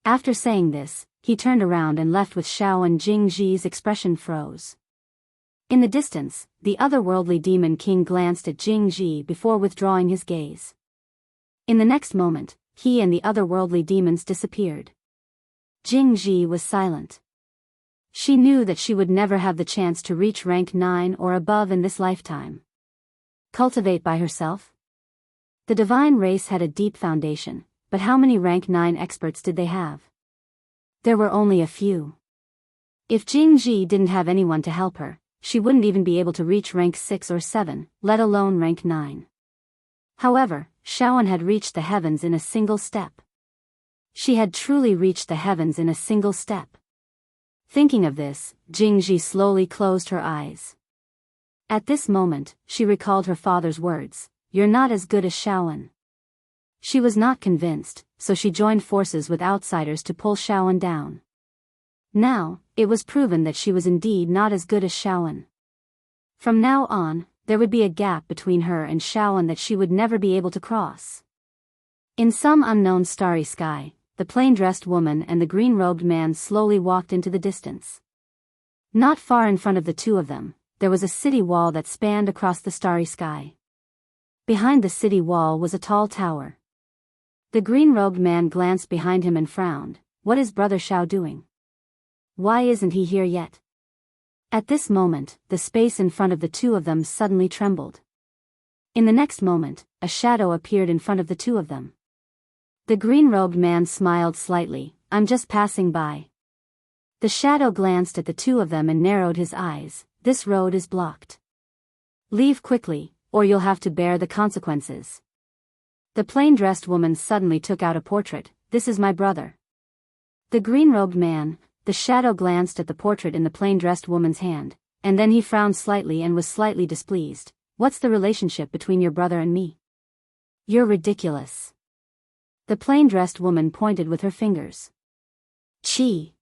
After saying this, he turned around and left with Xiao, and Jingji's expression froze. In the distance, the otherworldly demon king glanced at Jingji before withdrawing his gaze. In the next moment, he and the otherworldly demons disappeared. Jingji was silent. She knew that she would never have the chance to reach rank 9 or above in this lifetime. Cultivate by herself? The divine race had a deep foundation, but how many rank 9 experts did they have? There were only a few. If Jingji didn't have anyone to help her, she wouldn't even be able to reach rank 6 or 7, let alone rank 9. However, Xiaoan had reached the heavens in a single step. She had truly reached the heavens in a single step. Thinking of this, Jingji slowly closed her eyes. At this moment, she recalled her father's words, "You're not as good as Xiaoan." She was not convinced, so she joined forces with outsiders to pull Xiaoan down. Now, it was proven that she was indeed not as good as Xiaoan. From now on, there would be a gap between her and Xiaoan that she would never be able to cross. In some unknown starry sky, the plain-dressed woman and the green-robed man slowly walked into the distance. Not far in front of the two of them, there was a city wall that spanned across the starry sky. Behind the city wall was a tall tower. The green-robed man glanced behind him and frowned. What is Brother Xiao doing? Why isn't he here yet? At this moment, the space in front of the two of them suddenly trembled. In the next moment, a shadow appeared in front of the two of them. The green-robed man smiled slightly, "I'm just passing by." The shadow glanced at the two of them and narrowed his eyes. "This road is blocked. Leave quickly, or you'll have to bear the consequences." The plain-dressed woman suddenly took out a portrait. "This is my brother." The green-robed man, the shadow glanced at the portrait in the plain-dressed woman's hand, and then he frowned slightly and was slightly displeased. "What's the relationship between your brother and me?" "You're ridiculous." The plain-dressed woman pointed with her fingers. "Chi."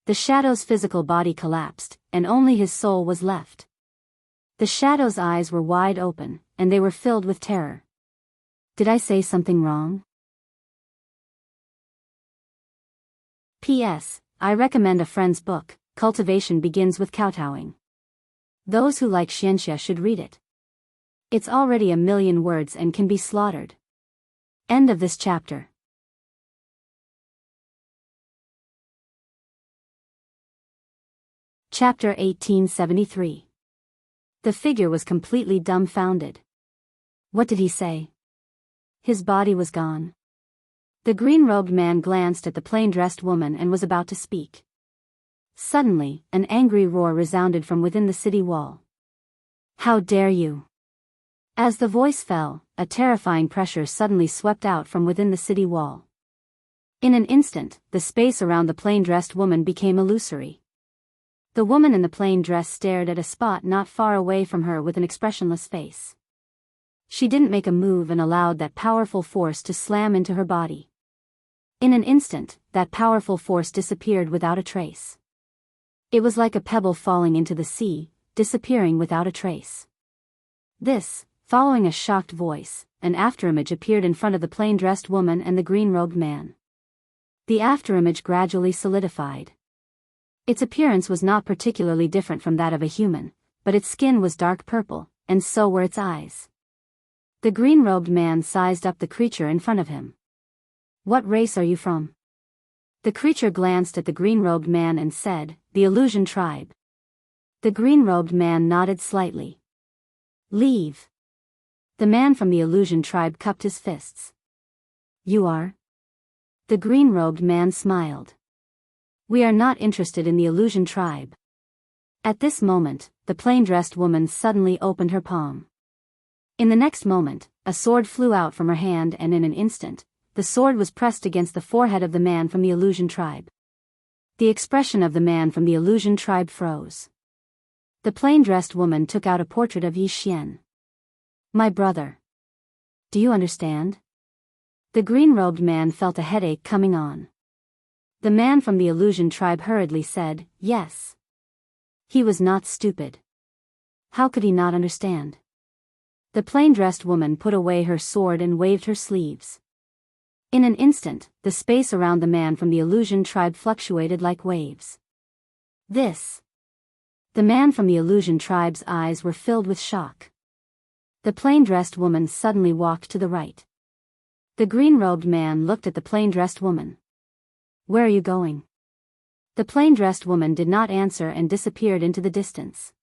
The shadow's physical body collapsed, and only his soul was left. The shadow's eyes were wide open, and they were filled with terror. "Did I say something wrong?" P.S. I recommend a friend's book, Cultivation Begins with Kowtowing. Those who like Xianxia should read it. It's already 1,000,000 words and can be slaughtered. End of this chapter. Chapter 1873. The figure was completely dumbfounded. What did he say? His body was gone. The green-robed man glanced at the plain-dressed woman and was about to speak. Suddenly, an angry roar resounded from within the city wall. "How dare you!" As the voice fell, a terrifying pressure suddenly swept out from within the city wall. In an instant, the space around the plain-dressed woman became illusory. The woman in the plain dress stared at a spot not far away from her with an expressionless face. She didn't make a move and allowed that powerful force to slam into her body. In an instant, that powerful force disappeared without a trace. It was like a pebble falling into the sea, disappearing without a trace. This, following a shocked voice, an afterimage appeared in front of the plain-dressed woman and the green-robed man. The afterimage gradually solidified. Its appearance was not particularly different from that of a human, but its skin was dark purple, and so were its eyes. The green-robed man sized up the creature in front of him. "What race are you from?" The creature glanced at the green-robed man and said, "The Illusion tribe." The green-robed man nodded slightly. "Leave." The man from the Illusion tribe cupped his fists. "You are?" The green-robed man smiled. "We are not interested in the Illusion tribe." At this moment, the plain-dressed woman suddenly opened her palm. In the next moment, a sword flew out from her hand, and in an instant, the sword was pressed against the forehead of the man from the Illusion tribe. The expression of the man from the Illusion tribe froze. The plain-dressed woman took out a portrait of Yi Xian. "My brother. Do you understand?" The green-robed man felt a headache coming on. The man from the Illusion tribe hurriedly said, "Yes." He was not stupid. How could he not understand? The plain-dressed woman put away her sword and waved her sleeves. In an instant, the space around the man from the Illusion tribe fluctuated like waves. "This." The man from the Illusion tribe's eyes were filled with shock. The plain-dressed woman suddenly walked to the right. The green-robed man looked at the plain-dressed woman. "Where are you going?" The plain-dressed woman did not answer and disappeared into the distance.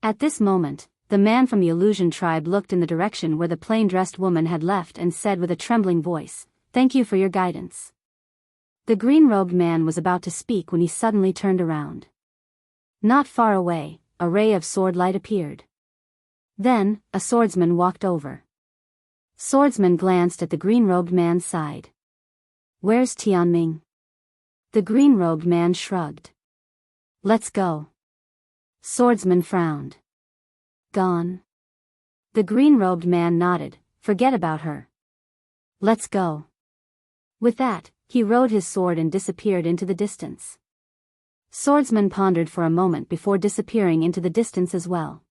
At this moment, the man from the Illusion tribe looked in the direction where the plain-dressed woman had left and said with a trembling voice, "Thank you for your guidance." The green-robed man was about to speak when he suddenly turned around. Not far away, a ray of sword light appeared. Then, a swordsman walked over. Swordsman glanced at the green-robed man's side. "Where's Tianming?" The green-robed man shrugged. "Let's go." Swordsman frowned. "Gone?" The green-robed man nodded. "Forget about her. Let's go." With that, he rode his sword and disappeared into the distance. Swordsman pondered for a moment before disappearing into the distance as well.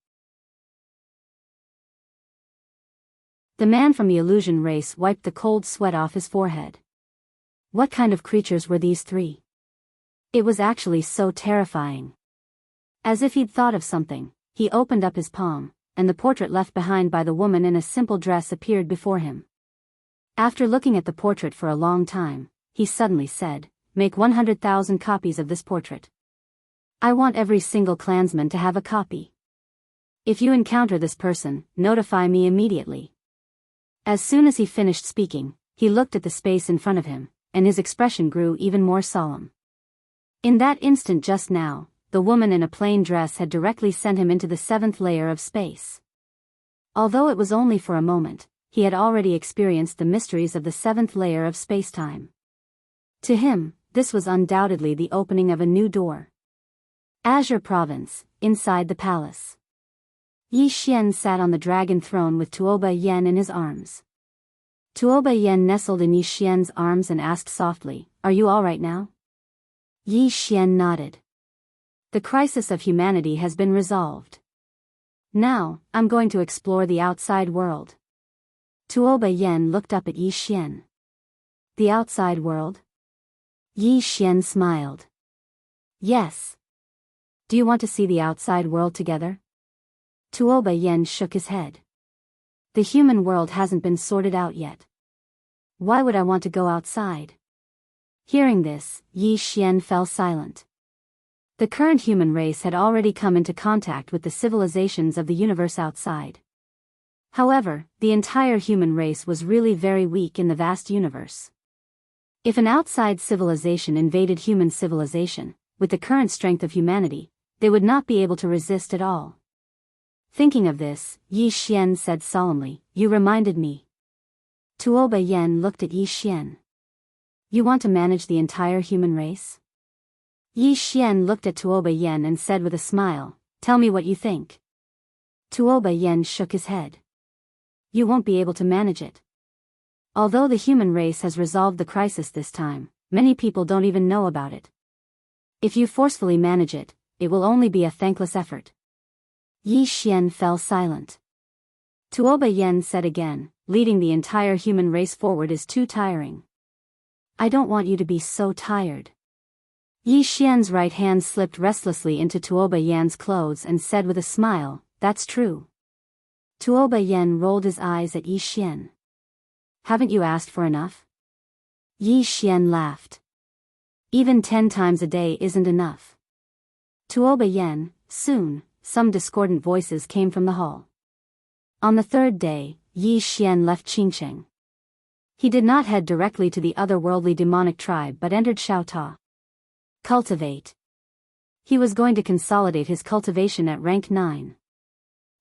The man from the Illusion race wiped the cold sweat off his forehead. What kind of creatures were these three? It was actually so terrifying. As if he'd thought of something, he opened up his palm, and the portrait left behind by the woman in a simple dress appeared before him. After looking at the portrait for a long time, he suddenly said, "Make 100,000 copies of this portrait. I want every single clansman to have a copy. If you encounter this person, notify me immediately." As soon as he finished speaking, he looked at the space in front of him, and his expression grew even more solemn. In that instant just now, the woman in a plain dress had directly sent him into the 7th layer of space. Although it was only for a moment, he had already experienced the mysteries of the 7th layer of space-time. To him, this was undoubtedly the opening of a new door. Azure Province, inside the palace. Yi Xian sat on the dragon throne with Tuoba Yen in his arms. Tuoba Yen nestled in Yi Xian's arms and asked softly, "Are you all right now?" Yi Xian nodded. "The crisis of humanity has been resolved. Now, I'm going to explore the outside world." Tuoba Yen looked up at Yi Xian. "The outside world?" Yi Xian smiled. "Yes. Do you want to see the outside world together?" Tuoba Yen shook his head. "The human world hasn't been sorted out yet. Why would I want to go outside?" Hearing this, Yi Xian fell silent. The current human race had already come into contact with the civilizations of the universe outside. However, the entire human race was really very weak in the vast universe. If an outside civilization invaded human civilization, with the current strength of humanity, they would not be able to resist at all. Thinking of this, Yi Xian said solemnly, "You reminded me." Tuoba Yen looked at Yi Xian. "You want to manage the entire human race?" Yi Xian looked at Tuoba Yen and said with a smile, "Tell me what you think." Tuoba Yen shook his head. "You won't be able to manage it. Although the human race has resolved the crisis this time, many people don't even know about it. If you forcefully manage it, it will only be a thankless effort." Yi Xian fell silent. Tuoba Yen said again, "Leading the entire human race forward is too tiring." "I don't want you to be so tired." Yi Xian's right hand slipped restlessly into Tuoba Yan's clothes and said with a smile, "That's true." Tuoba Yan rolled his eyes at Yi Xian. "Haven't you asked for enough?" Yi Xian laughed. "Even 10 times a day isn't enough." Tuoba Yan, soon, some discordant voices came from the hall. On the third day, Yi Xian left Qingcheng. He did not head directly to the otherworldly demonic tribe but entered Xiaota. Cultivate. He was going to consolidate his cultivation at rank 9.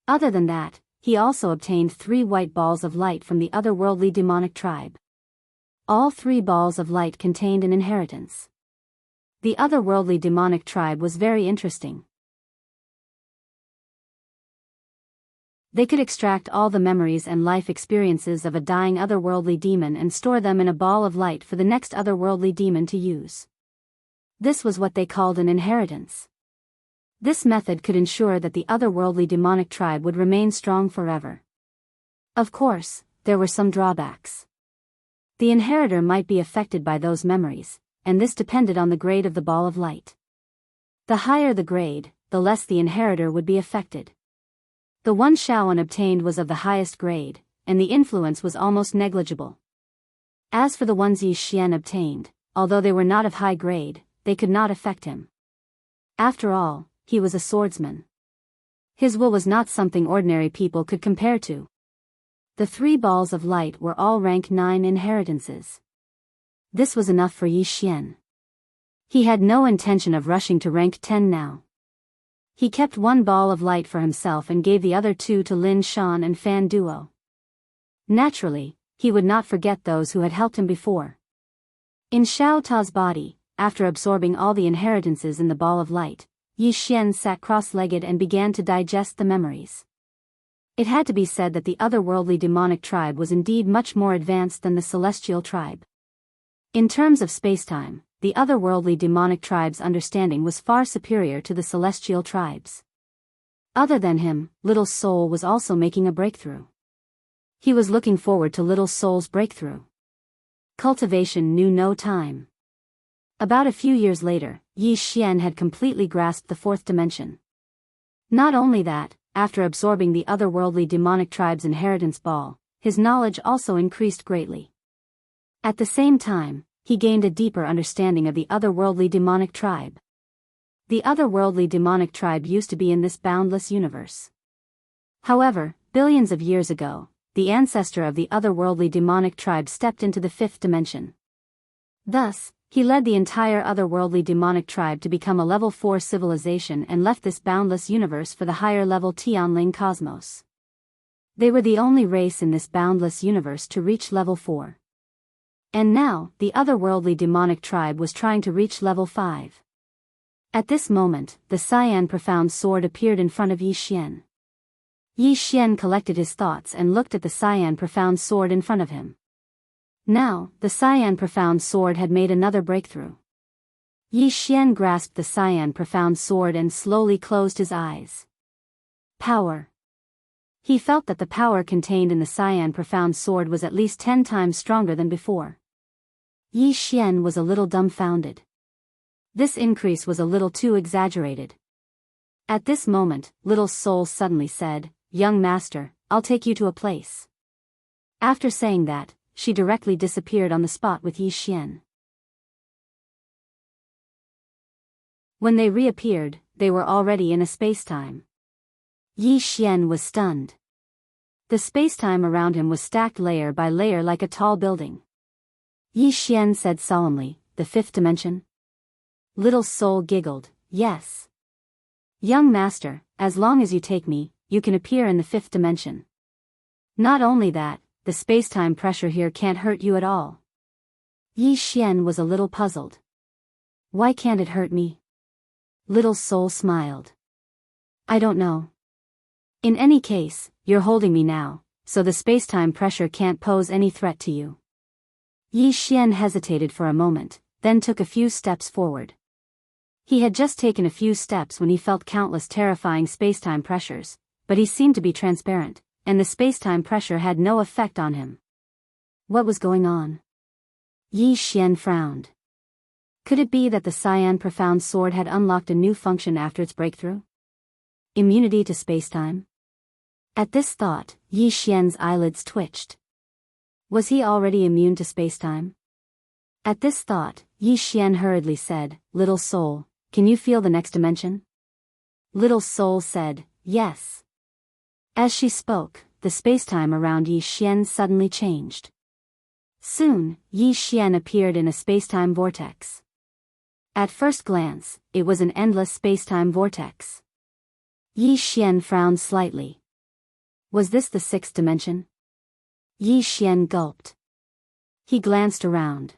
Other than that, he also obtained 3 white balls of light from the otherworldly demonic tribe. All 3 balls of light contained an inheritance. The otherworldly demonic tribe was very interesting. They could extract all the memories and life experiences of a dying otherworldly demon and store them in a ball of light for the next otherworldly demon to use. This was what they called an inheritance. This method could ensure that the otherworldly demonic tribe would remain strong forever. Of course, there were some drawbacks. The inheritor might be affected by those memories, and this depended on the grade of the ball of light. The higher the grade, the less the inheritor would be affected. The one Shaoan obtained was of the highest grade, and the influence was almost negligible. As for the ones Yi Xian obtained, although they were not of high grade, they could not affect him. After all, he was a swordsman. His will was not something ordinary people could compare to. The 3 balls of light were all rank 9 inheritances. This was enough for Yi Xian. He had no intention of rushing to rank 10 now. He kept 1 ball of light for himself and gave the other 2 to Lin Shan and Fan Duo. Naturally, he would not forget those who had helped him before. In Xiao Ta's body, after absorbing all the inheritances in the ball of light, Yi Xian sat cross-legged and began to digest the memories. It had to be said that the otherworldly demonic tribe was indeed much more advanced than the celestial tribe. In terms of spacetime, the otherworldly demonic tribe's understanding was far superior to the celestial tribe's. Other than him, Little Soul was also making a breakthrough. He was looking forward to Little Soul's breakthrough. Cultivation knew no time. About a few years later, Yi Xian had completely grasped the 4th dimension. Not only that, after absorbing the otherworldly demonic tribe's inheritance ball, his knowledge also increased greatly. At the same time, he gained a deeper understanding of the otherworldly demonic tribe. The otherworldly demonic tribe used to be in this boundless universe. However, billions of years ago, the ancestor of the otherworldly demonic tribe stepped into the 5th dimension. Thus, he led the entire otherworldly demonic tribe to become a level 4 civilization and left this boundless universe for the higher level Tianling cosmos. They were the only race in this boundless universe to reach level 4. And now, the otherworldly demonic tribe was trying to reach level 5. At this moment, the Cyan Profound Sword appeared in front of Yi Xian. Yi Xian collected his thoughts and looked at the Cyan Profound Sword in front of him. Now, the Cyan Profound Sword had made another breakthrough. Yi Xian grasped the Cyan Profound Sword and slowly closed his eyes. Power. He felt that the power contained in the Cyan Profound Sword was at least 10 times stronger than before. Yi Xian was a little dumbfounded. This increase was a little too exaggerated. At this moment, Little Soul suddenly said, "Young master, I'll take you to a place." After saying that, she directly disappeared on the spot with Yi Xian. When they reappeared, they were already in a spacetime. Yi Xian was stunned. The spacetime around him was stacked layer by layer like a tall building. Yi Xian said solemnly, "The 5th dimension?" Little Soul giggled, "Yes. Young master, as long as you take me, you can appear in the 5th dimension. Not only that, the spacetime pressure here can't hurt you at all." Yi Xian was a little puzzled. "Why can't it hurt me?" Little Soul smiled. "I don't know. In any case, you're holding me now, so the spacetime pressure can't pose any threat to you." Yi Xian hesitated for a moment, then took a few steps forward. He had just taken a few steps when he felt countless terrifying spacetime pressures, but he seemed to be transparent, and the spacetime pressure had no effect on him. What was going on? Yi Xian frowned. Could it be that the Cyan Profound Sword had unlocked a new function after its breakthrough? Immunity to spacetime? At this thought, Yi Xian's eyelids twitched. Was he already immune to spacetime? At this thought, Yi Xian hurriedly said, "Little soul, can you feel the next dimension?" Little soul said, "Yes." As she spoke, the spacetime around Yi Xian suddenly changed. Soon, Yi Xian appeared in a spacetime vortex. At first glance, it was an endless spacetime vortex. Yi Xian frowned slightly. Was this the sixth dimension? Yi Xian gulped. He glanced around.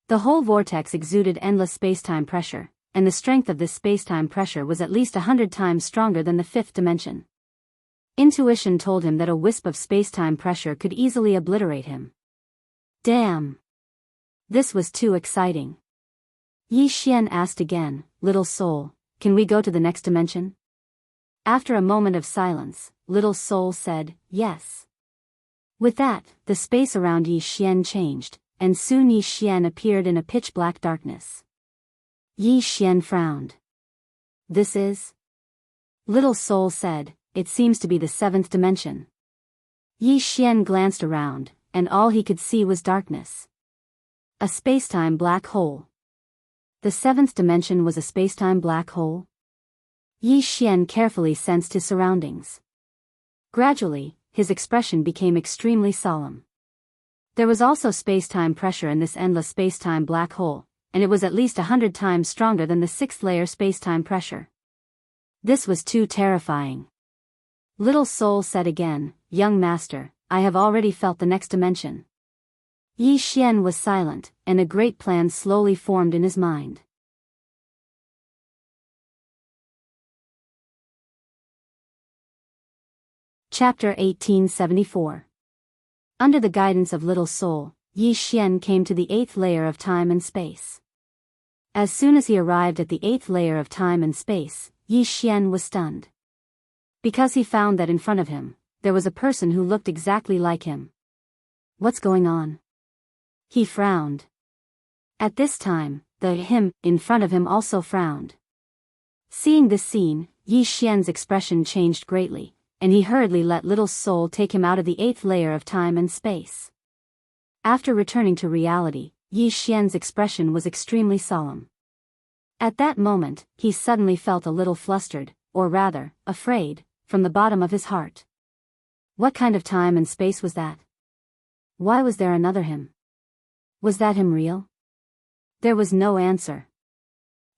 The whole vortex exuded endless spacetime pressure, and the strength of this spacetime pressure was at least 100 times stronger than the fifth dimension. Intuition told him that a wisp of spacetime pressure could easily obliterate him. Damn! This was too exciting. Yi Xian asked again, "Little soul, can we go to the next dimension?" After a moment of silence, Little soul said, "Yes." With that, the space around Yi Xian changed, and soon Yi Xian appeared in a pitch-black darkness. Yi Xian frowned. "This is?" Little soul said, "It seems to be the seventh dimension." Yi Xian glanced around, and all he could see was darkness. A spacetime black hole. The seventh dimension was a spacetime black hole? Yi Xian carefully sensed his surroundings. Gradually, his expression became extremely solemn. There was also spacetime pressure in this endless spacetime black hole, and it was at least 100 times stronger than the sixth layer spacetime pressure. This was too terrifying. Little soul said again, "Young master, I have already felt the next dimension." Yi Xian was silent, and a great plan slowly formed in his mind. Chapter 1874. Under the guidance of Little Soul, Yi Xian came to the eighth layer of time and space. As soon as he arrived at the eighth layer of time and space, Yi Xian was stunned. Because he found that in front of him, there was a person who looked exactly like him. What's going on? He frowned. At this time, the him in front of him also frowned. Seeing this scene, Yi Xian's expression changed greatly, and he hurriedly let Little Soul take him out of the eighth layer of time and space. After returning to reality, Yi Xian's expression was extremely solemn. At that moment, he suddenly felt a little flustered, or rather, afraid, from the bottom of his heart. What kind of time and space was that? Why was there another him? Was that him real? There was no answer.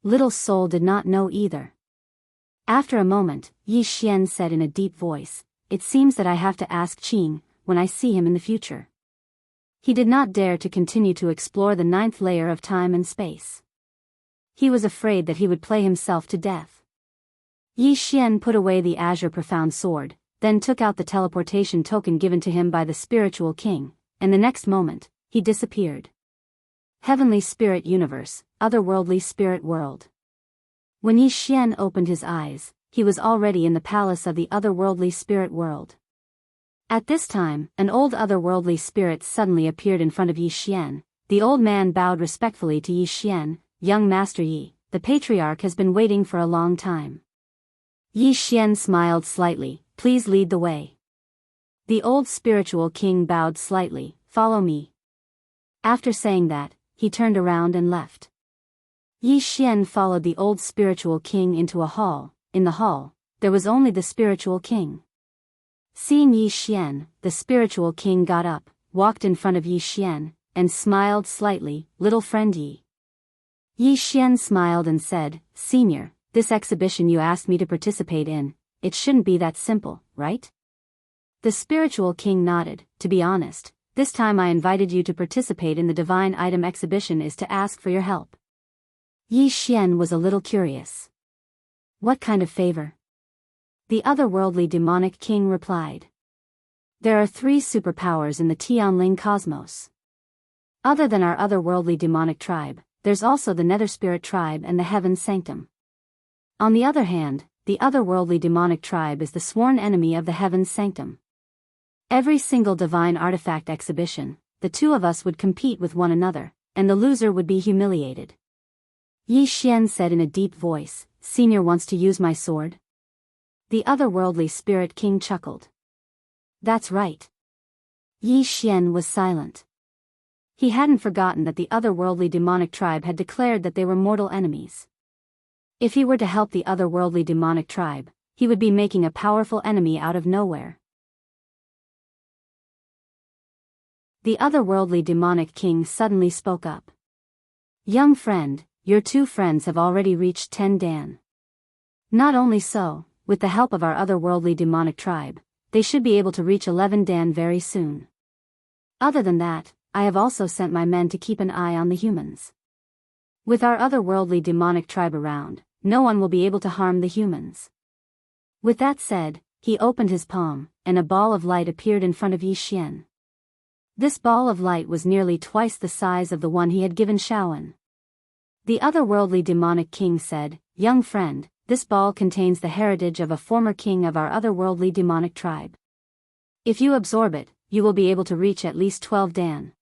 Little Soul did not know either. After a moment, Yi Xian said in a deep voice, "It seems that I have to ask Qing, when I see him in the future." He did not dare to continue to explore the ninth layer of time and space. He was afraid that he would play himself to death. Yi Xian put away the Azure Profound Sword, then took out the teleportation token given to him by the Spiritual King, and the next moment, he disappeared. Heavenly Spirit Universe, Otherworldly Spirit World. When Yi Xian opened his eyes, he was already in the palace of the Otherworldly Spirit World. At this time, an old otherworldly spirit suddenly appeared in front of Yi Xian. The old man bowed respectfully to Yi Xian. "Young Master Yi, the patriarch has been waiting for a long time." Yi Xian smiled slightly, "Please lead the way." The old spiritual king bowed slightly, "Follow me." After saying that, he turned around and left. Yi Xian followed the old spiritual king into a hall. In the hall, there was only the spiritual king. Seeing Yi Xian, the spiritual king got up, walked in front of Yi Xian, and smiled slightly, "Little friend Yi." Yi Xian smiled and said, "Senior, this exhibition you asked me to participate in, it shouldn't be that simple, right?" The spiritual king nodded. "To be honest, this time I invited you to participate in the divine item exhibition is to ask for your help." Yi Xian was a little curious. "What kind of favor?" The otherworldly demonic king replied. "There are 3 superpowers in the Tianling cosmos. Other than our otherworldly demonic tribe, there's also the Nether Spirit tribe and the Heaven Sanctum. On the other hand, the otherworldly demonic tribe is the sworn enemy of the Heaven Sanctum. Every single divine artifact exhibition, the 2 of us would compete with one another, and the loser would be humiliated. Yi Xian said in a deep voice, "Senior wants to use my sword?" The otherworldly spirit king chuckled. "That's right." Yi Xian was silent. He hadn't forgotten that the otherworldly demonic tribe had declared that they were mortal enemies. If he were to help the otherworldly demonic tribe, he would be making a powerful enemy out of nowhere. The otherworldly demonic king suddenly spoke up. "Young friend, your two friends have already reached 10 Dan. Not only so, with the help of our otherworldly demonic tribe, they should be able to reach 11 Dan very soon. Other than that, I have also sent my men to keep an eye on the humans. With our otherworldly demonic tribe around, no one will be able to harm the humans." With that said, he opened his palm, and a ball of light appeared in front of Yi Xian. This ball of light was nearly twice the size of the one he had given Shaoan. The otherworldly demonic king said, "Young friend, this ball contains the heritage of a former king of our otherworldly demonic tribe. If you absorb it, you will be able to reach at least 12 Dan.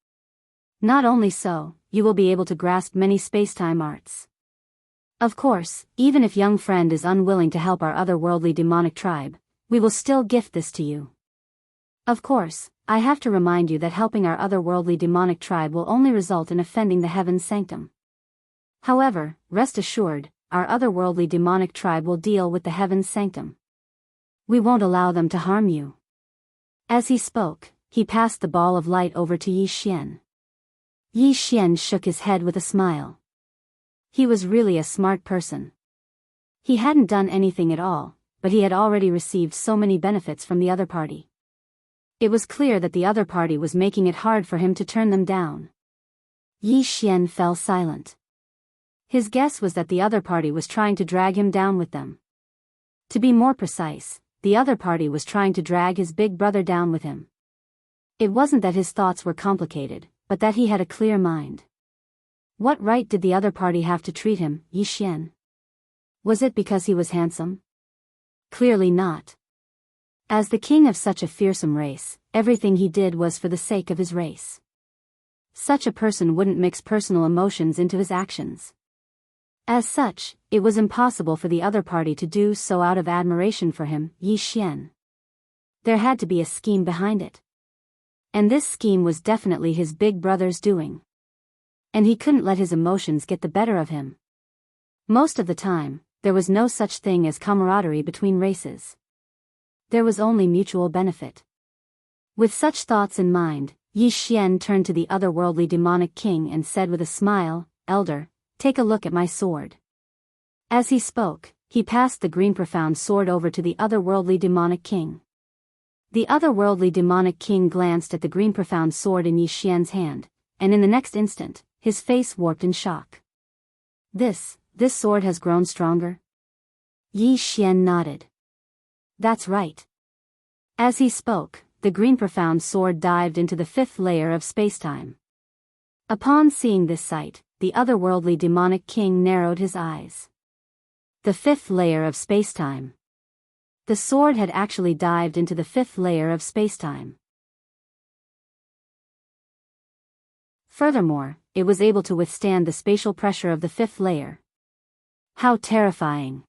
Not only so, you will be able to grasp many spacetime arts. Of course, even if young friend is unwilling to help our otherworldly demonic tribe, we will still gift this to you. Of course, I have to remind you that helping our otherworldly demonic tribe will only result in offending the heaven's sanctum. However, rest assured, our otherworldly demonic tribe will deal with the heaven's sanctum. We won't allow them to harm you." As he spoke, he passed the ball of light over to Yi Xian. Yi Xian shook his head with a smile. He was really a smart person. He hadn't done anything at all, but he had already received so many benefits from the other party. It was clear that the other party was making it hard for him to turn them down. Yi Xian fell silent. His guess was that the other party was trying to drag him down with them. To be more precise, the other party was trying to drag his big brother down with him. It wasn't that his thoughts were complicated, but that he had a clear mind. What right did the other party have to treat him, Yi Xian? Was it because he was handsome? Clearly not. As the king of such a fearsome race, everything he did was for the sake of his race. Such a person wouldn't mix personal emotions into his actions. As such, it was impossible for the other party to do so out of admiration for him, Yi Xian. There had to be a scheme behind it. And this scheme was definitely his big brother's doing. And he couldn't let his emotions get the better of him. Most of the time, there was no such thing as camaraderie between races. There was only mutual benefit. With such thoughts in mind, Yi Xian turned to the otherworldly demonic king and said with a smile, "Elder, take a look at my sword." As he spoke, he passed the green profound sword over to the otherworldly demonic king. The otherworldly demonic king glanced at the green profound sword in Yi Xian's hand, and in the next instant, his face warped in shock. This sword has grown stronger?" Yi Xian nodded. "That's right." As he spoke, the green profound sword dived into the 5th layer of spacetime. Upon seeing this sight, the otherworldly demonic king narrowed his eyes. The 5th layer of spacetime. The sword had actually dived into the 5th layer of spacetime. Furthermore, it was able to withstand the spatial pressure of the 5th layer. How terrifying!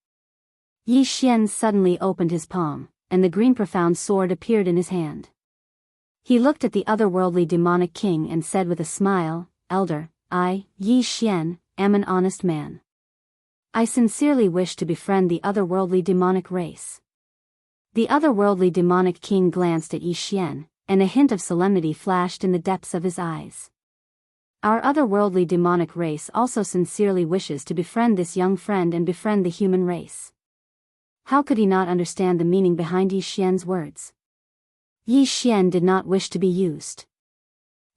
Yi Xian suddenly opened his palm, and the green profound sword appeared in his hand. He looked at the otherworldly demonic king and said with a smile, "Elder, I, Yi Xian, am an honest man. I sincerely wish to befriend the otherworldly demonic race." The otherworldly demonic king glanced at Yi Xian, and a hint of solemnity flashed in the depths of his eyes. Our otherworldly demonic race also sincerely wishes to befriend this young friend and befriend the human race. How could he not understand the meaning behind Yi Xian's words? Yi Xian did not wish to be used.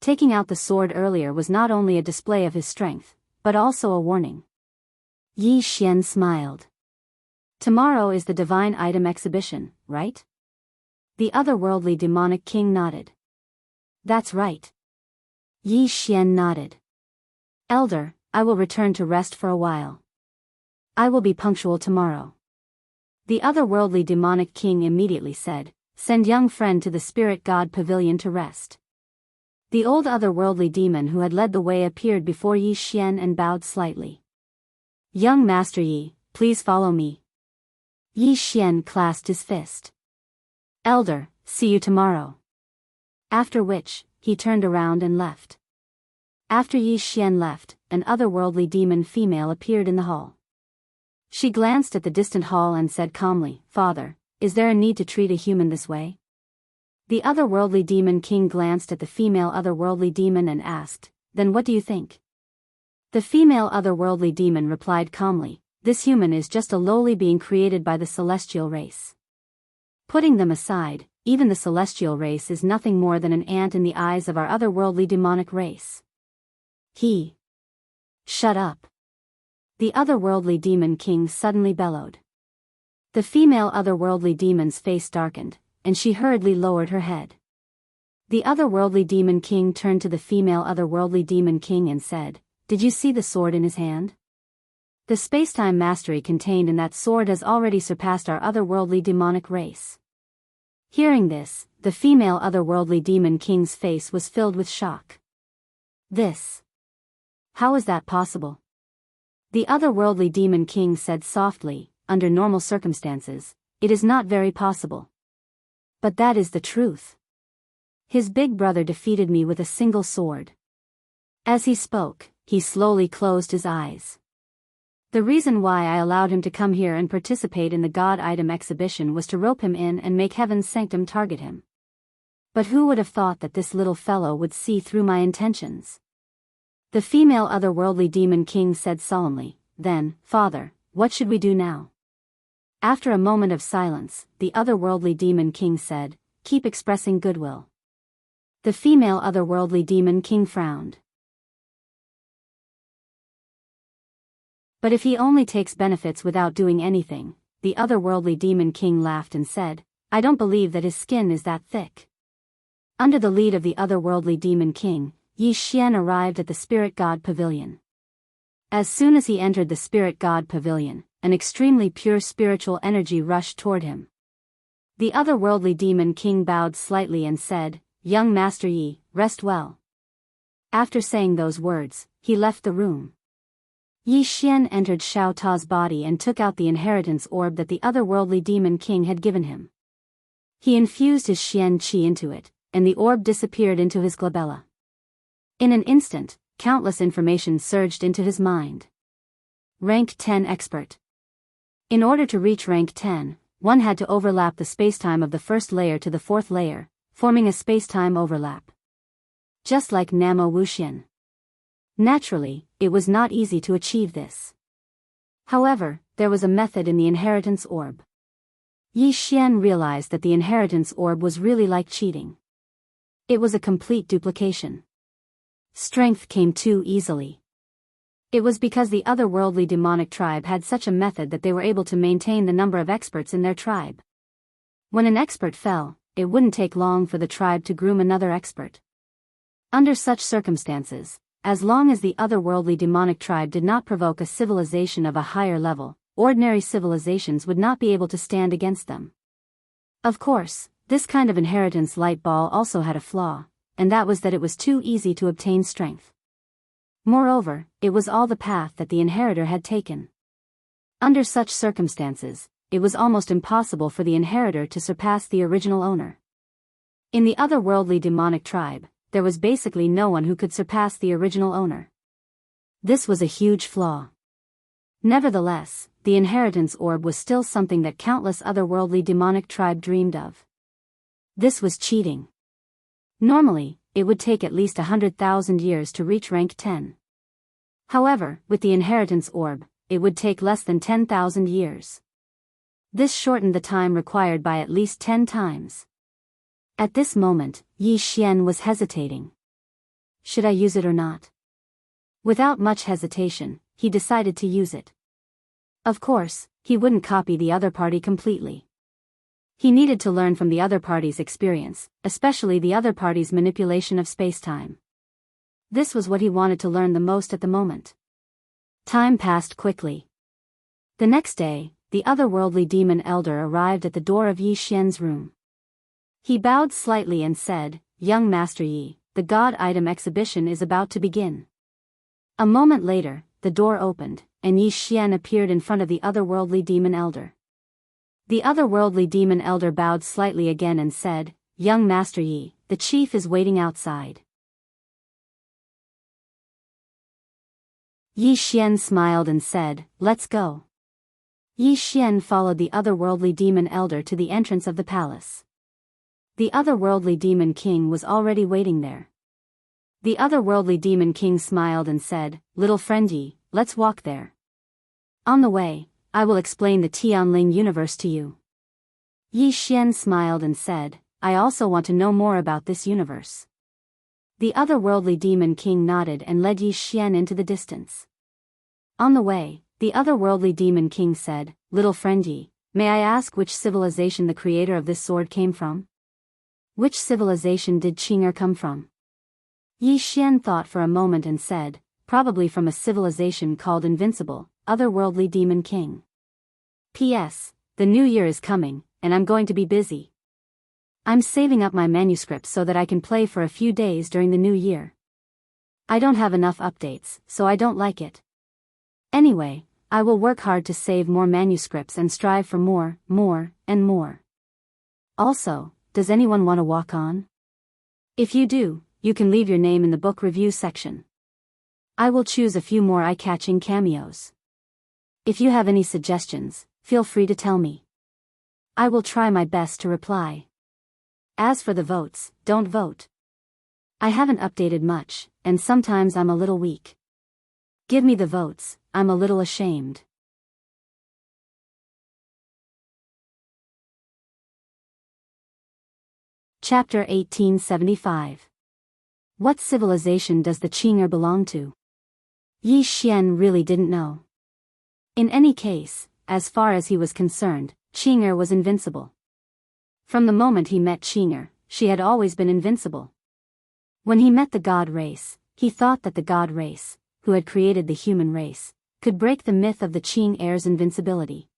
Taking out the sword earlier was not only a display of his strength, but also a warning. Yi Xian smiled. "Tomorrow is the divine item exhibition, right?" The otherworldly demonic king nodded. "That's right." Yi Xian nodded. "Elder, I will return to rest for a while. I will be punctual tomorrow." The otherworldly demonic king immediately said, "Send young friend to the spirit god pavilion to rest." The old otherworldly demon who had led the way appeared before Yi Xian and bowed slightly. Young Master Yi, please follow me. Yi Xian clasped his fist. Elder, see you tomorrow. After which, he turned around and left. After Yi Xian left, an otherworldly demon female appeared in the hall. She glanced at the distant hall and said calmly, Father, is there a need to treat a human this way? The otherworldly demon king glanced at the female otherworldly demon and asked, Then what do you think? The female otherworldly demon replied calmly, This human is just a lowly being created by the celestial race. Putting them aside, even the celestial race is nothing more than an ant in the eyes of our otherworldly demonic race. Shut up. The otherworldly demon king suddenly bellowed. The female otherworldly demon's face darkened, and she hurriedly lowered her head. The otherworldly demon king turned to the female otherworldly demon king and said, Did you see the sword in his hand? The spacetime mastery contained in that sword has already surpassed our otherworldly demonic race. Hearing this, the female otherworldly demon king's face was filled with shock. How is that possible? The otherworldly demon king said softly, Under normal circumstances, it is not very possible. But that is the truth. His big brother defeated me with a single sword. As he spoke, he slowly closed his eyes. The reason why I allowed him to come here and participate in the God Item exhibition was to rope him in and make Heaven's Sanctum target him. But who would have thought that this little fellow would see through my intentions? The female otherworldly demon king said solemnly, Then, Father, what should we do now? After a moment of silence, the otherworldly demon king said, Keep expressing goodwill. The female otherworldly demon king frowned. But if he only takes benefits without doing anything, the otherworldly demon king laughed and said, I don't believe that his skin is that thick. Under the lead of the otherworldly demon king, Yi Xian arrived at the Spirit God Pavilion. As soon as he entered the Spirit God Pavilion, an extremely pure spiritual energy rushed toward him. The otherworldly demon king bowed slightly and said, Young Master Yi, rest well. After saying those words, he left the room. Yi Xian entered Xiao Ta's body and took out the inheritance orb that the otherworldly demon king had given him. He infused his Xian Qi into it, and the orb disappeared into his glabella. In an instant, countless information surged into his mind. Rank 10 Expert. In order to reach rank 10, one had to overlap the spacetime of the first layer to the fourth layer, forming a spacetime overlap. Just like Namo Wuxian. Naturally, it was not easy to achieve this. However, there was a method in the inheritance orb. Yi Xian realized that the inheritance orb was really like cheating. It was a complete duplication. Strength came too easily. It was because the otherworldly demonic tribe had such a method that they were able to maintain the number of experts in their tribe. When an expert fell, it wouldn't take long for the tribe to groom another expert. Under such circumstances, as long as the otherworldly demonic tribe did not provoke a civilization of a higher level, ordinary civilizations would not be able to stand against them. Of course, this kind of inheritance light ball also had a flaw, and that was that it was too easy to obtain strength. Moreover, it was all the path that the inheritor had taken. Under such circumstances, it was almost impossible for the inheritor to surpass the original owner. In the otherworldly demonic tribe, there was basically no one who could surpass the original owner. This was a huge flaw. Nevertheless, the inheritance orb was still something that countless otherworldly demonic tribe dreamed of. This was cheating. Normally, it would take at least 100,000 years to reach rank 10. However, with the inheritance orb, it would take less than 10,000 years. This shortened the time required by at least 10 times. At this moment, Yi Xian was hesitating. Should I use it or not? Without much hesitation, he decided to use it. Of course, he wouldn't copy the other party completely. He needed to learn from the other party's experience, especially the other party's manipulation of spacetime. This was what he wanted to learn the most at the moment. Time passed quickly. The next day, the otherworldly demon elder arrived at the door of Yi Xian's room. He bowed slightly and said, Young Master Yi, the God Item exhibition is about to begin. A moment later, the door opened, and Yi Xian appeared in front of the otherworldly demon elder. The otherworldly demon elder bowed slightly again and said, "Young Master Yi, the chief is waiting outside." Yi Xian smiled and said, "Let's go." Yi Xian followed the otherworldly demon elder to the entrance of the palace. The otherworldly demon king was already waiting there. The otherworldly demon king smiled and said, "Little friend Yi, let's walk there. On the way, I will explain the Tianling universe to you." Yi Xian smiled and said, "I also want to know more about this universe." The otherworldly demon king nodded and led Yi Xian into the distance. On the way, the otherworldly demon king said, "Little friend Yi, may I ask which civilization the creator of this sword came from? Which civilization did Qing'er come from?" Yi Xian thought for a moment and said, "Probably from a civilization called Invincible, otherworldly demon king. P.S. The new year is coming, and I'm going to be busy. I'm saving up my manuscripts so that I can play for a few days during the new year. I don't have enough updates, so I don't like it. Anyway, I will work hard to save more manuscripts and strive for more, and more. Also, does anyone want to walk on? If you do, you can leave your name in the book review section. I will choose a few more eye-catching cameos. If you have any suggestions, feel free to tell me. I will try my best to reply. As for the votes, don't vote. I haven't updated much, and sometimes I'm a little weak. Give me the votes, I'm a little ashamed." Chapter 1875. What civilization does the Qing'er belong to? Yi Xian really didn't know. In any case, as far as he was concerned, Qing'er was invincible. From the moment he met Qing'er, she had always been invincible. When he met the god race, he thought that the god race, who had created the human race, could break the myth of the Qing'er's invincibility.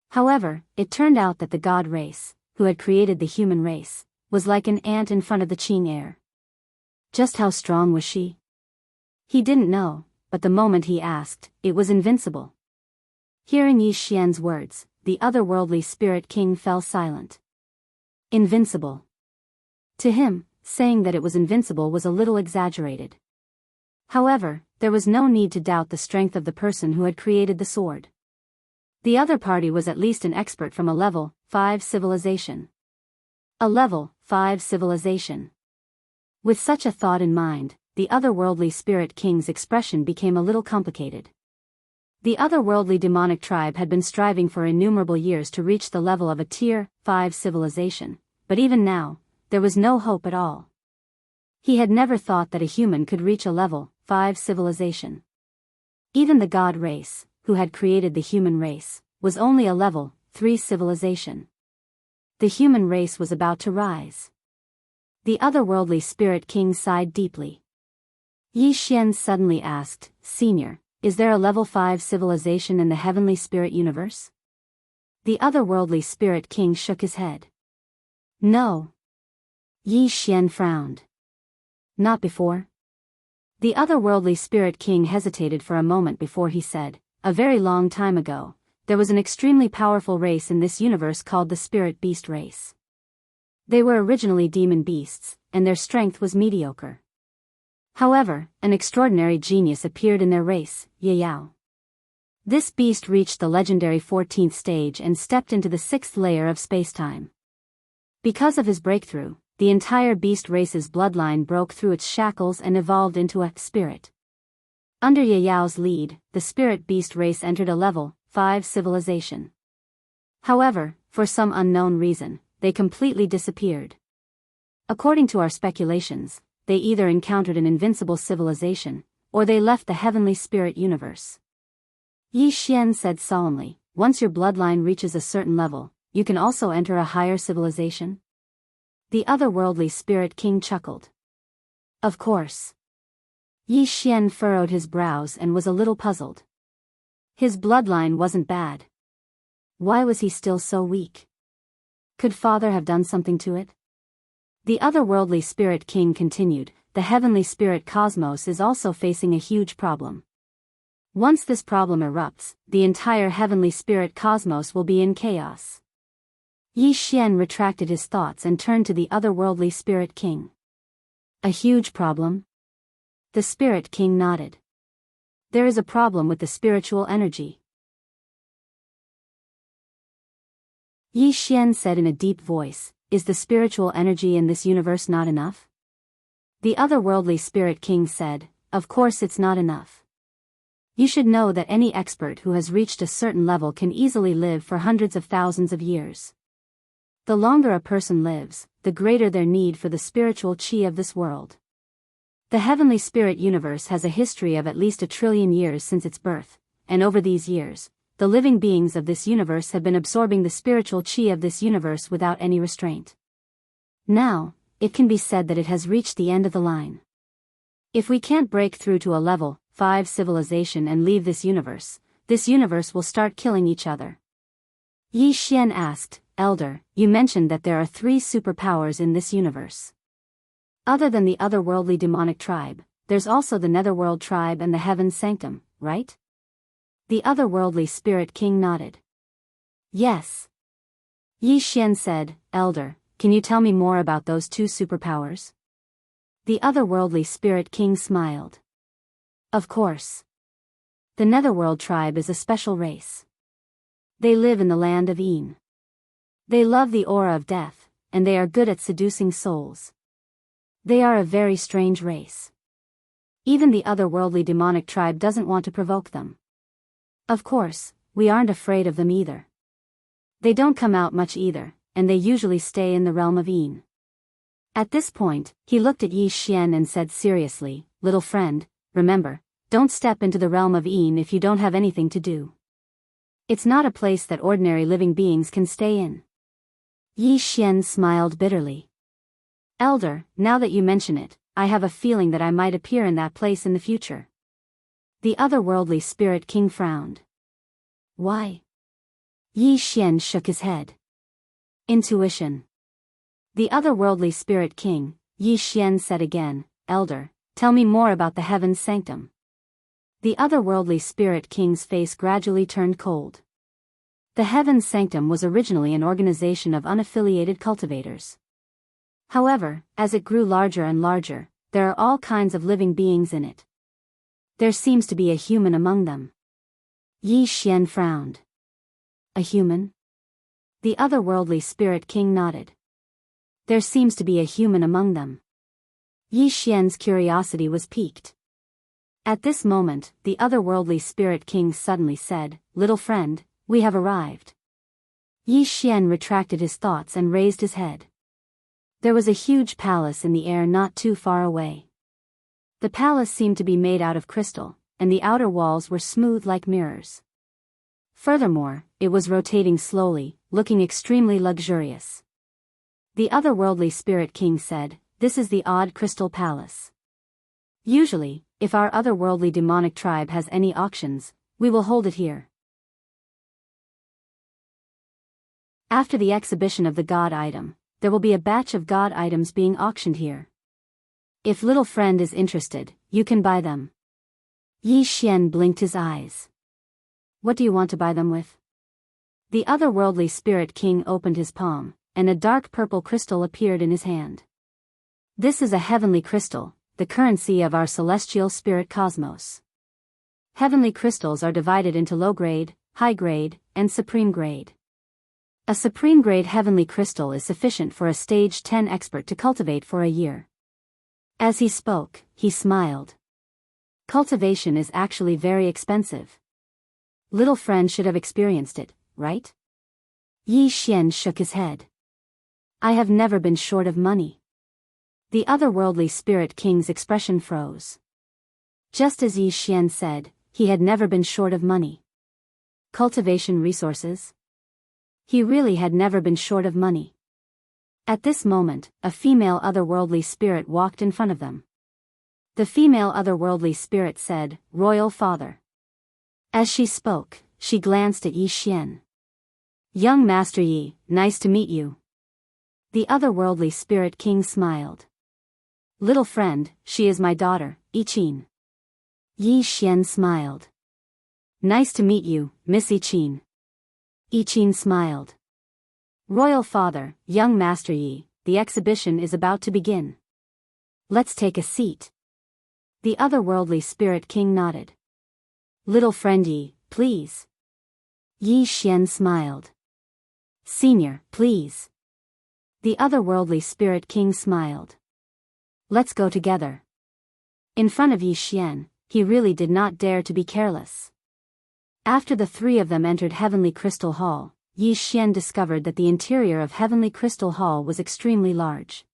However, it turned out that the god race, who had created the human race, was like an ant in front of the Qing'er. Just how strong was she? He didn't know, but the moment he asked, it was invincible. Hearing Yi Xian's words, the otherworldly spirit king fell silent. Invincible. To him, saying that it was invincible was a little exaggerated. However, there was no need to doubt the strength of the person who had created the sword. The other party was at least an expert from a level 5 civilization. A level 5 civilization. With such a thought in mind, the otherworldly spirit king's expression became a little complicated. The otherworldly demonic tribe had been striving for innumerable years to reach the level of a tier 5 civilization, but even now, there was no hope at all. He had never thought that a human could reach a level 5 civilization. Even the god race, who had created the human race, was only a level 3 civilization. The human race was about to rise. The otherworldly spirit king sighed deeply. Yi Xian suddenly asked, "Senior, is there a level 5 civilization in the heavenly spirit universe?" The otherworldly spirit king shook his head. "No." Yi Xian frowned. "Not before?" The otherworldly spirit king hesitated for a moment before he said, "A very long time ago, there was an extremely powerful race in this universe called the spirit beast race. They were originally demon beasts, and their strength was mediocre. However, an extraordinary genius appeared in their race, Biyao. This beast reached the legendary 14th stage and stepped into the 6th layer of spacetime. Because of his breakthrough, the entire beast race's bloodline broke through its shackles and evolved into a spirit. Under Yao's lead, the spirit beast race entered a level 5 civilization. However, for some unknown reason, they completely disappeared. According to our speculations, they either encountered an invincible civilization, or they left the heavenly spirit universe." Yi Xian said solemnly, "Once your bloodline reaches a certain level, you can also enter a higher civilization?" The otherworldly spirit king chuckled. "Of course." Yi Xian furrowed his brows and was a little puzzled. His bloodline wasn't bad. Why was he still so weak? Could father have done something to it? The otherworldly spirit king continued, "The heavenly spirit cosmos is also facing a huge problem. Once this problem erupts, the entire heavenly spirit cosmos will be in chaos. Yi Xian retracted his thoughts and turned to the otherworldly spirit king. A huge problem? The spirit king nodded. There is a problem with the spiritual energy. Yi Xian said in a deep voice, is the spiritual energy in this universe not enough? The otherworldly spirit king said, of course it's not enough. You should know that any expert who has reached a certain level can easily live for hundreds of thousands of years. The longer a person lives, the greater their need for the spiritual chi of this world. The heavenly spirit universe has a history of at least 1 trillion years since its birth, and over these years, the living beings of this universe have been absorbing the spiritual chi of this universe without any restraint. Now, it can be said that it has reached the end of the line. If we can't break through to a level 5 civilization and leave this universe will start killing each other. Yi Xian asked, Elder, you mentioned that there are 3 superpowers in this universe. Other than the otherworldly demonic tribe, there's also the netherworld tribe and the heaven sanctum, right? The otherworldly spirit king nodded. Yes. Yi Xian said, Elder, can you tell me more about those 2 superpowers? The otherworldly spirit king smiled. Of course. The netherworld tribe is a special race. They live in the land of Yin. They love the aura of death, and they are good at seducing souls. They are a very strange race. Even the otherworldly demonic tribe doesn't want to provoke them. Of course, we aren't afraid of them either. They don't come out much either, and they usually stay in the realm of Yin. At this point, he looked at Yi Xian and said seriously, little friend, remember, don't step into the realm of Yin if you don't have anything to do. It's not a place that ordinary living beings can stay in. Yi Xian smiled bitterly. Elder, now that you mention it, I have a feeling that I might appear in that place in the future. The otherworldly spirit king frowned. Why? Yi Xian shook his head. Intuition. The otherworldly spirit king, Yi Xian said again, Elder, tell me more about the heaven's sanctum. The otherworldly spirit king's face gradually turned cold. The heaven's sanctum was originally an organization of unaffiliated cultivators. However, as it grew larger and larger, there are all kinds of living beings in it. There seems to be a human among them. Yi Xian frowned. A human? The otherworldly spirit king nodded. There seems to be a human among them. Yi Xian's curiosity was piqued. At this moment, the otherworldly spirit king suddenly said, Little friend, we have arrived. Yi Xian retracted his thoughts and raised his head. There was a huge palace in the air not too far away. The palace seemed to be made out of crystal, and the outer walls were smooth like mirrors. Furthermore, it was rotating slowly, looking extremely luxurious. The otherworldly spirit king said, This is the Odd Crystal Palace. Usually, if our otherworldly demonic tribe has any auctions, we will hold it here. After the exhibition of the god item, there will be a batch of god items being auctioned here. If little friend is interested, you can buy them. Yi Xian blinked his eyes. What do you want to buy them with? The otherworldly spirit king opened his palm, and a dark purple crystal appeared in his hand. This is a heavenly crystal, the currency of our celestial spirit cosmos. Heavenly crystals are divided into low grade, high grade, and supreme grade. A supreme grade heavenly crystal is sufficient for a stage 10 expert to cultivate for a year. As he spoke, he smiled. Cultivation is actually very expensive. Little friend should have experienced it, right? Yi Xian shook his head. I have never been short of money. The otherworldly spirit king's expression froze. Just as Yi Xian said, he had never been short of money. Cultivation resources? He really had never been short of money. At this moment, a female otherworldly spirit walked in front of them. The female otherworldly spirit said, Royal Father. As she spoke, she glanced at Yi Xian. Young Master Yi, nice to meet you. The otherworldly spirit king smiled. Little friend, she is my daughter, Yi Qin. Yi Xian smiled. Nice to meet you, Miss Iqin. Iqin smiled. Royal Father, young Master Yi, the exhibition is about to begin. Let's take a seat. The otherworldly spirit king nodded. Little friend Yi, please. Yi Xian smiled. Senior, please. The otherworldly spirit king smiled. Let's go together. In front of Yi Xian, he really did not dare to be careless. After the three of them entered Heavenly Crystal Hall, Yi Xian discovered that the interior of Heavenly Crystal Hall was extremely large.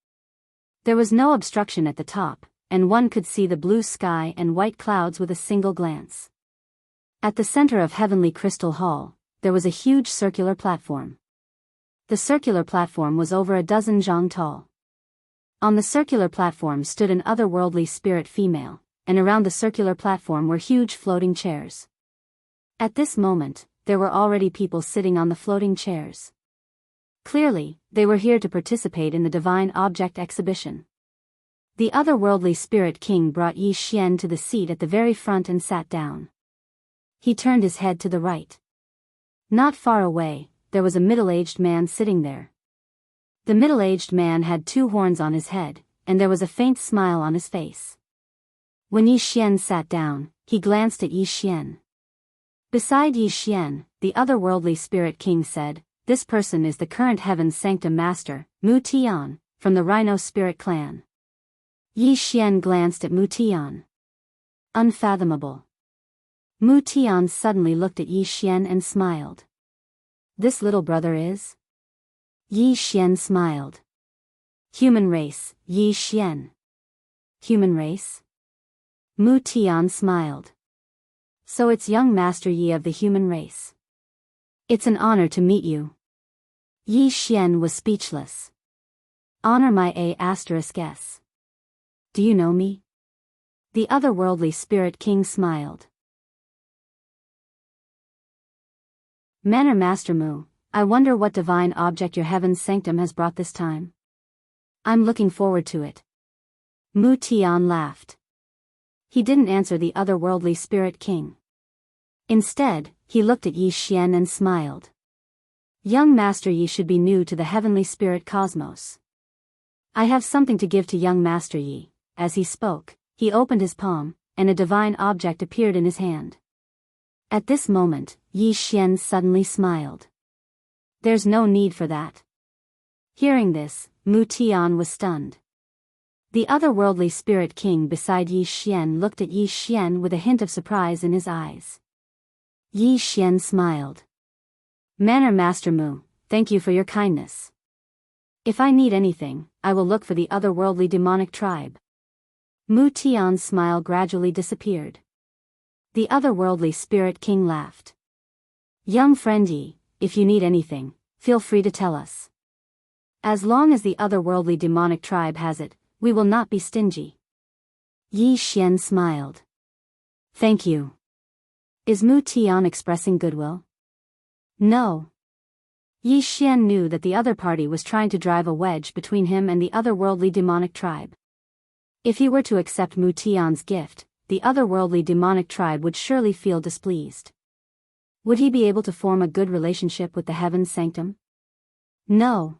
There was no obstruction at the top, and one could see the blue sky and white clouds with a single glance. At the center of Heavenly Crystal Hall, there was a huge circular platform. The circular platform was over a dozen zhang tall. On the circular platform stood an otherworldly spirit female, and around the circular platform were huge floating chairs. At this moment, there were already people sitting on the floating chairs. Clearly, they were here to participate in the divine object exhibition. The otherworldly spirit king brought Yi Xian to the seat at the very front and sat down. He turned his head to the right. Not far away, there was a middle-aged man sitting there. The middle-aged man had two horns on his head, and there was a faint smile on his face. When Yi Xian sat down, he glanced at Yi Xian. Beside Yi Xian, the otherworldly spirit king said, "This person is the current Heaven's Sanctum Master, Mu Tian, from the Rhino Spirit Clan." Yi Xian glanced at Mu Tian. Unfathomable. Mu Tian suddenly looked at Yi Xian and smiled. This little brother is? Yi Xian smiled. Human race, Yi Xian. Human race? Mu Tian smiled. So it's young Master Yi of the human race. It's an honor to meet you. Yi Xian was speechless. Honor my A*S. Do you know me? The otherworldly spirit king smiled. Manor Master Mu, I wonder what divine object your Heaven's Sanctum has brought this time. I'm looking forward to it. Mu Tian laughed. He didn't answer the otherworldly spirit king. Instead, he looked at Yi Xian and smiled. Young Master Yi should be new to the heavenly spirit cosmos. I have something to give to young Master Yi. As he spoke, he opened his palm, and a divine object appeared in his hand. At this moment, Yi Xian suddenly smiled. There's no need for that. Hearing this, Mu Tian was stunned. The otherworldly spirit king beside Yi Xian looked at Yi Xian with a hint of surprise in his eyes. Yi Xian smiled. Manor Master Mu, thank you for your kindness. If I need anything, I will look for the otherworldly demonic tribe. Mu Tian's smile gradually disappeared. The otherworldly spirit king laughed. Young friend Yi, if you need anything, feel free to tell us. As long as the otherworldly demonic tribe has it, we will not be stingy. Yi Xian smiled. Thank you. Is Mu Tian expressing goodwill? No. Yi Xian knew that the other party was trying to drive a wedge between him and the otherworldly demonic tribe. If he were to accept Mu Tian's gift, the otherworldly demonic tribe would surely feel displeased. Would he be able to form a good relationship with the Heaven's Sanctum? No.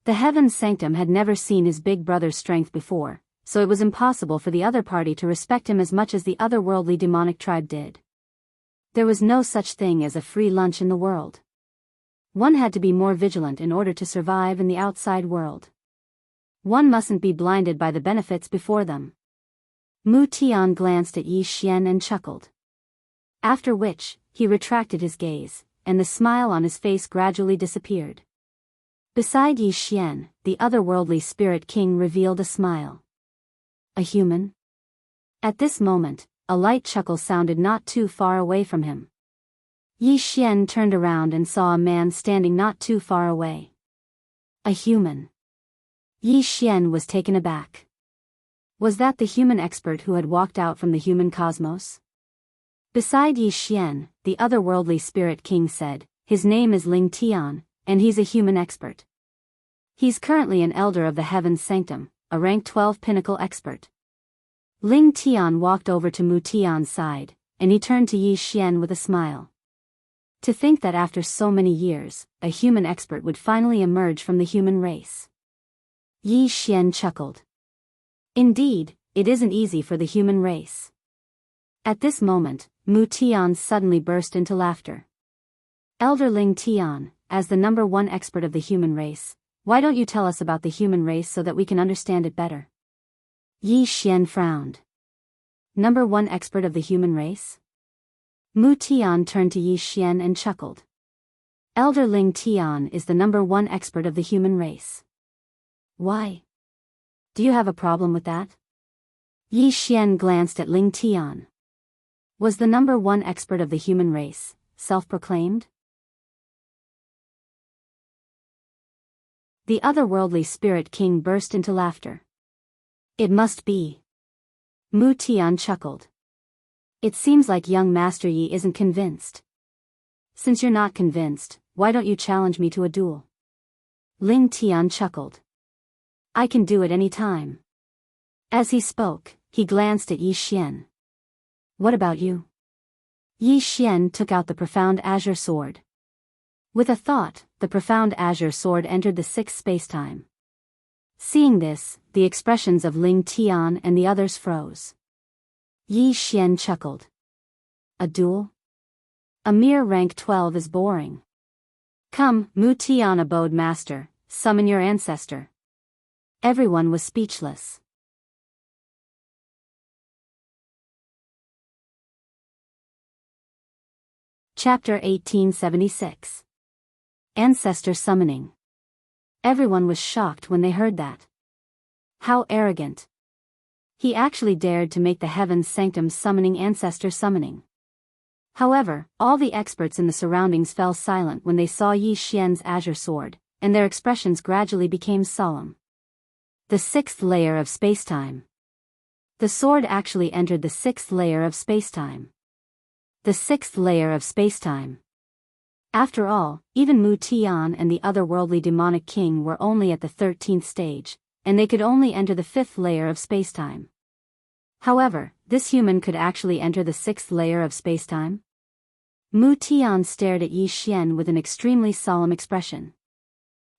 The Heaven's Sanctum had never seen his big brother's strength before, so it was impossible for the other party to respect him as much as the otherworldly demonic tribe did. There was no such thing as a free lunch in the world. One had to be more vigilant in order to survive in the outside world. One mustn't be blinded by the benefits before them. Mu Tian glanced at Yi Xian and chuckled. After which, he retracted his gaze, and the smile on his face gradually disappeared. Beside Yi Xian, the otherworldly spirit king revealed a smile. A human? At this moment, a light chuckle sounded not too far away from him. Yi Xian turned around and saw a man standing not too far away. A human. Yi Xian was taken aback. Was that the human expert who had walked out from the human cosmos? Beside Yi Xian, the otherworldly spirit king said, his name is Ling Tian, and he's a human expert. He's currently an elder of the Heaven's Sanctum, a rank 12 pinnacle expert. Ling Tian walked over to Mu Tian's side, and he turned to Yi Xian with a smile. To think that after so many years, a human expert would finally emerge from the human race. Yi Xian chuckled. Indeed, it isn't easy for the human race. At this moment, Mu Tian suddenly burst into laughter. Elder Ling Tian, as the #1 expert of the human race, why don't you tell us about the human race so that we can understand it better? Yi Xian frowned. #1 expert of the human race? Mu Tian turned to Yi Xian and chuckled. Elder Ling Tian is the #1 expert of the human race. Why? Do you have a problem with that? Yi Xian glanced at Ling Tian. Was the #1 expert of the human race self-proclaimed? The otherworldly spirit king burst into laughter. It must be. Mu Tian chuckled. It seems like young Master Yi isn't convinced. Since you're not convinced, why don't you challenge me to a duel? Ling Tian chuckled. I can do it any time. As he spoke, he glanced at Yi Xian. What about you? Yi Xian took out the profound azure sword. With a thought, the profound azure sword entered the sixth spacetime. Seeing this, the expressions of Ling Tian and the others froze. Yi Xian chuckled. A duel? A mere rank 12 is boring. Come, Mu Tian abode master, summon your ancestor. Everyone was speechless. Chapter 1876. Ancestor Summoning. Everyone was shocked when they heard that. How arrogant. He actually dared to make the heavens sanctum summoning ancestor summoning. However, all the experts in the surroundings fell silent when they saw Yi Xian's azure sword, and their expressions gradually became solemn. The sixth layer of spacetime. The sword actually entered the sixth layer of spacetime. The sixth layer of spacetime. After all, even Mu Tian and the otherworldly demonic king were only at the 13th stage, and they could only enter the 5th layer of spacetime. However, this human could actually enter the 6th layer of spacetime? Mu Tian stared at Yi Xian with an extremely solemn expression.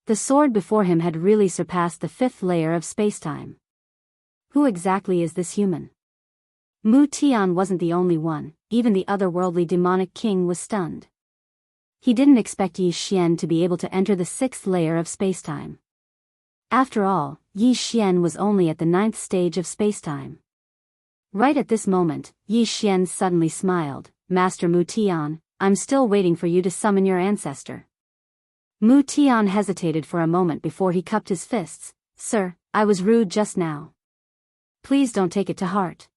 The sword before him had really surpassed the 5th layer of spacetime. Who exactly is this human? Mu Tian wasn't the only one, even the otherworldly demonic king was stunned. He didn't expect Yi Xian to be able to enter the 6th layer of spacetime. After all, Yi Xian was only at the 9th stage of spacetime. Right at this moment, Yi Xian suddenly smiled. Master Mu Tian, I'm still waiting for you to summon your ancestor. Mu Tian hesitated for a moment before he cupped his fists. Sir, I was rude just now. Please don't take it to heart.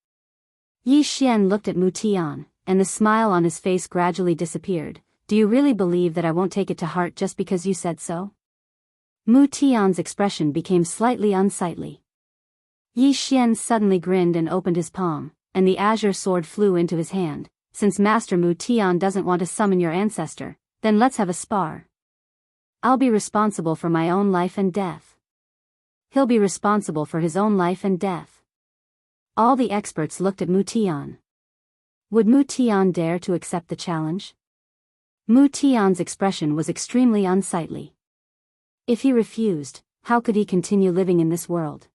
Yi Xian looked at Mu Tian, and the smile on his face gradually disappeared. Do you really believe that I won't take it to heart just because you said so? Mu Tian's expression became slightly unsightly. Yi Xian suddenly grinned and opened his palm, and the azure sword flew into his hand. Since Master Mu Tian doesn't want to summon your ancestor, then let's have a spar. I'll be responsible for my own life and death. He'll be responsible for his own life and death. All the experts looked at Mu Tian. Would Mu Tian dare to accept the challenge? Mu Tian's expression was extremely unsightly. If he refused, how could he continue living in this world?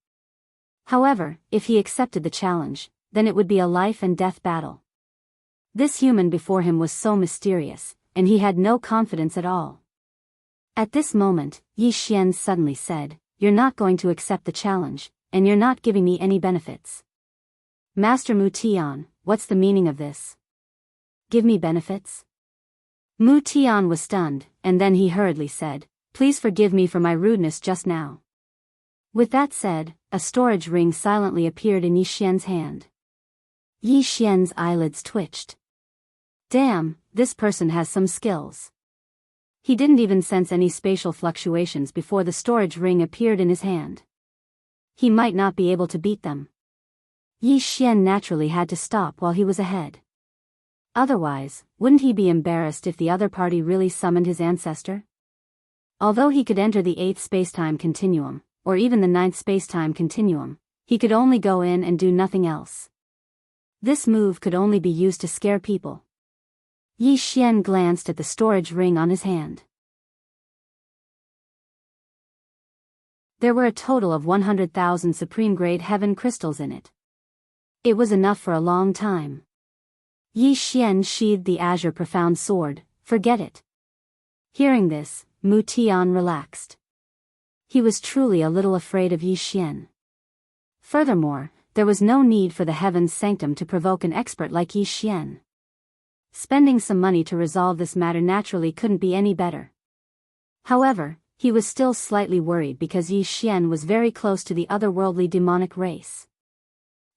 However, if he accepted the challenge, then it would be a life and death battle. This human before him was so mysterious, and he had no confidence at all. At this moment, Yi Xian suddenly said, You're not going to accept the challenge, and you're not giving me any benefits. Master Mu Tian, what's the meaning of this? Give me benefits? Mu Tian was stunned, and then he hurriedly said, Please forgive me for my rudeness just now. With that said, a storage ring silently appeared in Yi Xian's hand. Yi Xian's eyelids twitched. Damn, this person has some skills. He didn't even sense any spatial fluctuations before the storage ring appeared in his hand. He might not be able to beat them. Yi Xian naturally had to stop while he was ahead. Otherwise, wouldn't he be embarrassed if the other party really summoned his ancestor? Although he could enter the 8th spacetime continuum, or even the 9th spacetime continuum, he could only go in and do nothing else. This move could only be used to scare people. Yi Xian glanced at the storage ring on his hand. There were a total of 100,000 supreme-grade heaven crystals in it. It was enough for a long time. Yi Xian sheathed the azure profound sword. Forget it. Hearing this, Mu Tian relaxed. He was truly a little afraid of Yi Xian. Furthermore, there was no need for the heaven's sanctum to provoke an expert like Yi Xian. Spending some money to resolve this matter naturally couldn't be any better. However, he was still slightly worried because Yi Xian was very close to the otherworldly demonic race.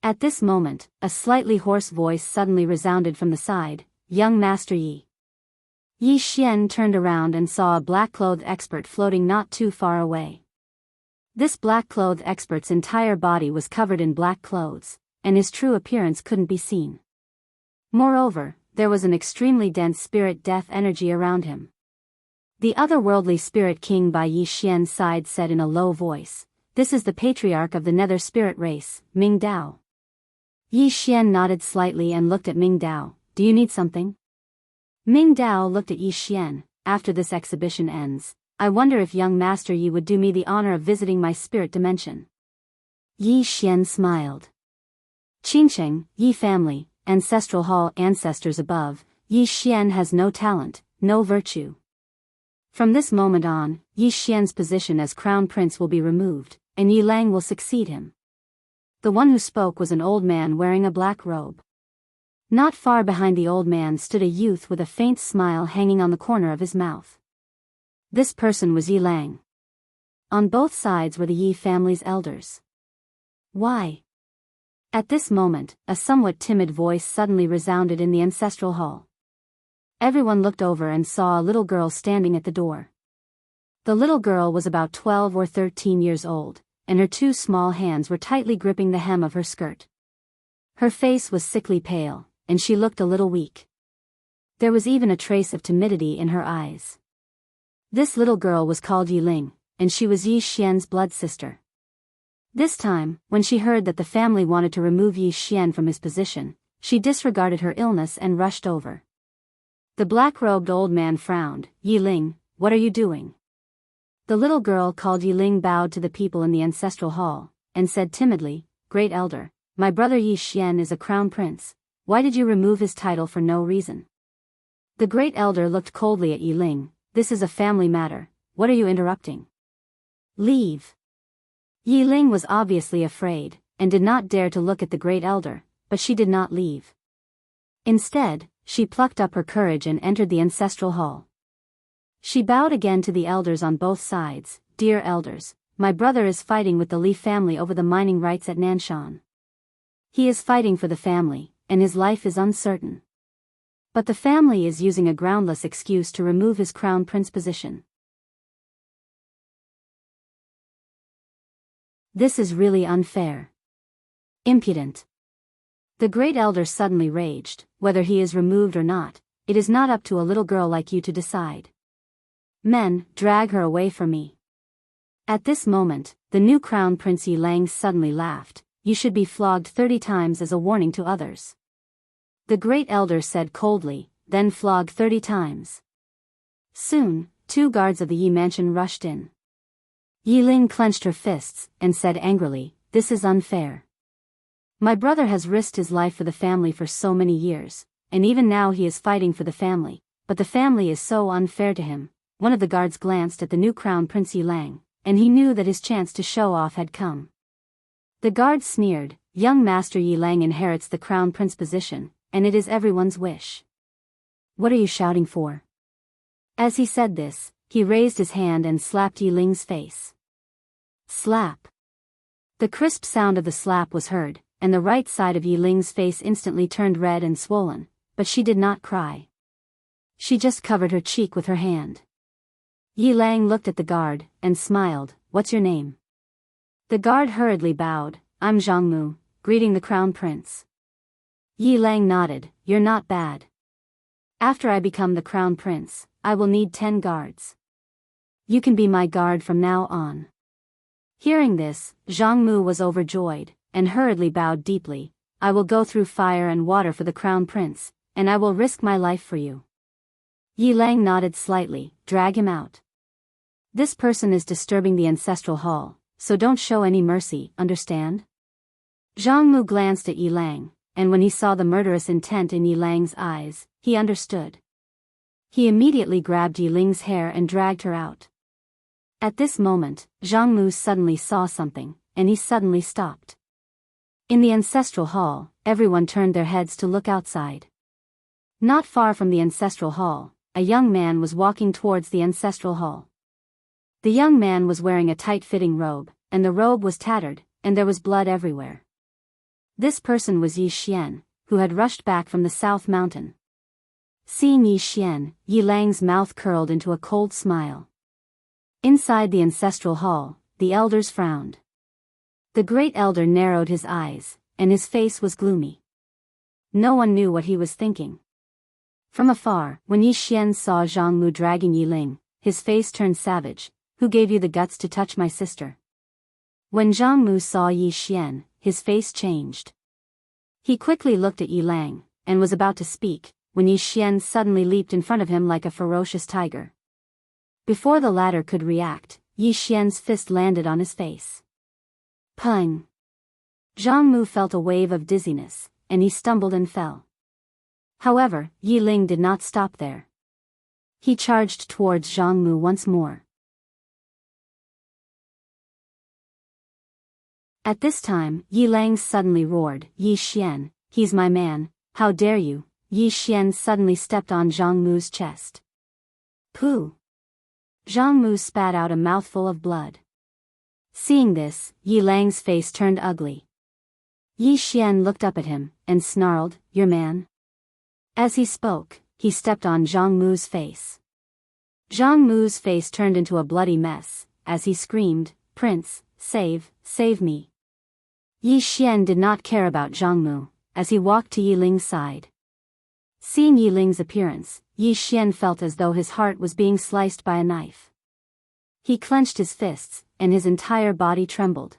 At this moment, a slightly hoarse voice suddenly resounded from the side, "Young Master Yi." Yi Xian turned around and saw a black-clothed expert floating not too far away. This black-clothed expert's entire body was covered in black clothes, and his true appearance couldn't be seen. Moreover, there was an extremely dense spirit death energy around him. The otherworldly spirit king by Yi Xian's side said in a low voice, "This is the patriarch of the nether spirit race, Ming Dao." Yi Xian nodded slightly and looked at Ming Dao. "Do you need something?" Ming Dao looked at Yi Xian. "After this exhibition ends, I wonder if young Master Yi would do me the honor of visiting my spirit dimension." Yi Xian smiled. Qingsheng, Yi family, ancestral hall, ancestors above. Yi Xian has no talent, no virtue. From this moment on, Yi Xian's position as crown prince will be removed, and Yi Lang will succeed him. The one who spoke was an old man wearing a black robe. Not far behind the old man stood a youth with a faint smile hanging on the corner of his mouth. This person was Yi Lang. On both sides were the Yi family's elders. "Why?" At this moment, a somewhat timid voice suddenly resounded in the ancestral hall. Everyone looked over and saw a little girl standing at the door. The little girl was about 12 or 13 years old, and her two small hands were tightly gripping the hem of her skirt. Her face was sickly pale, and she looked a little weak. There was even a trace of timidity in her eyes. This little girl was called Yi Ling, and she was Yi Xian's blood sister. This time, when she heard that the family wanted to remove Yi Xian from his position, she disregarded her illness and rushed over. The black-robed old man frowned. "Yi Ling, what are you doing?" The little girl called Yi Ling bowed to the people in the ancestral hall, and said timidly, "Great elder, my brother Yi Xian is a crown prince. Why did you remove his title for no reason?" The great elder looked coldly at Yi Ling. "This is a family matter, what are you interrupting? Leave." Yi Ling was obviously afraid, and did not dare to look at the great elder, but she did not leave. Instead, she plucked up her courage and entered the ancestral hall. She bowed again to the elders on both sides. "Dear elders, my brother is fighting with the Li family over the mining rights at Nanshan. He is fighting for the family, and his life is uncertain. But the family is using a groundless excuse to remove his crown prince position. This is really unfair. Impudent." The great elder suddenly raged. "Whether he is removed or not, it is not up to a little girl like you to decide. Men, drag her away from me." At this moment, the new crown prince Yi Lang suddenly laughed. "You should be flogged 30 times as a warning to others." The great elder said coldly, "Then flog 30 times. Soon, 2 guards of the Yi mansion rushed in. Yi Ling clenched her fists, and said angrily, "This is unfair. My brother has risked his life for the family for so many years, and even now he is fighting for the family, but the family is so unfair to him." One of the guards glanced at the new crown prince Yi Lang, and he knew that his chance to show off had come. The guard sneered, "Young Master Yi Lang inherits the crown prince position, and it is everyone's wish. What are you shouting for?" As he said this, he raised his hand and slapped Yi Ling's face. Slap. The crisp sound of the slap was heard, and the right side of Yi Ling's face instantly turned red and swollen, but she did not cry. She just covered her cheek with her hand. Yi Lang looked at the guard, and smiled. "What's your name?" The guard hurriedly bowed. "I'm Jianghu, greeting the crown prince." Yi Lang nodded. "You're not bad. After I become the crown prince, I will need 10 guards. You can be my guard from now on." Hearing this, Jianghu was overjoyed, and hurriedly bowed deeply. I will go through fire and water for the crown prince, and I will risk my life for you. Yi Lang nodded slightly. Drag him out. This person is disturbing the ancestral hall, so don't show any mercy, understand? Jianghu glanced at Yi Lang, and when he saw the murderous intent in Yi Lang's eyes, he understood. He immediately grabbed Yi Ling's hair and dragged her out. At this moment, Jianghu suddenly saw something, and he suddenly stopped. In the ancestral hall, everyone turned their heads to look outside. Not far from the ancestral hall, a young man was walking towards the ancestral hall. The young man was wearing a tight-fitting robe, and the robe was tattered, and there was blood everywhere. This person was Yi Xian, who had rushed back from the South Mountain. Seeing Yi Xian, Yi Lang's mouth curled into a cold smile. Inside the ancestral hall, the elders frowned. The great elder narrowed his eyes, and his face was gloomy. No one knew what he was thinking. From afar, when Yi Xian saw Jianghu dragging Yi Ling, his face turned savage. Who gave you the guts to touch my sister? When Jianghu saw Yi Xian, his face changed. He quickly looked at Yi Lang, and was about to speak, when Yi Xian suddenly leaped in front of him like a ferocious tiger. Before the latter could react, Yi Xian's fist landed on his face. Pung! Jianghu felt a wave of dizziness, and he stumbled and fell. However, Yi Ling did not stop there. He charged towards Jianghu once more. At this time, Yi Lang suddenly roared, Yi Xian, he's my man, how dare you? Yi Xian suddenly stepped on Jianghu's chest. Pooh! Jianghu spat out a mouthful of blood. Seeing this, Yi Lang's face turned ugly. Yi Xian looked up at him, and snarled, your man? As he spoke, he stepped on Jianghu's face. Jianghu's face turned into a bloody mess, as he screamed, Prince, save me. Yi Xian did not care about Jianghu, as he walked to Yi Ling's side. Seeing Yi Ling's appearance, Yi Xian felt as though his heart was being sliced by a knife. He clenched his fists, and his entire body trembled.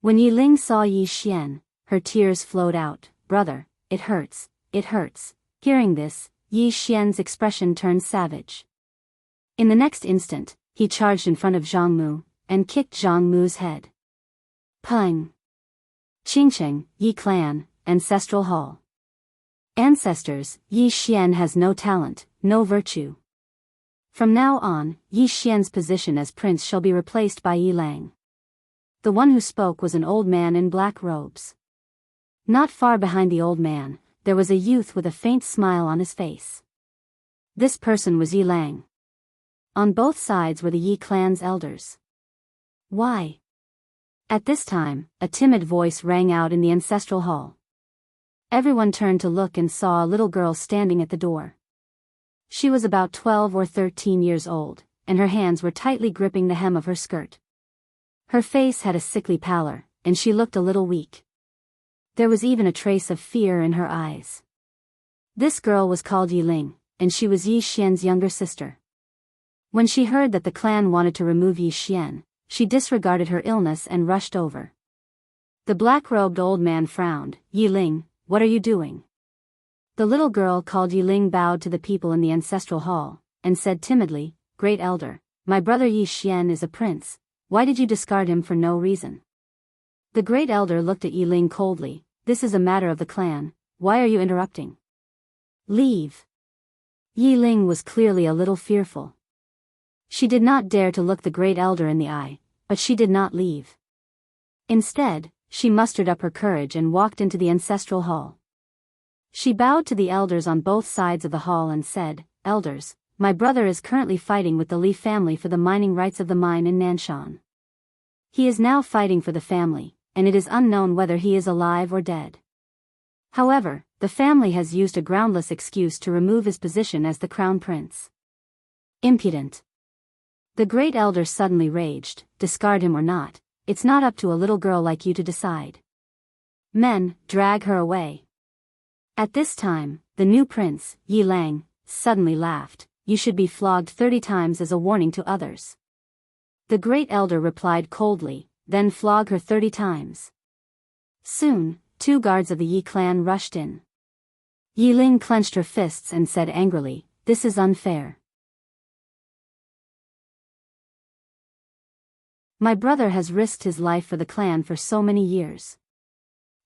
When Yi Ling saw Yi Xian, her tears flowed out, brother, it hurts, it hurts. Hearing this, Yi Xian's expression turned savage. In the next instant, he charged in front of Jianghu, and kicked Jianghu's head. Pung! Qingcheng, Yi Clan, Ancestral Hall. Ancestors, Yi Xian has no talent, no virtue. From now on, Yi Xian's position as prince shall be replaced by Yi Lang. The one who spoke was an old man in black robes. Not far behind the old man, there was a youth with a faint smile on his face. This person was Yi Lang. On both sides were the Yi clan's elders. Why? At this time, a timid voice rang out in the ancestral hall. Everyone turned to look and saw a little girl standing at the door. She was about 12 or 13 years old, and her hands were tightly gripping the hem of her skirt. Her face had a sickly pallor, and she looked a little weak. There was even a trace of fear in her eyes. This girl was called Yi Ling, and she was Yi Xian's younger sister. When she heard that the clan wanted to remove Yi Xian, she disregarded her illness and rushed over. The black-robed old man frowned. Yi Ling, what are you doing? The little girl called Yi Ling bowed to the people in the ancestral hall, and said timidly, Great Elder, my brother Yi Xian is a prince, why did you discard him for no reason? The Great Elder looked at Yi Ling coldly, this is a matter of the clan, why are you interrupting? Leave. Yi Ling was clearly a little fearful. She did not dare to look the Great Elder in the eye, but she did not leave. Instead, she mustered up her courage and walked into the ancestral hall. She bowed to the elders on both sides of the hall and said, Elders, my brother is currently fighting with the Li family for the mining rights of the mine in Nanshan. He is now fighting for the family, and it is unknown whether he is alive or dead. However, the family has used a groundless excuse to remove his position as the crown prince. Impudent. The Great Elder suddenly raged, discard him or not, it's not up to a little girl like you to decide. Men, drag her away. At this time, the new prince, Yi Lang, suddenly laughed, you should be flogged 30 times as a warning to others. The Great Elder replied coldly, then flog her 30 times. Soon, 2 guards of the Yi clan rushed in. Yi Ling clenched her fists and said angrily, "This is unfair. My brother has risked his life for the clan for so many years.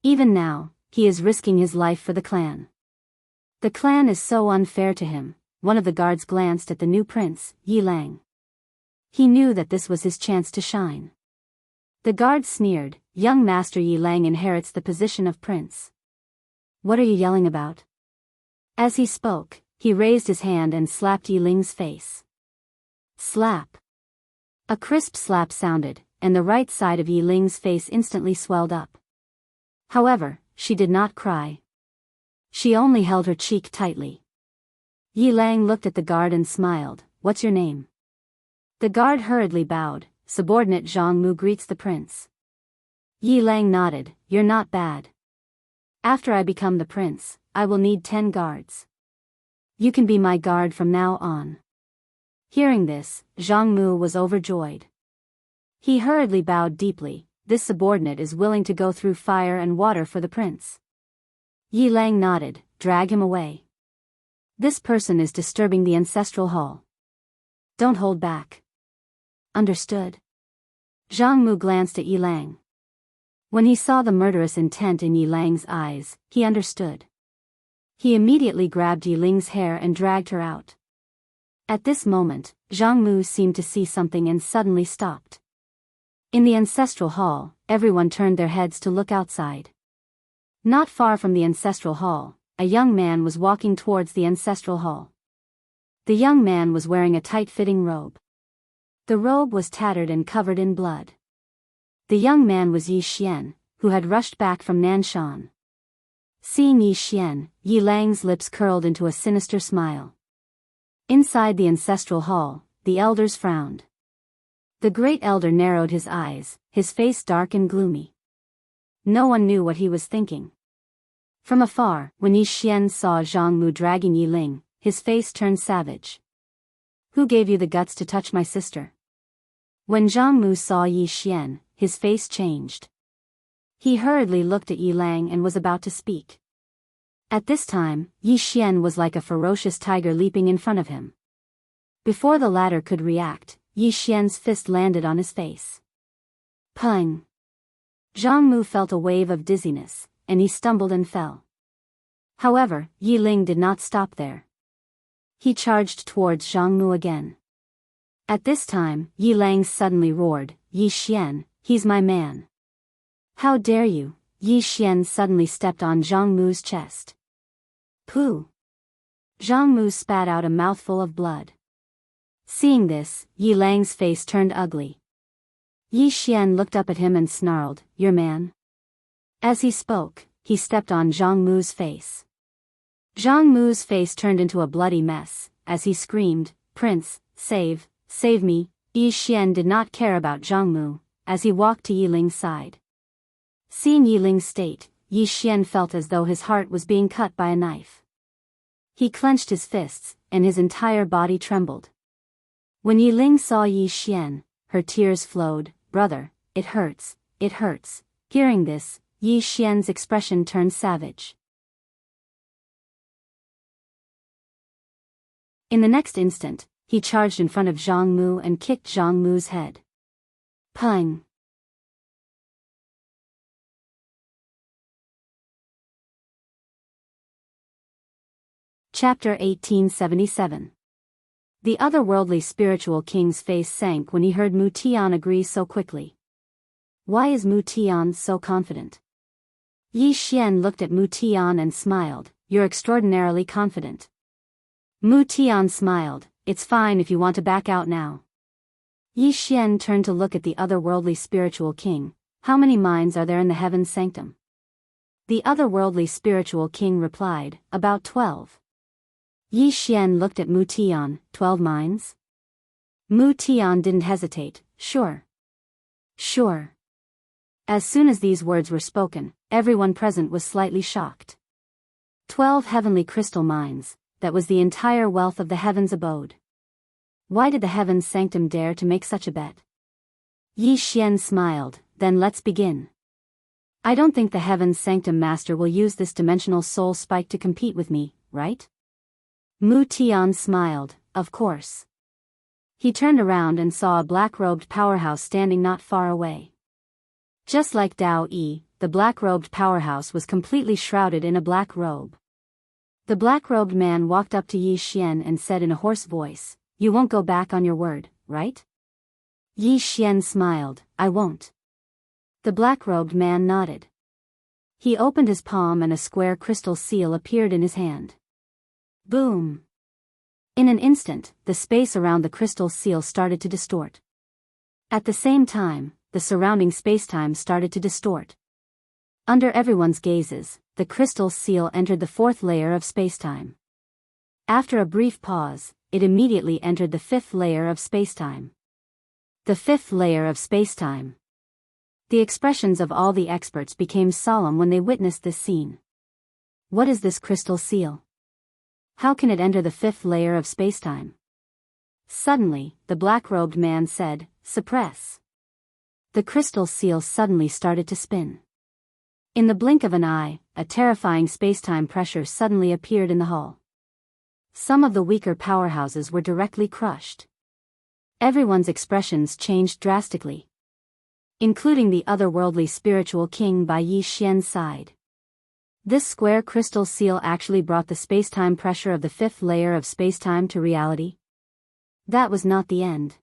Even now, he is risking his life for the clan. The clan is so unfair to him." One of the guards glanced at the new prince, Yi Lang. He knew that this was his chance to shine. The guard sneered, "Young Master Yi Lang inherits the position of prince. What are you yelling about?" As he spoke, he raised his hand and slapped Yi Ling's face. Slap. A crisp slap sounded, and the right side of Yi Ling's face instantly swelled up. However, she did not cry. She only held her cheek tightly. Yi Lang looked at the guard and smiled, "What's your name?" The guard hurriedly bowed, "Subordinate Jianghu greets the prince." Yi Lang nodded, "You're not bad. After I become the prince, I will need 10 guards. You can be my guard from now on." Hearing this, Jianghu was overjoyed. He hurriedly bowed deeply, "This subordinate is willing to go through fire and water for the prince." Yi Lang nodded, "Drag him away. This person is disturbing the ancestral hall. Don't hold back." Understood. Jianghu glanced at Yi Lang. When he saw the murderous intent in Yi Lang's eyes, he understood. He immediately grabbed Yi Ling's hair and dragged her out. At this moment, Jianghu seemed to see something and suddenly stopped. In the ancestral hall, everyone turned their heads to look outside. Not far from the ancestral hall, a young man was walking towards the ancestral hall. The young man was wearing a tight-fitting robe. The robe was tattered and covered in blood. The young man was Yi Xian, who had rushed back from Nanshan. Seeing Yi Xian, Yi Lang's lips curled into a sinister smile. Inside the ancestral hall, the elders frowned. The great elder narrowed his eyes, his face dark and gloomy. No one knew what he was thinking. From afar, when Yi Xian saw Jianghu dragging Yi Ling, his face turned savage. "Who gave you the guts to touch my sister?" When Jianghu saw Yi Xian, his face changed. He hurriedly looked at Yi Lang and was about to speak. At this time, Yi Xian was like a ferocious tiger leaping in front of him. Before the latter could react, Yi Xian's fist landed on his face. Pung! Jianghu felt a wave of dizziness, and he stumbled and fell. However, Yi Ling did not stop there. He charged towards Jianghu again. At this time, Yi Lang suddenly roared, "Yi Xian, he's my man. How dare you!" Yi Xian suddenly stepped on Jianghu's chest. Pooh! Jianghu spat out a mouthful of blood. Seeing this, Yi Lang's face turned ugly. Yi Xian looked up at him and snarled, "Your man?" As he spoke, he stepped on Jianghu's face. Jianghu's face turned into a bloody mess, as he screamed, "Prince, save me!" Yi Xian did not care about Jianghu, as he walked to Yi Ling's side. Seeing Yi Ling's state, Yi Xian felt as though his heart was being cut by a knife. He clenched his fists, and his entire body trembled. When Yi Ling saw Yi Xian, her tears flowed, "Brother, it hurts, it hurts." Hearing this, Yi Xian's expression turned savage. In the next instant, he charged in front of Jianghu and kicked Jianghu's head. Pung! Chapter 1877. The otherworldly spiritual king's face sank when he heard Mu Tian agree so quickly. Why is Mu Tian so confident? Yi Xian looked at Mu Tian and smiled, "You're extraordinarily confident." Mu Tian smiled, "It's fine if you want to back out now." Yi Xian turned to look at the otherworldly spiritual king. "How many minds are there in the heaven's sanctum?" The otherworldly spiritual king replied, "About 12. Yi Xian looked at Mu Tian, 12 minds? Mu Tian didn't hesitate, "Sure. Sure." As soon as these words were spoken, everyone present was slightly shocked. 12 heavenly crystal mines, that was the entire wealth of the heavens abode. Why did the heavens sanctum dare to make such a bet? Yi Xian smiled, "Then let's begin." I don't think the Heaven's Sanctum Master will use this dimensional soul spike to compete with me, right? Mu Tian smiled, of course. He turned around and saw a black-robed powerhouse standing not far away. Just like Dao Yi, the black-robed powerhouse was completely shrouded in a black robe. The black-robed man walked up to Yi Xian and said in a hoarse voice, "You won't go back on your word, right?" Yi Xian smiled, "I won't." The black-robed man nodded. He opened his palm and a square crystal seal appeared in his hand. Boom! In an instant, the space around the crystal seal started to distort. At the same time, the surrounding spacetime started to distort. Under everyone's gazes, the crystal seal entered the fourth layer of spacetime. After a brief pause, it immediately entered the fifth layer of spacetime. The fifth layer of spacetime. The expressions of all the experts became solemn when they witnessed this scene. What is this crystal seal? How can it enter the fifth layer of spacetime? Suddenly, the black-robed man said, "Suppress." The crystal seal suddenly started to spin. In the blink of an eye, a terrifying spacetime pressure suddenly appeared in the hull. Some of the weaker powerhouses were directly crushed. Everyone's expressions changed drastically, including the otherworldly spiritual king by Yi Xian's side. This square crystal seal actually brought the spacetime pressure of the fifth layer of spacetime to reality. That was not the end.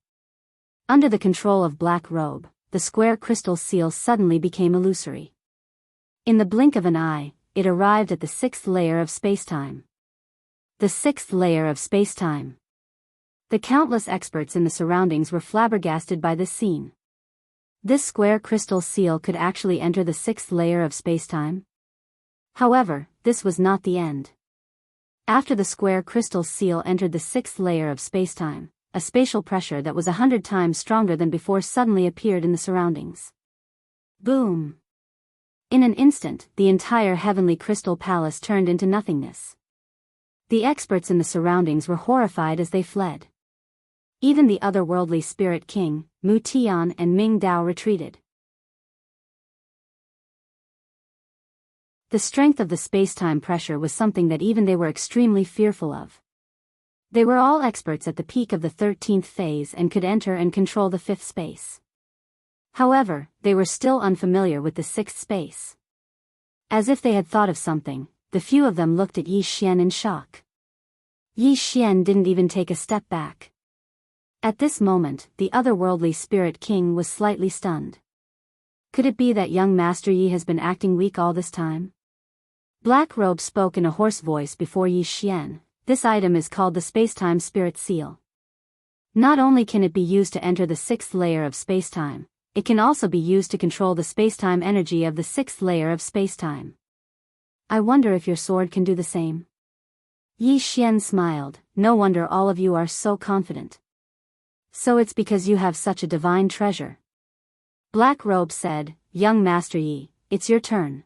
Under the control of Black Robe, the square crystal seal suddenly became illusory. In the blink of an eye, it arrived at the sixth layer of spacetime. The sixth layer of spacetime. The countless experts in the surroundings were flabbergasted by this scene. This square crystal seal could actually enter the sixth layer of spacetime. However, this was not the end. After the square crystal seal entered the sixth layer of spacetime, a spatial pressure that was 100 times stronger than before suddenly appeared in the surroundings. Boom! In an instant, the entire heavenly crystal palace turned into nothingness. The experts in the surroundings were horrified as they fled. Even the otherworldly spirit king, Mu Tian and Ming Dao retreated. The strength of the spacetime pressure was something that even they were extremely fearful of. They were all experts at the peak of the 13th phase and could enter and control the fifth space. However, they were still unfamiliar with the sixth space. As if they had thought of something, the few of them looked at Yi Xian in shock. Yi Xian didn't even take a step back. At this moment, the otherworldly spirit king was slightly stunned. Could it be that young Master Yi has been acting weak all this time? Black Robe spoke in a hoarse voice before Yi Xian. This item is called the Spacetime Spirit Seal. Not only can it be used to enter the sixth layer of spacetime, it can also be used to control the spacetime energy of the sixth layer of spacetime. I wonder if your sword can do the same. Yi Xian smiled. No wonder all of you are so confident. So it's because you have such a divine treasure. Black Robe said, "Young Master Yi, it's your turn."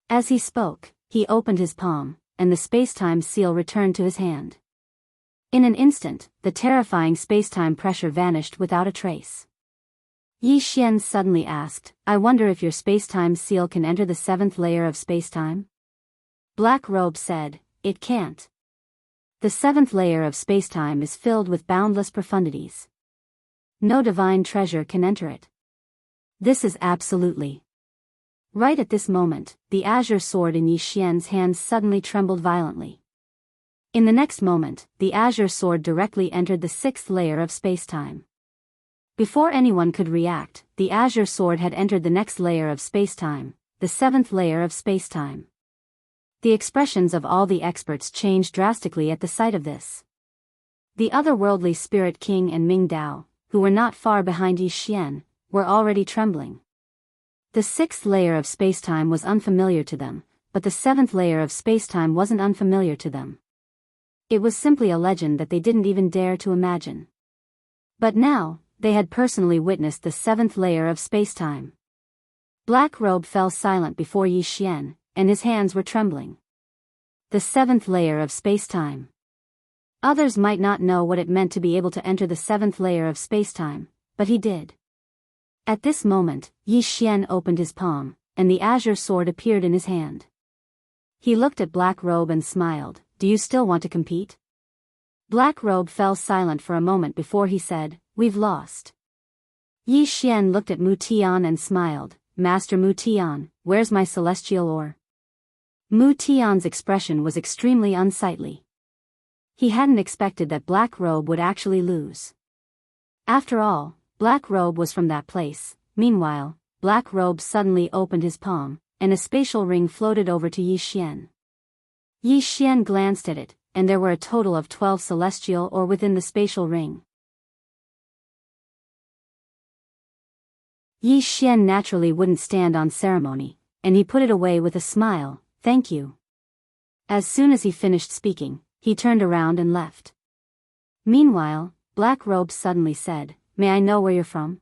As he spoke, he opened his palm, and the spacetime seal returned to his hand. In an instant, the terrifying spacetime pressure vanished without a trace. Yi Xian suddenly asked, "I wonder if your spacetime seal can enter the seventh layer of spacetime?" Black Robe said, "It can't. The seventh layer of spacetime is filled with boundless profundities. No divine treasure can enter it. This is absolutely..." Right at this moment, the azure sword in Yi Xian's hands suddenly trembled violently. In the next moment, the azure sword directly entered the sixth layer of spacetime. Before anyone could react, the azure sword had entered the next layer of spacetime, the seventh layer of spacetime. The expressions of all the experts changed drastically at the sight of this. The otherworldly spirit king and Ming Dao, who were not far behind Yi Xian, were already trembling. The sixth layer of spacetime was unfamiliar to them, but the seventh layer of spacetime wasn't unfamiliar to them. It was simply a legend that they didn't even dare to imagine. But now, they had personally witnessed the seventh layer of spacetime. Black Robe fell silent before Yi Xian, and his hands were trembling. The seventh layer of spacetime. Others might not know what it meant to be able to enter the seventh layer of spacetime, but he did. At this moment, Yi Xian opened his palm, and the azure sword appeared in his hand. He looked at Black Robe and smiled. Do you still want to compete? Black Robe fell silent for a moment before he said, we've lost. Yi Xian looked at Mu Tian and smiled. Master Mu Tian, where's my celestial ore? Mu Tian's expression was extremely unsightly. He hadn't expected that Black Robe would actually lose. After all, Black Robe was from that place. Meanwhile, Black Robe suddenly opened his palm, and a spatial ring floated over to Yi Xian. Yi Xian glanced at it, and there were a total of 12 celestial ore within the spatial ring. Yi Xian naturally wouldn't stand on ceremony, and he put it away with a smile. Thank you. As soon as he finished speaking, he turned around and left. Meanwhile, Black Robe suddenly said, may I know where you're from?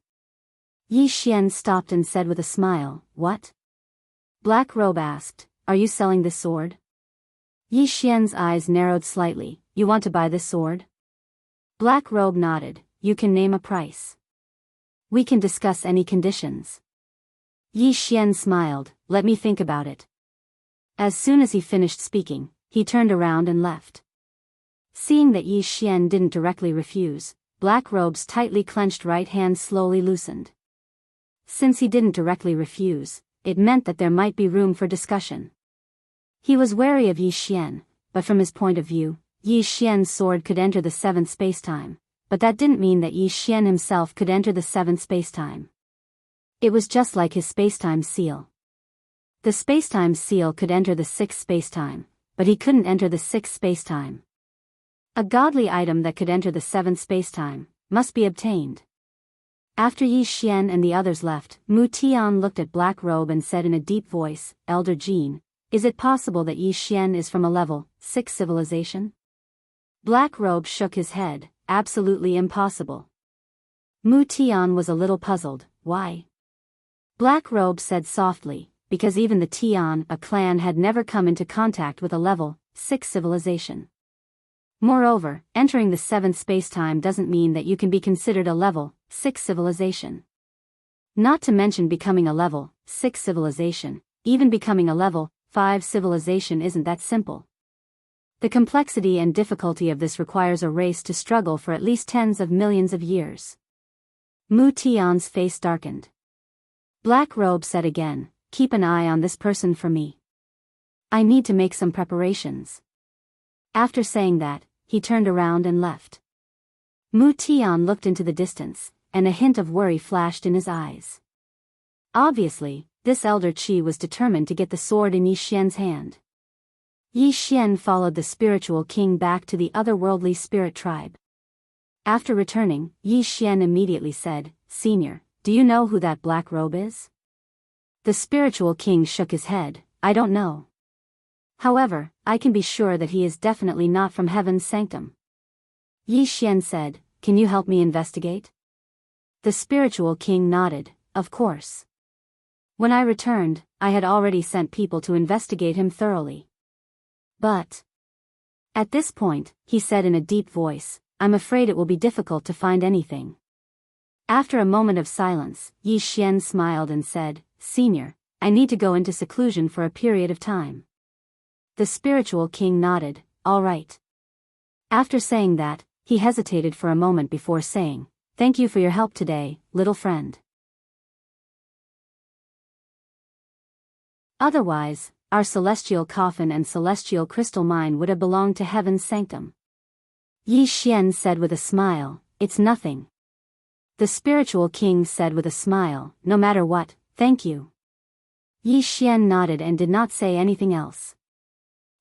Yi Xian stopped and said with a smile, what? Black Robe asked, are you selling this sword? Yi Xian's eyes narrowed slightly. You want to buy this sword? Black Robe nodded. You can name a price. We can discuss any conditions. Yi Xian smiled. Let me think about it. As soon as he finished speaking, he turned around and left. Seeing that Yi Xian didn't directly refuse, Black Robe's tightly clenched right hand slowly loosened. Since he didn't directly refuse, it meant that there might be room for discussion. He was wary of Yi Xian, but from his point of view, Yi Xian's sword could enter the seventh spacetime, but that didn't mean that Yi Xian himself could enter the seventh spacetime. It was just like his spacetime seal. The spacetime seal could enter the sixth spacetime, but he couldn't enter the sixth spacetime. A godly item that could enter the seventh spacetime must be obtained. After Yi Xian and the others left, Mu Tian looked at Black Robe and said in a deep voice, Elder Jean, is it possible that Yi Xian is from a level 6 civilization? Black Robe shook his head, absolutely impossible. Mu Tian was a little puzzled, why? Black Robe said softly, because even the Tian, a clan, had never come into contact with a level 6 civilization. Moreover, entering the 7th spacetime doesn't mean that you can be considered a level 6 civilization. Not to mention becoming a level 6 civilization, even becoming a level 5 civilization isn't that simple. The complexity and difficulty of this requires a race to struggle for at least tens of millions of years. Mu Tian's face darkened. Black Robe said again, keep an eye on this person for me. I need to make some preparations. After saying that, he turned around and left. Mu Tian looked into the distance, and a hint of worry flashed in his eyes. Obviously, this Elder Qi was determined to get the sword in Yi Xian's hand. Yi Xian followed the spiritual king back to the otherworldly spirit tribe. After returning, Yi Xian immediately said, Senior, do you know who that Black Robe is? The spiritual king shook his head, I don't know. However, I can be sure that he is definitely not from heaven's sanctum. Yi Xian said, can you help me investigate? The spiritual king nodded, of course. When I returned, I had already sent people to investigate him thoroughly. But at this point, he said in a deep voice, I'm afraid it will be difficult to find anything. After a moment of silence, Yi Xian smiled and said, Senior, I need to go into seclusion for a period of time. The spiritual king nodded, all right. After saying that, he hesitated for a moment before saying, thank you for your help today, little friend. Otherwise, our celestial coffin and celestial crystal mine would have belonged to heaven's sanctum. Yi Xian said with a smile, it's nothing. The spiritual king said with a smile, no matter what, thank you. Yi Xian nodded and did not say anything else.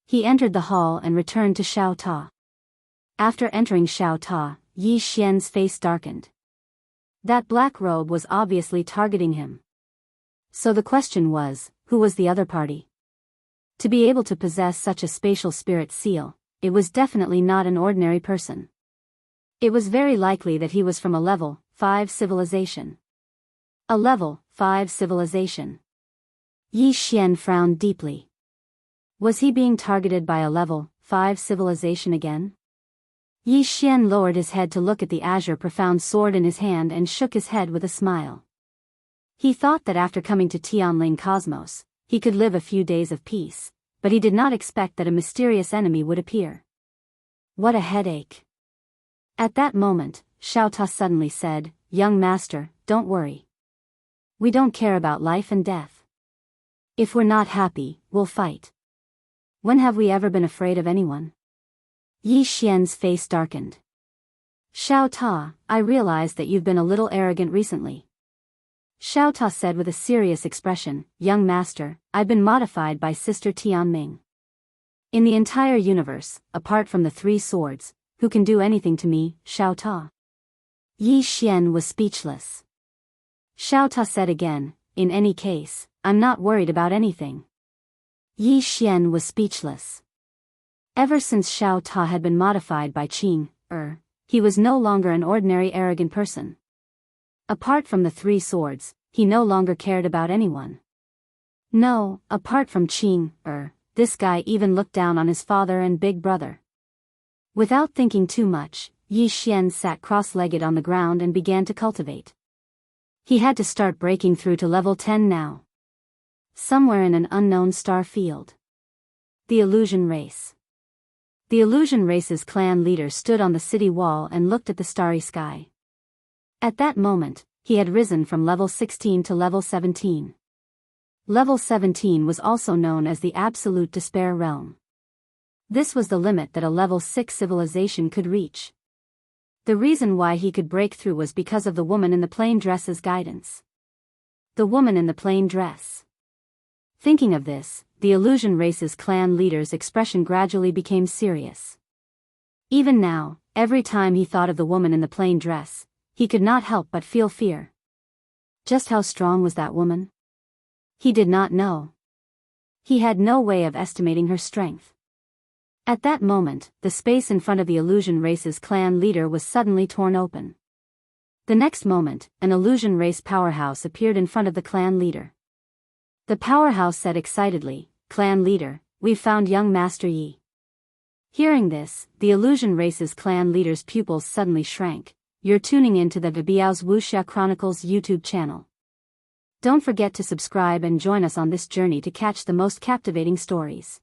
He entered the hall and returned to Xiao Ta. After entering Xiao Ta, Yi Xian's face darkened. That Black Robe was obviously targeting him. So the question was, who was the other party? To be able to possess such a spatial spirit seal, it was definitely not an ordinary person. It was very likely that he was from a level 5 civilization. A level 5 civilization. Yi Xian frowned deeply. Was he being targeted by a level 5 civilization again? Yi Xian lowered his head to look at the azure profound sword in his hand and shook his head with a smile. He thought that after coming to Tianling Cosmos, he could live a few days of peace, but he did not expect that a mysterious enemy would appear. What a headache. At that moment, Xiao Ta suddenly said, "Young master, don't worry. We don't care about life and death. If we're not happy, we'll fight. When have we ever been afraid of anyone?" Yi Xian's face darkened. "Xiao Ta, I realize that you've been a little arrogant recently." Xiao Ta said with a serious expression, "Young master, I've been modified by Sister Tianming. In the entire universe, apart from the 3 swords, who can do anything to me, Xiao Ta?" Yi Xian was speechless. Xiao Ta said again, "In any case, I'm not worried about anything." Yi Xian was speechless. Ever since Xiao Ta had been modified by Qing, he was no longer an ordinary arrogant person. Apart from the 3 swords, he no longer cared about anyone. No, apart from Qing, this guy even looked down on his father and big brother. Without thinking too much, Yi Xian sat cross-legged on the ground and began to cultivate. He had to start breaking through to level 10 now. Somewhere in an unknown star field. The illusion race. The illusion race's clan leader stood on the city wall and looked at the starry sky. At that moment, he had risen from level 16 to level 17. Level 17 was also known as the Absolute Despair Realm. This was the limit that a level 6 civilization could reach. The reason why he could break through was because of the woman in the plain dress's guidance. The woman in the plain dress. Thinking of this, the illusion race's clan leader's expression gradually became serious. Even now, every time he thought of the woman in the plain dress, he could not help but feel fear. Just how strong was that woman? He did not know. He had no way of estimating her strength. At that moment, the space in front of the illusion race's clan leader was suddenly torn open. The next moment, an illusion race powerhouse appeared in front of the clan leader. The powerhouse said excitedly, "Clan leader, we've found young Master Yi." Hearing this, the illusion race's clan leader's pupils suddenly shrank. You're tuning in to the Biyao's Wuxia Chronicles YouTube channel. Don't forget to subscribe and join us on this journey to catch the most captivating stories.